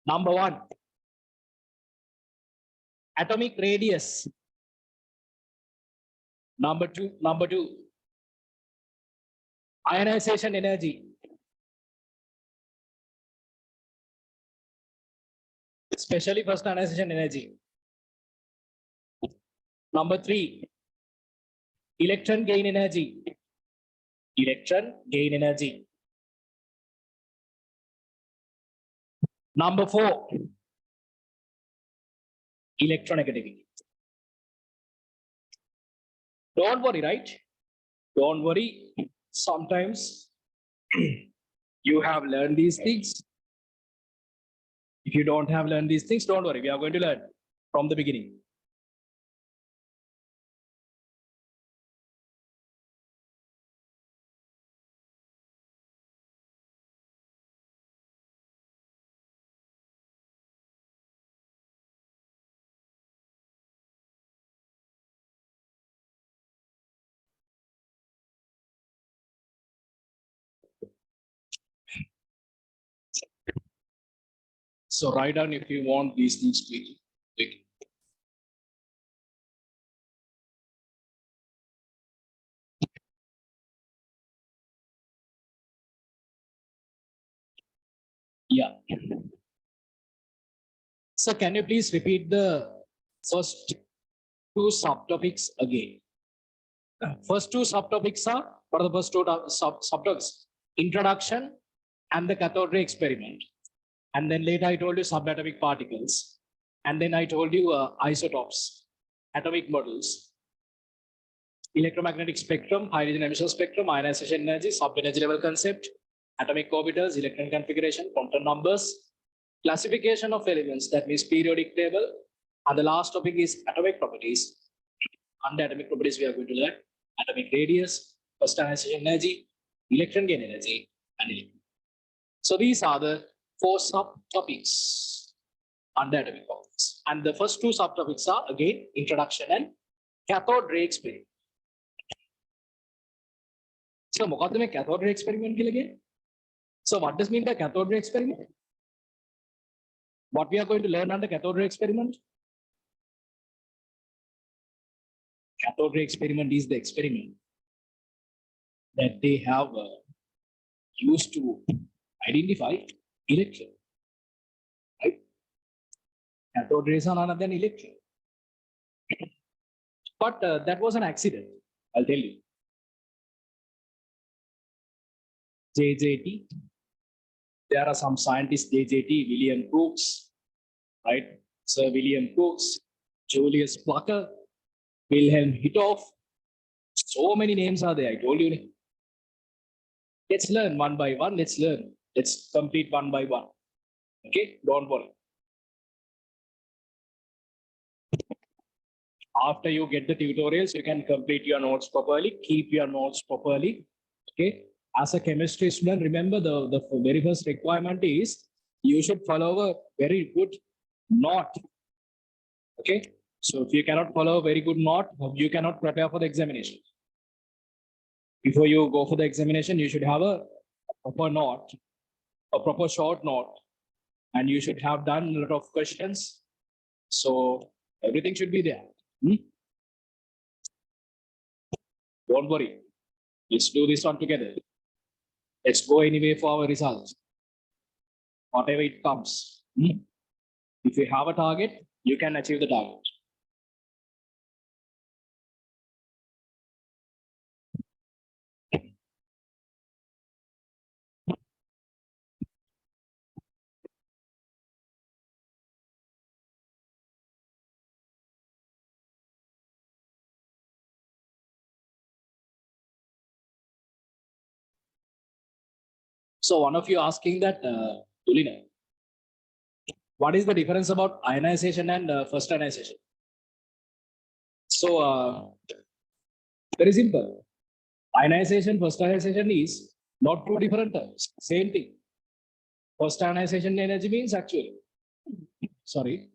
Number 1, atomic radius. Number two, ionization energy. Especially first ionization energy. Number 3, electron gain energy. Electron gain energy. Number 4, electronegativity. Don't worry, right? Don't worry. Sometimes you have learned these things. If you don't have learned these things, don't worry. We are going to learn from the beginning. So write down if you want these things quickly. Yeah. So can you please repeat the first two subtopics again? First two subtopics are, what are the first two subtopics? Introduction and the cathode ray experiment. And then later I told you subatomic particles. And then I told you isotopes, atomic models, electromagnetic spectrum, hydrogen emission spectrum, ionization energy, sub-energy level concept, atomic orbitals, electron configuration, quantum numbers, classification of elements, that means periodic table. And the last topic is atomic properties. Under atomic properties, we are going to learn atomic radius, first ionization energy, electron gain energy, and electron. So these are the four subtopics under atomic properties. And the first two subtopics are again introduction and cathode ray experiment. So මොකක්ද මේ cathode ray experiment කියලා කියන්නේ? So what does mean by cathode ray experiment? What we are going to learn under cathode ray experiment? Cathode ray experiment is the experiment that they have used to identify electron. Right? Cathode rays are none other than electron. But that was an accident, I'll tell you. JJT, there are some scientists, JJT, William Crookes, right? Sir William Crookes, Julius Plucker, Wilhelm Hittorf. So many names are there, I told you. Let's learn one by one. Let's learn. Let's complete one by one. Okay, don't worry. After you get the tutorials, you can complete your notes properly, keep your notes properly. Okay, as a chemistry student, remember the very first requirement is you should follow a very good note. Okay, so if you cannot follow a very good note, you cannot prepare for the examination. Before you go for the examination, you should have a proper note, a proper short note, and you should have done a lot of questions. So everything should be there. Don't worry. Let's do this one together. Let's go anyway for our results. Whatever it comes. If you have a target, you can achieve the target. So one of you asking that, Tulina, what is the difference about ionization and first ionization? So very simple. Ionization, first ionization is not two different terms, same thing. First ionization energy means actually, sorry,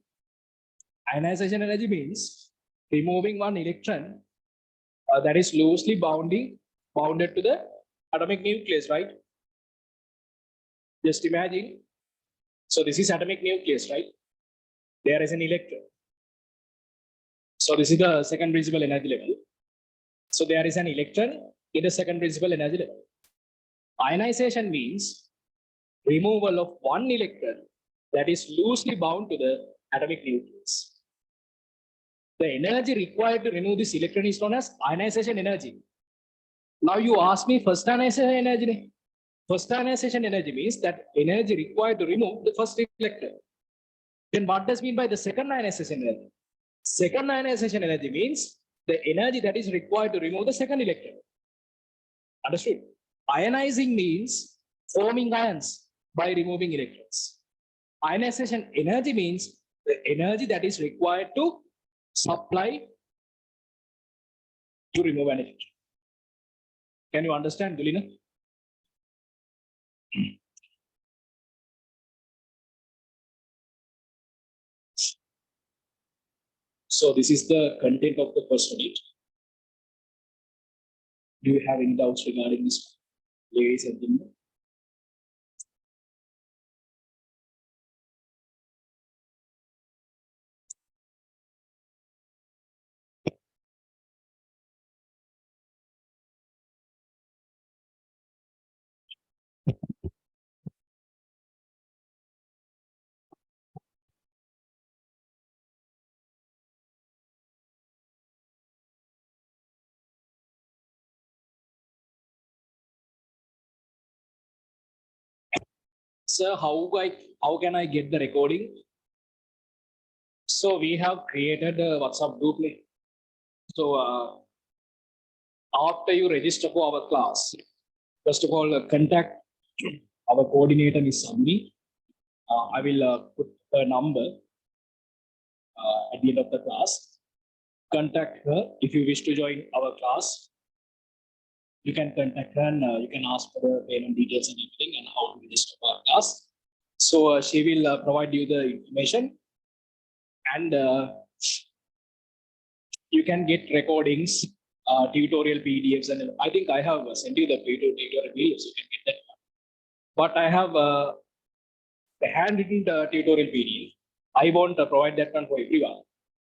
ionization energy means removing one electron that is loosely bounded to the atomic nucleus, right? Just imagine. So this is atomic nucleus, right? There is an electron. So this is the second principal energy level. So there is an electron in the second principal energy level. Ionization means removal of one electron that is loosely bound to the atomic nucleus. The energy required to remove this electron is known as ionization energy. Now you ask me first ionization energy. First ionization energy means that energy required to remove the first electron. Then what does mean by the second ionization energy? Second ionization energy means the energy that is required to remove the second electron. Understood? Ionizing means forming ions by removing electrons. Ionization energy means the energy that is required to supply to remove an electron. Can you understand, Dulina? So this is the content of the first unit. Do you have any doubts regarding this, ladies and gentlemen? So how can I get the recording? So we have created a WhatsApp group link. So after you register for our class, first of all, contact our coordinator, Miss Samni. I will put her number at the end of the class. Contact her if you wish to join our class. You can contact her and you can ask for the payment details and everything and how to register for our class. So she will provide you the information, and you can get recordings, tutorial PDFs, and I think I have sent you the tutorial PDFs. You can get that one. But I have the handwritten tutorial PDF. I won't provide that one for everyone.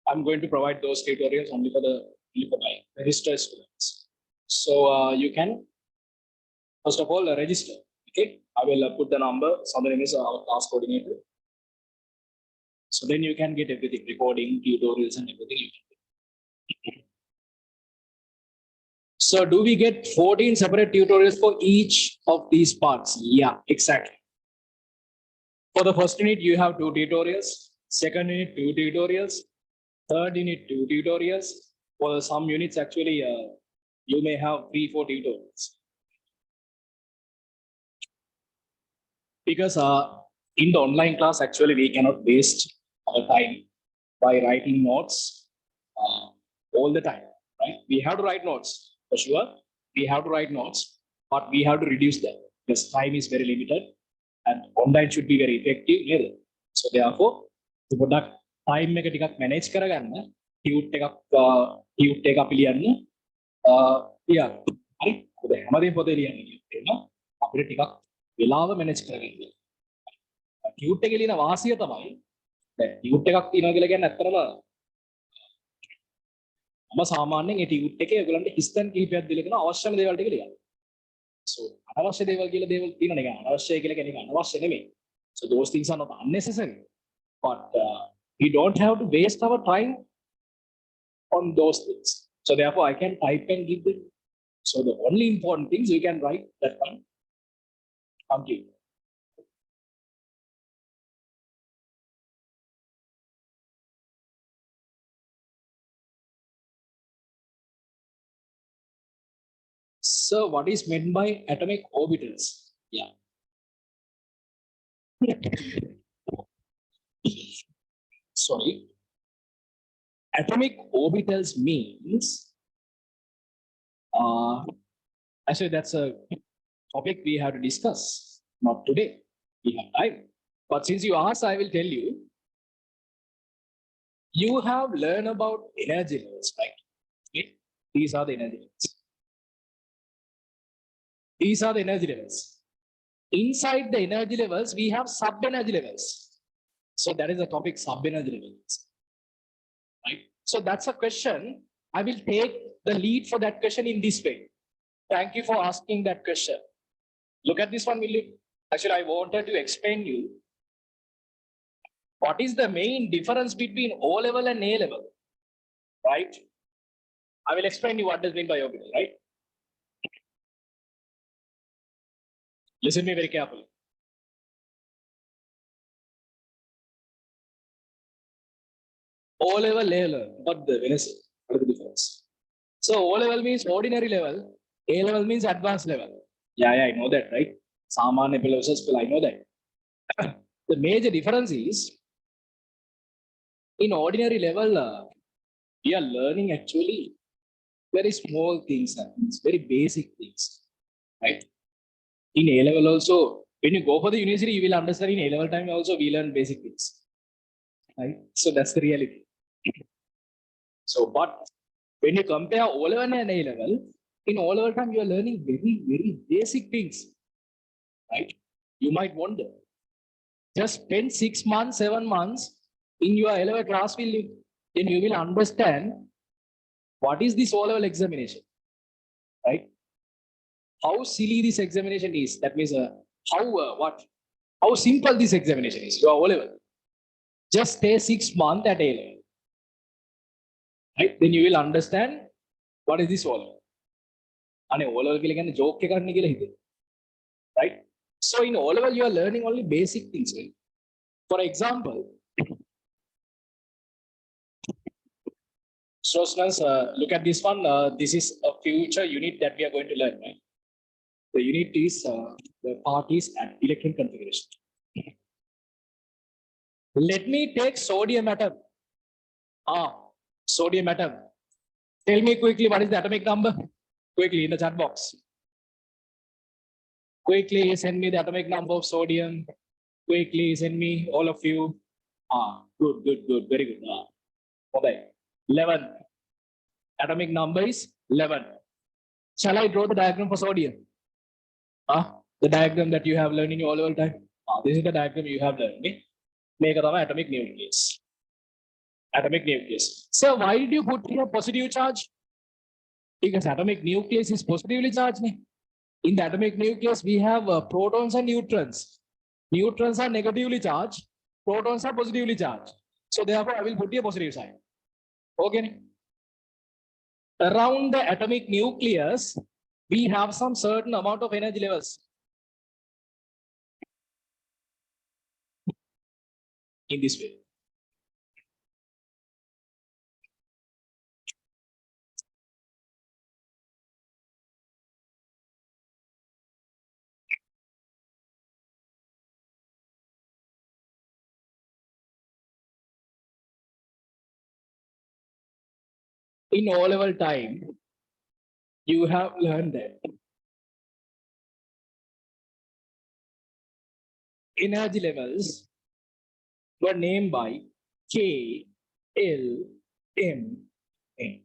I'm going to provide those tutorials only for my registered students. So you can first of all register. Okay, I will put the number. Somebody name is our class coordinator. So then you can get everything, recording, tutorials, and everything. You can get. So do we get 14 separate tutorials for each of these parts? Yeah, exactly. For the first unit, you have 2 tutorials. Second unit, 2 tutorials. Third unit, 2 tutorials. For some units, actually, you may have 3-4 tutorials. Because in the online class, actually, we cannot waste our time by writing notes all the time, right? We have to write notes, for sure. We have to write notes, but we have to reduce them because time is very limited and online should be very effective. So therefore, the product time එක ටිකක් manage කරගන්න tute එකක් ලියන්න yeah හරි මොකද හැමදේම පොතේ ලියන්න කියනවා අපිට ටිකක් වෙලාව manage කරගන්න. tute එකේ ලියන වාසිය තමයි දැන් tute එකක් තියනවා කියලා කියන්නේ අත්‍තරම මම සාමාන්‍යයෙන් ඒ tute එකේ ඔයගලන්ට හිස්තන් කිහිපයක් දීලා කරන අවශ්‍යම දේවල් ටික ලියන්න. So අනවශ්‍ය දේවල් කියලා දේවල් තියෙනවා නේ අනවශ්‍යයි කියලා කියන්නේ අනවශ්‍ය නෙමෙයි. So those things are not unnecessary. But we don't have to waste our time on those things. So therefore, I can type and give them. So the only important things you can write that one. Complete. So what is meant by atomic orbitals? Yeah. Sorry. Atomic orbitals means actually that's a topic we have to discuss. Not today. We have time. But since you asked, I will tell you. You have learned about energy levels, right? Okay. These are the energy levels. These are the energy levels. Inside the energy levels, we have sub-energy levels. So that is the topic, sub-energy levels. Right? So that's a question. I will take the lead for that question in this way. Thank you for asking that question. Look at this one, will you? Actually, I wanted to explain you what is the main difference between O level and A level, right? I will explain you what does mean by orbital, right? Listen to me very carefully. O level, A level, what the difference? So O level means ordinary level, A level means advanced level. Yeah, I know that, right? Samanya versus I know that. The major difference is in ordinary level, we are learning actually very small things, very basic things, right? In A level also, when you go for the university, you will understand in A level time also we learn basic things, right? So that's the reality. So, but when you compare O level and A level, in O level time you are learning very, very basic things, right? You might wonder. Just spend 6 months, 7 months in your A level class, then you will understand what is this O level examination, right? How silly this examination is. That means how simple this examination is. Your O level. Just stay 6 months at A level, right? Then you will understand what is this O level. And O level joke right? So in O level, you are learning only basic things. Right? For example, so students, look at this one. This is a future unit that we are going to learn. Right? The unit is the part is at electron configuration. Let me take sodium atom. Sodium atom. Tell me quickly what is the atomic number? Quickly in the chat box. Quickly send me the atomic number of sodium. Quickly send me, all of you. Good. Very good. Okay. 11. Atomic number is 11. Shall I draw the diagram for sodium? The diagram that you have learned in your level time. This is the diagram you have learned. Make an atomic nucleus. Atomic nucleus. So why did you put here positive charge? Because atomic nucleus is positively charged. In the atomic nucleus, we have protons and neutrons. Neutrons are negatively charged. Protons are positively charged. So therefore, I will put here positive sign. Okay. Around the atomic nucleus, we have some certain amount of energy levels. In this way. In O level time, you have learned that energy levels were named by K, L, M, N.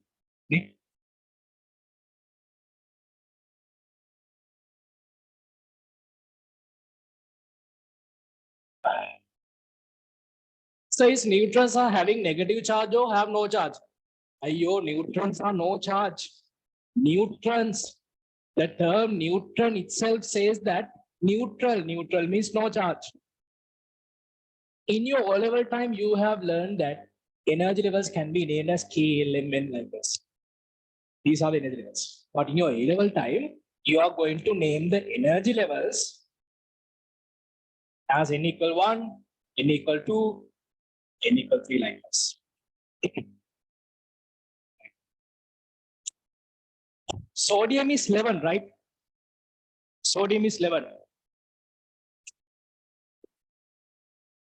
So is neutrons are having negative charge or have no charge? Your neutrons are no charge. Neutrons, the term neutron itself says that neutral means no charge. In your O-level time, you have learned that energy levels can be named as K, L, M, N like this. These are the energy levels. But in your A-level time, you are going to name the energy levels as N equal 1, N equal 2, N equal 3 like this. Sodium is 11, right? Sodium is 11.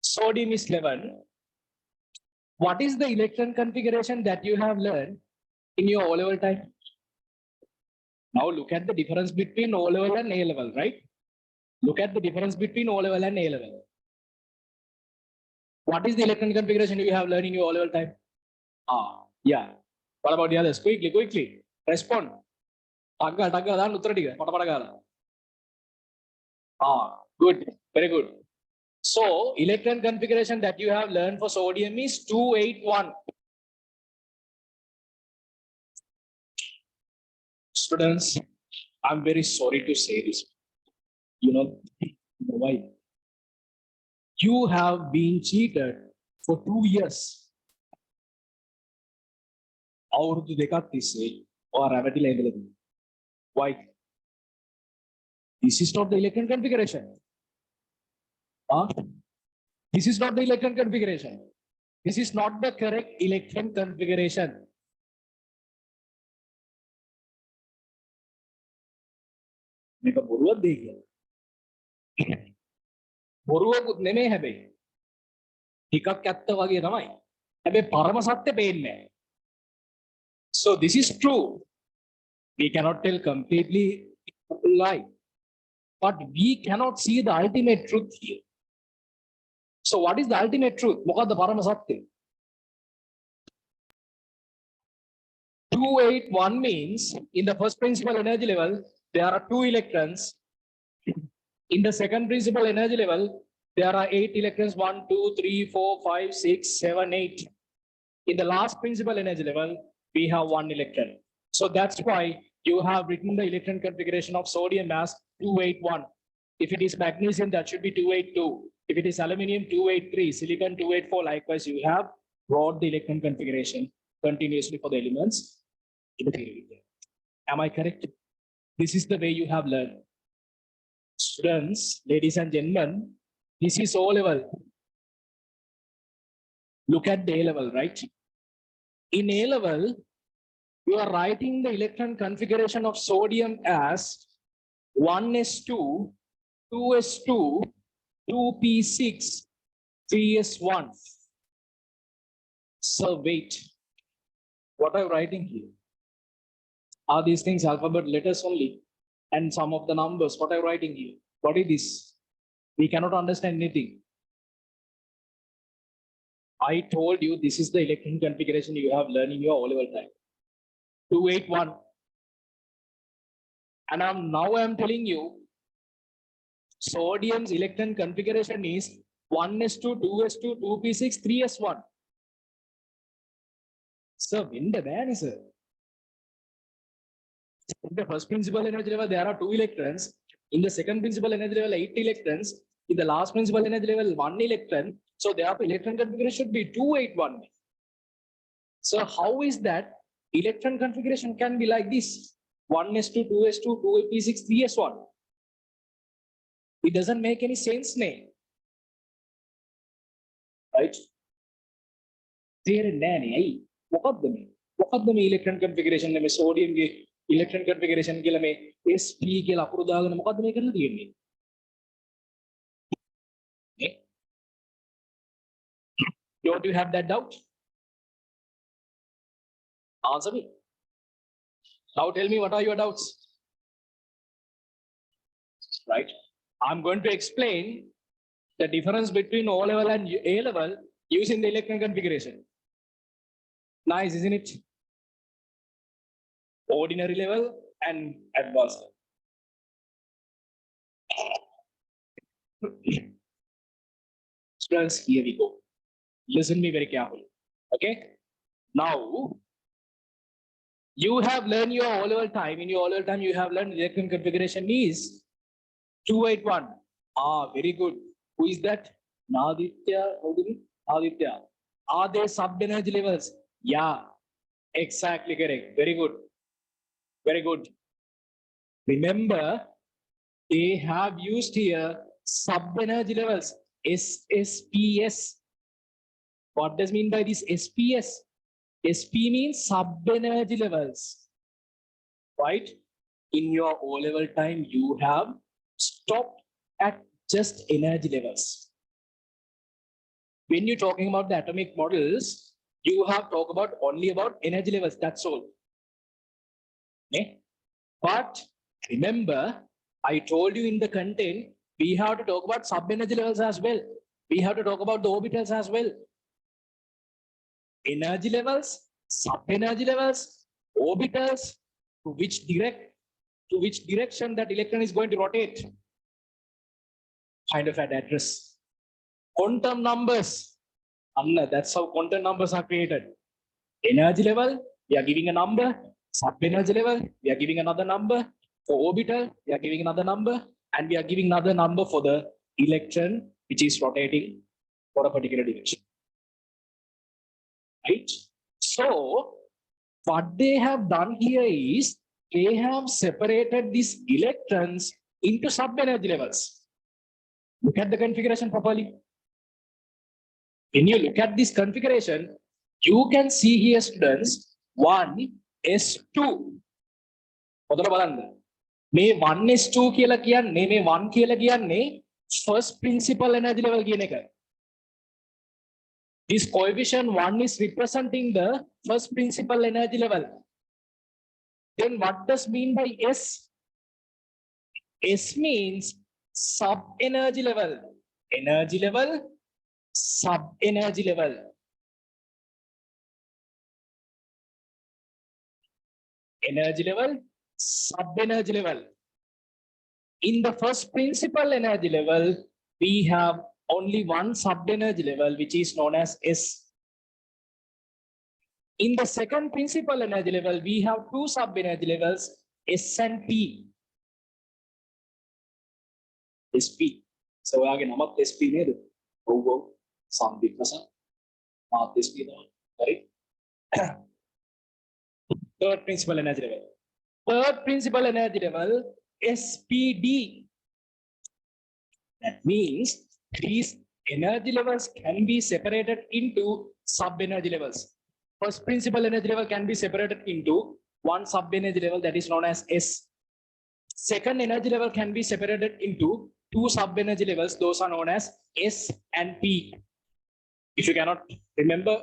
Sodium is 11. What is the electron configuration that you have learned in your O-level time? Now look at the difference between O-level and A-level, right? Look at the difference between O-level and A-level. What is the electron configuration you have learned in your O-level time? Yeah. What about the others? Quickly. Respond. Good. Very good. So, electron configuration that you have learned for sodium is 281. Students, I'm very sorry to say this. You know why? You have been cheated for 2 years. Why? This is not the electron configuration. This is not the electron configuration. This is not the correct electron configuration. මේක බොරුවක් දෙයි කියලා. බොරුවකුත් නෙමෙයි හැබැයි. ටිකක් ඇත්ත වගේ තමයි. හැබැයි පරම සත්‍ය පේන්නේ නැහැ. So this is true. We cannot tell completely lie. But we cannot see the ultimate truth here. So what is the ultimate truth? මොකද්ද පරම සත්‍ය? 281 means in the first principal energy level, there are 2 electrons. In the second principal energy level, there are 8 electrons, 1, 2, 3, 4, 5, 6, 7, 8. In the last principal energy level, we have 1 electron. So that's why you have written the electron configuration of sodium as 281. If it is magnesium, that should be 282. If it is aluminium, 283, silicon 284. Likewise, you have brought the electron configuration continuously for the elements in the period. Am I correct? This is the way you have learned. Students, ladies and gentlemen, this is O level. Look at the A level, right? In A level, you are writing the electron configuration of sodium as 1s2, 2s2, 2p6, 3s1. So wait, what are you writing here? Are these things alphabet letters only? And some of the numbers, what are you writing here? What is this? We cannot understand anything. I told you this is the electron configuration you have learned in your O-level time. 281. And now I'm telling you, sodium's electron configuration is 1s2, 2s2, 2p6, 3s1. So when the man is in the first principal energy level, there are 2 electrons. In the second principal energy level, 8 electrons. In the last principal energy level, 1 electron. So therefore, electron configuration should be 281. So how is that electron configuration can be like this? 1s2, 2s2, 2p6, 3s1. It doesn't make any sense, name. Right? What the electron configuration में sodium के electron configuration के लिए sp के लापरू दाग ने मुकदमे करने दिए नहीं. Don't you have that doubt? Answer me. Now tell me what are your doubts? Right? I'm going to explain the difference between O level and A level using the electron configuration. Nice, isn't it? Ordinary level and advanced level. Students, here we go. Listen me very carefully. Okay? Now, you have learned your O-level time. In your O-level time, you have learned electron configuration is 281. Ah, very good. Who is that? Naditya. Aditya. Are there sub-energy levels? Yeah, exactly correct. Very good. Very good. Remember, they have used here sub-energy levels. SSPS. What does mean by this SPS? SP means sub-energy levels. Right? In your O-level time, you have stopped at just energy levels. When you're talking about the atomic models, you have talked about only about energy levels. That's all. Okay? But remember, I told you in the content, we have to talk about sub-energy levels as well. We have to talk about the orbitals as well. Energy levels, sub-energy levels, orbitals, to which direction that electron is going to rotate. Kind of an address. Quantum numbers. That's how quantum numbers are created. Energy level, we are giving a number. Sub-energy level, we are giving another number. For orbital, we are giving another number. And we are giving another number for the electron, which is rotating for a particular direction. Right? So, what they have done here is, they have separated these electrons into sub-energy levels. Look at the configuration properly. When you look at this configuration, you can see here, students, 1s2. May 1s2 කියලා කියන්නේ මේ 1 කියලා කියන්නේ first principal energy level කියන එක. This coefficient 1 is representing the first principal energy level. Then what does mean by S? S means sub-energy level. Energy level, sub-energy level. Energy level, sub-energy level. In the first principal energy level, we have only one sub-energy level, which is known as S. In the second principal energy level, we have two sub-energy levels, S and P. SP. So again, I'm up SP near go some because not SP right. Third principal energy level. Third principal energy level, SPD. That means these energy levels can be separated into sub-energy levels. First principal energy level can be separated into one sub-energy level that is known as S. Second energy level can be separated into two sub-energy levels. Those are known as S and P. If you cannot remember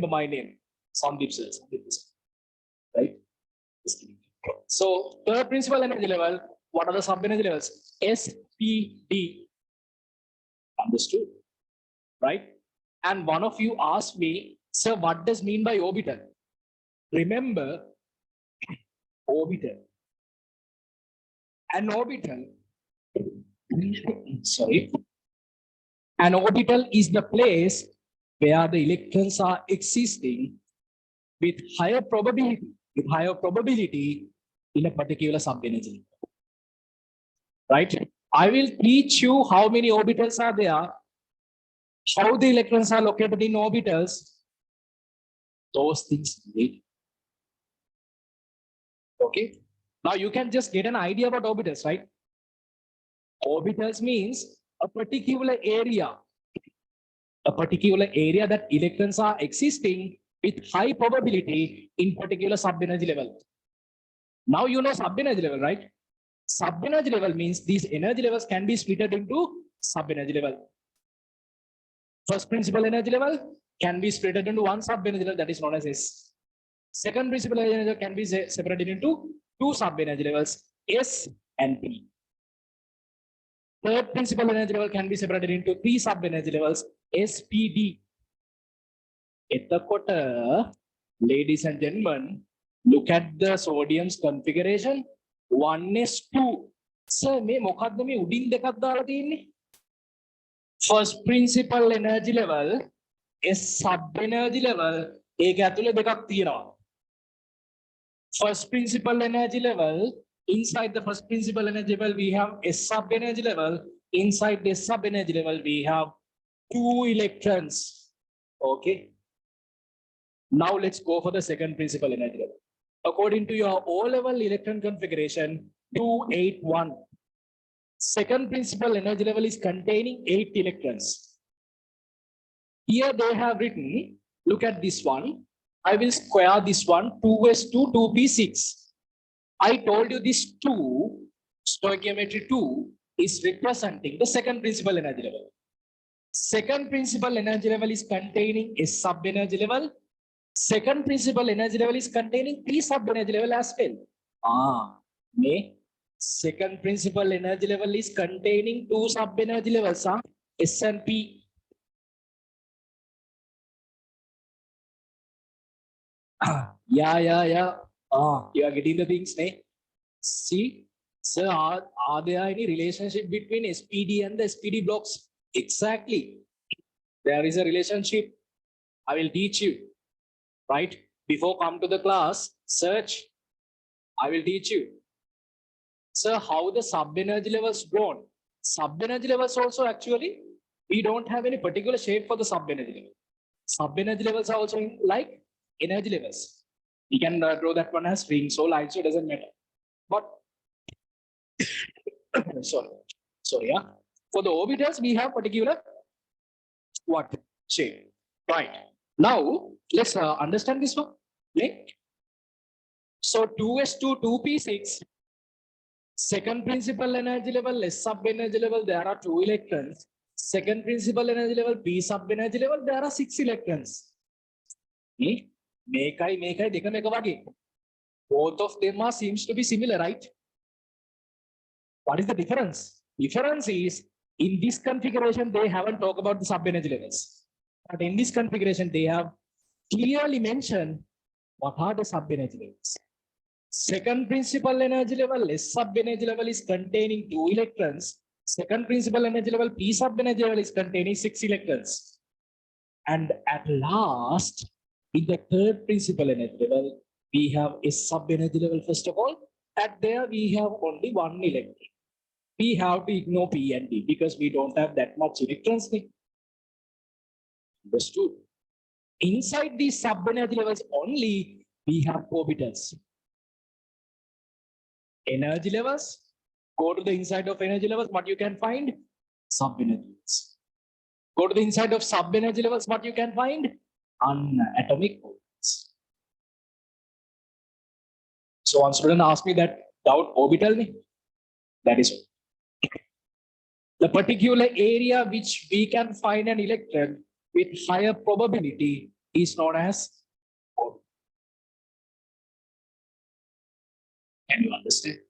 my name, Sandeep sir, right? So third principal energy level, what are the sub-energy levels? S, P, D. Understood, right? And one of you asked me, sir, what does mean by orbital? Remember, orbital. An orbital, sorry, an orbital is the place where the electrons are existing with higher probability, in a particular sub-energy. Right? I will teach you how many orbitals are there, how the electrons are located in orbitals. Those things. Okay. Now you can just get an idea about orbitals, right? Orbitals means a particular area that electrons are existing with high probability in particular sub-energy level. Now you know sub-energy level, right? Sub-energy level means these energy levels can be split into sub-energy level. First principal energy level can be split into one sub-energy level that is known as S. Second principal energy level can be separated into two sub-energy levels, S and P. Third principal energy level can be separated into three sub-energy levels, S, P, D. Ladies and gentlemen, look at the sodium's configuration. 1s2. Sir, me මොකද්ද මේ උඩින් දෙකක් දාලා තියෙන්නේ? First principal energy level, S sub energy level, ඒක ඇතුලේ දෙකක් තියෙනවා. First principal energy level, inside the first principal energy level, we have S sub energy level. Inside this sub energy level, we have two electrons. Okay. Now let's go for the second principal energy level. According to your O-level electron configuration, 281. Second principal energy level is containing 8 electrons. Here they have written, look at this one. I will square this one, 2s2, 2p6. I told you this 2, stoichiometry 2, is representing the second principal energy level. Second principal energy level is containing a sub-energy level. Second principal energy level is containing P sub-energy level as well. Second principal energy level is containing two sub-energy levels, S and P. Yeah. You are getting the things, ne? See, sir, are there any relationship between SPD and the SPD blocks? Exactly. There is a relationship. I will teach you. Right? Before come to the class, search. I will teach you. Sir, how the sub-energy levels grown? Sub-energy levels also actually, we don't have any particular shape for the sub-energy level. Sub-energy levels are also like energy levels. We can draw that one as string, so line, so it doesn't matter. But sorry, yeah. For the orbitals, we have particular what shape, right? Now let's understand this one. Okay? So 2s2, 2p6. Second principal energy level, S sub energy level, there are 2 electrons. Second principal energy level, P sub energy level, there are 6 electrons. Okay? Both of them seems to be similar, right? What is the difference? Difference is in this configuration, they haven't talked about the sub energy levels. But in this configuration, they have clearly mentioned what are the sub energy levels. Second principal energy level, S sub energy level is containing 2 electrons. Second principal energy level, P sub energy level is containing 6 electrons. And at last, in the third principal energy level, we have S sub energy level first of all. At there, we have only 1 electron. We have to ignore P and D because we don't have that much electrons. Understood? Inside these sub energy levels only, we have orbitals. Energy levels, go to the inside of energy levels, what you can find? Subenergy levels. Go to the inside of subenergy levels, what you can find? Atomic orbitals. So one student asked me that doubt orbital. That is the particular area which we can find an electron with higher probability is known as orbital. Can you understand?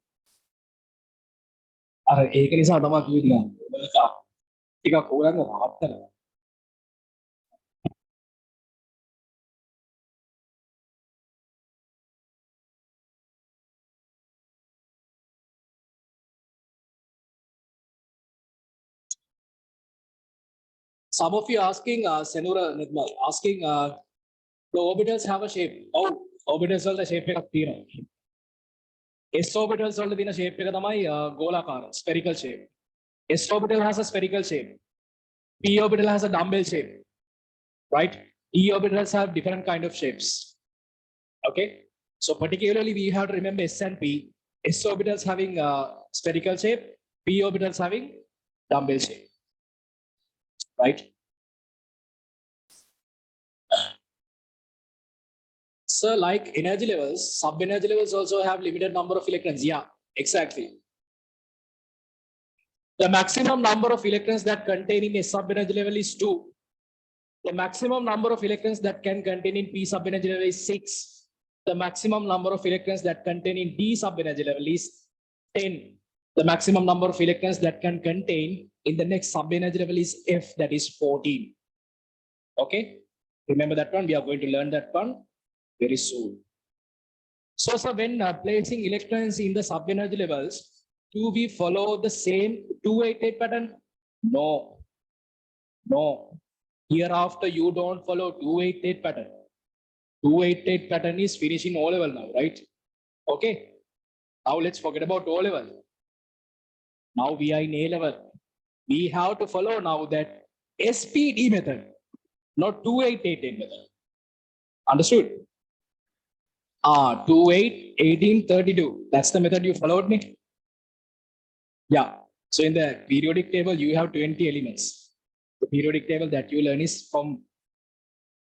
ඒක නිසා තමයි කියනවා ටිකක් ඕගොල්ලන්ව රහත් කරනවා. Some of you asking, Senura Nidmal, asking, the orbitals have a shape. Oh, orbitals වලට shape එකක් තියෙනවා. S orbitals වලට තියෙන shape එක තමයි ගෝලාකාර, spherical shape. S orbital has a spherical shape. P orbital has a dumbbell shape. Right? E orbitals have different kind of shapes. Okay? So particularly we have to remember S and P. S orbitals having spherical shape, P orbitals having dumbbell shape. Right? So like energy levels, sub-energy levels also have limited number of electrons. Yeah, exactly. The maximum number of electrons that containing a sub-energy level is 2. The maximum number of electrons that can contain in P sub-energy level is 6. The maximum number of electrons that contain in D sub-energy level is 10. The maximum number of electrons that can contain in the next sub-energy level is F, that is 14. Okay, remember that one. We are going to learn that one very soon. So when placing electrons in the sub-energy levels, do we follow the same 288 pattern? No. No. Hereafter, you don't follow 288 pattern. 288 pattern is finishing O level now, right? Okay. Now let's forget about O level. Now we are in A level. We have to follow now that SPD method, not 2888 method. Understood? 28, 18, 32. That's the method you followed me. Yeah. So in the periodic table, you have 20 elements. The periodic table that you learn is from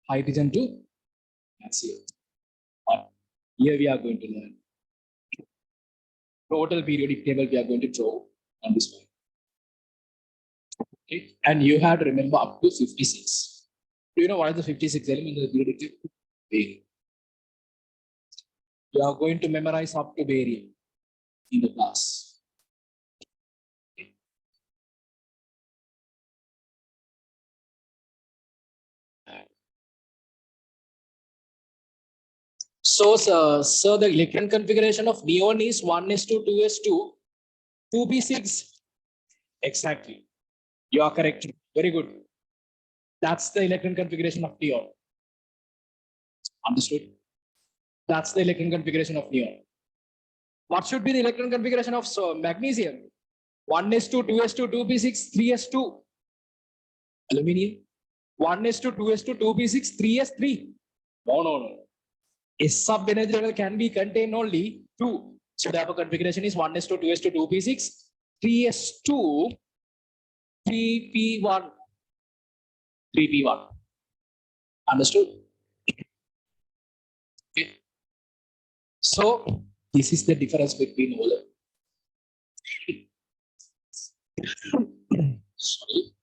hydrogen to HCl. Here we are going to learn total periodic table we are going to draw on this one. Okay. And you have to remember up to 56. Do you know what is the 56 element in the periodic table? Barium. You are going to memorize up to barium in the class. So, the electron configuration of neon is 1s2, 2s2, 2p6. Exactly. You are correct. Very good. That's the electron configuration of neon. Understood? That's the electron configuration of neon. What should be the electron configuration of magnesium? 1s2, 2s2, 2p6, 3s2. Aluminium. 1s2, 2s2, 2p6, 3s3. No. A sub-energy level can be contained only 2. So the upper configuration is 1s2, 2s2, 2p6, 3s2, 3p1. 3p1. Understood? Okay. So this is the difference between all. Sorry.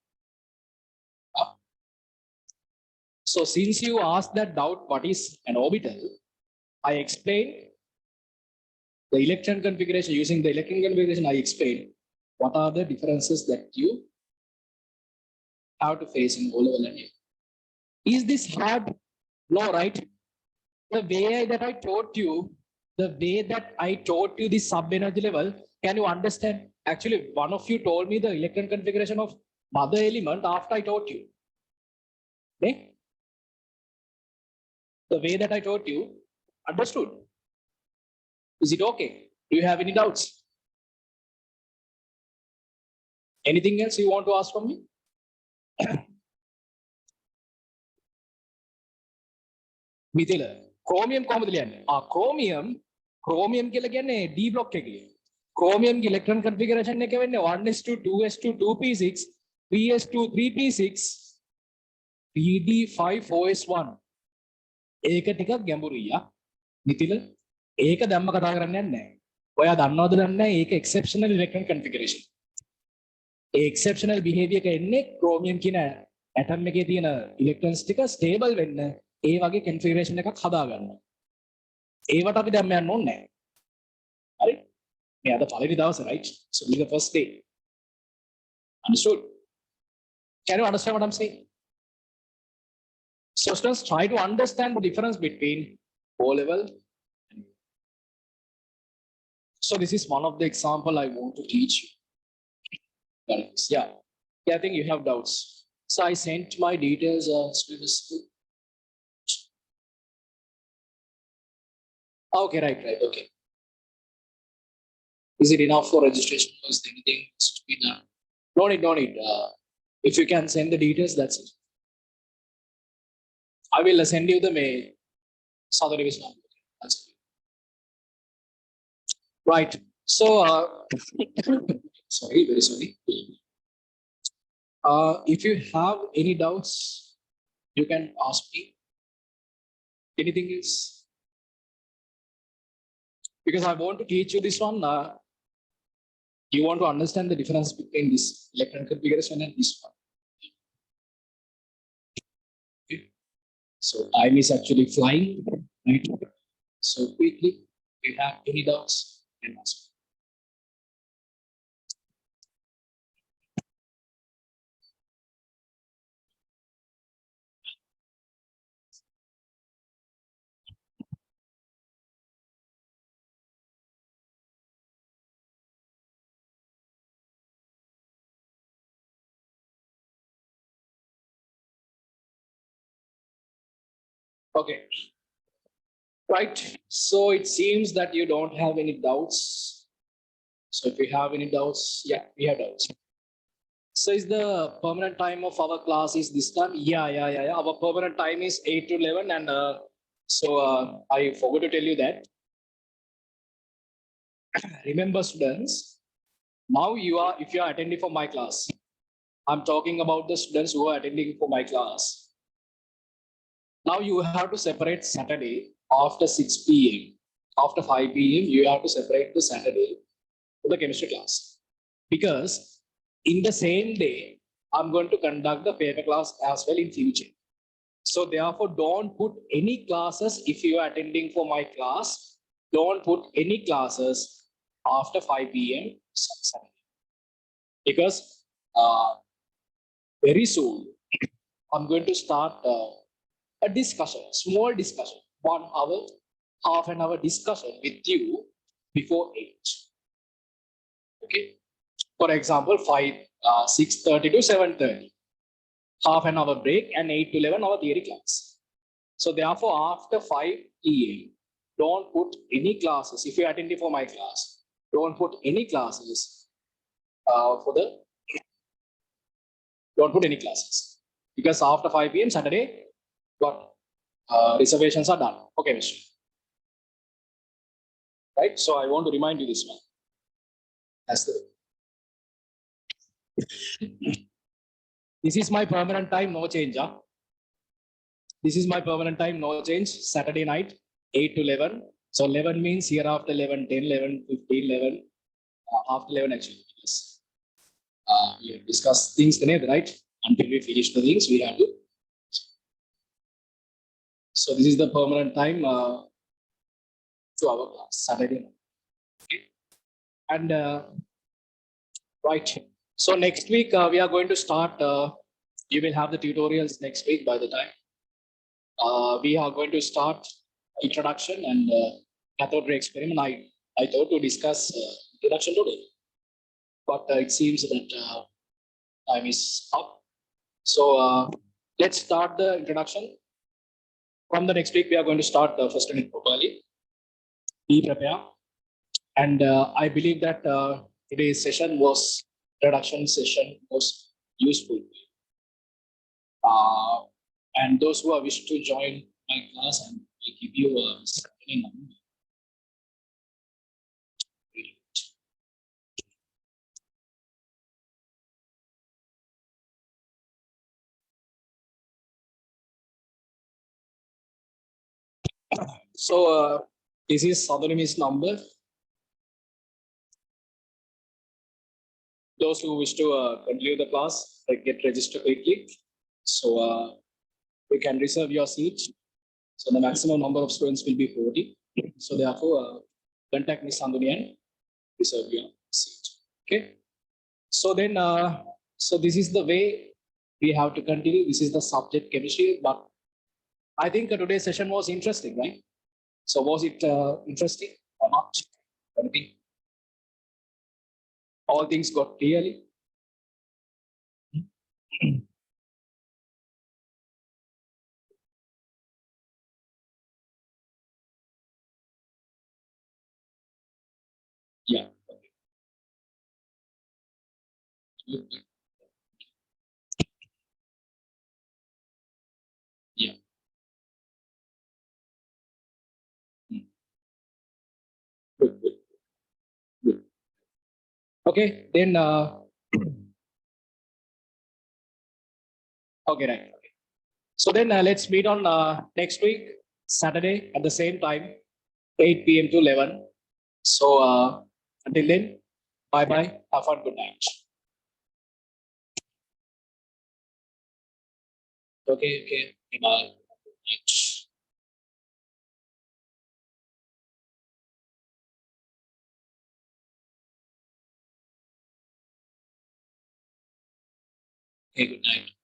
So since you asked that doubt, what is an orbital? I explained the electron configuration. Using the electron configuration, I explained what are the differences that you have to face in O level and A. Is this hard? No, right? The way that I taught you this sub-energy level, can you understand? Actually, one of you told me the electron configuration of mother element after I taught you. Okay? The way that I taught you, understood? Is it okay? Do you have any doubts? Anything else you want to ask from me? Mithila, chromium කොහොමද ලියන්නේ? chromium කියලා කියන්නේ D block එකේ. chromium electron configuration එක වෙන්නේ 1s2 2s2 2p6 3s2 3p6 pd5 4s1 ඒක ටිකක් ගැඹුරුයි යා නිතිල ඒක දැම්ම කතා කරන්න යන්නේ නැහැ. ඔයා දන්නවද දන්නේ නැහැ ඒක exceptional electron configuration. ඒ exceptional behavior එක එන්නේ chromium කියන atom එකේ තියෙන electrons ටික stable වෙන්න ඒ වගේ configuration එකක් හදා ගන්න. ඒවට අපි දැම්ම යන්න ඕනේ නැහැ. හරි? මේ අද පළවෙනි දවසේ right? So this is the first day. Understood? Can you understand what I'm saying? So students try to understand the difference between O level and so this is one of the example I want to teach you. Yeah, I think you have doubts. So I sent my details to the school. Okay, right, okay. Is it enough for registration? Is there anything to be done? No need. If you can send the details, that's it. I will send you the mail. Southern Division. That's it. Right. So, sorry, very sorry. If you have any doubts, you can ask me. Anything else? Because I want to teach you this one. You want to understand the difference between this electron configuration and this one. Okay. So time is actually flying, right? So quickly, if you have any doubts, you can ask. Okay. Right. So it seems that you don't have any doubts. So if you have any doubts, yeah, we have doubts. So is the permanent time of our class is this time? Yeah. Our permanent time is 8 to 11. And I forgot to tell you that. Remember students, now if you are attending for my class, I'm talking about the students who are attending for my class. Now you have to separate Saturday after 6 p.m. After 5 p.m. you have to separate the Saturday for the chemistry class. Because in the same day, I'm going to conduct the paper class as well in future. So therefore, don't put any classes if you are attending for my class. Don't put any classes after 5 p.m. Saturday. Because very soon, I'm going to start a discussion, small discussion, 1 hour, half an hour discussion with you before 8. Okay. For example, 6:30 to 7:30, half an hour break, and 8 to 11 hour theory class. So therefore, after 5 p.m., don't put any classes. If you're attending for my class, don't put any classes don't put any classes. Because after 5 p.m. Saturday, what reservations are done. Okay, Mr. Right? So I want to remind you this one. That's the This is my permanent time, no change. Huh? This is my permanent time, no change. Saturday night, 8 to 11. So 11 means here after 11, 10, 11, 15, 11. After 11 actually. Yes. We have discussed things today, right? Until we finish the things, we have to. So this is the permanent time to our class, Saturday night. Okay. And right. So next week, we are going to start, you will have the tutorials next week by the time. We are going to start introduction and cathode ray experiment. I thought to discuss introduction today, but it seems that time is up. So let's start the introduction. From the next week, we are going to start the first unit properly. Be prepared. And I believe that today's introduction session was useful. And those who are wish to join my class, and will give you a number. So this is pseudonymous number. Those who wish to continue the class, get registered quickly. So you can reserve your seat. So the maximum number of students will be 40. So therefore, contact Ms. Sanduni and reserve your seat. Okay. So then, so this is the way we have to continue. This is the subject chemistry. But I think today's session was interesting, right? So was it interesting or not? What do you think? All things got clearly. Yeah. Yeah. Good, good, good. Okay, then okay, right. So then let's meet on next week, Saturday at the same time, 8 p.m. to 11. So until then, bye bye. Have fun. Good night. Okay, okay. Bye. Good night. Okay, good night.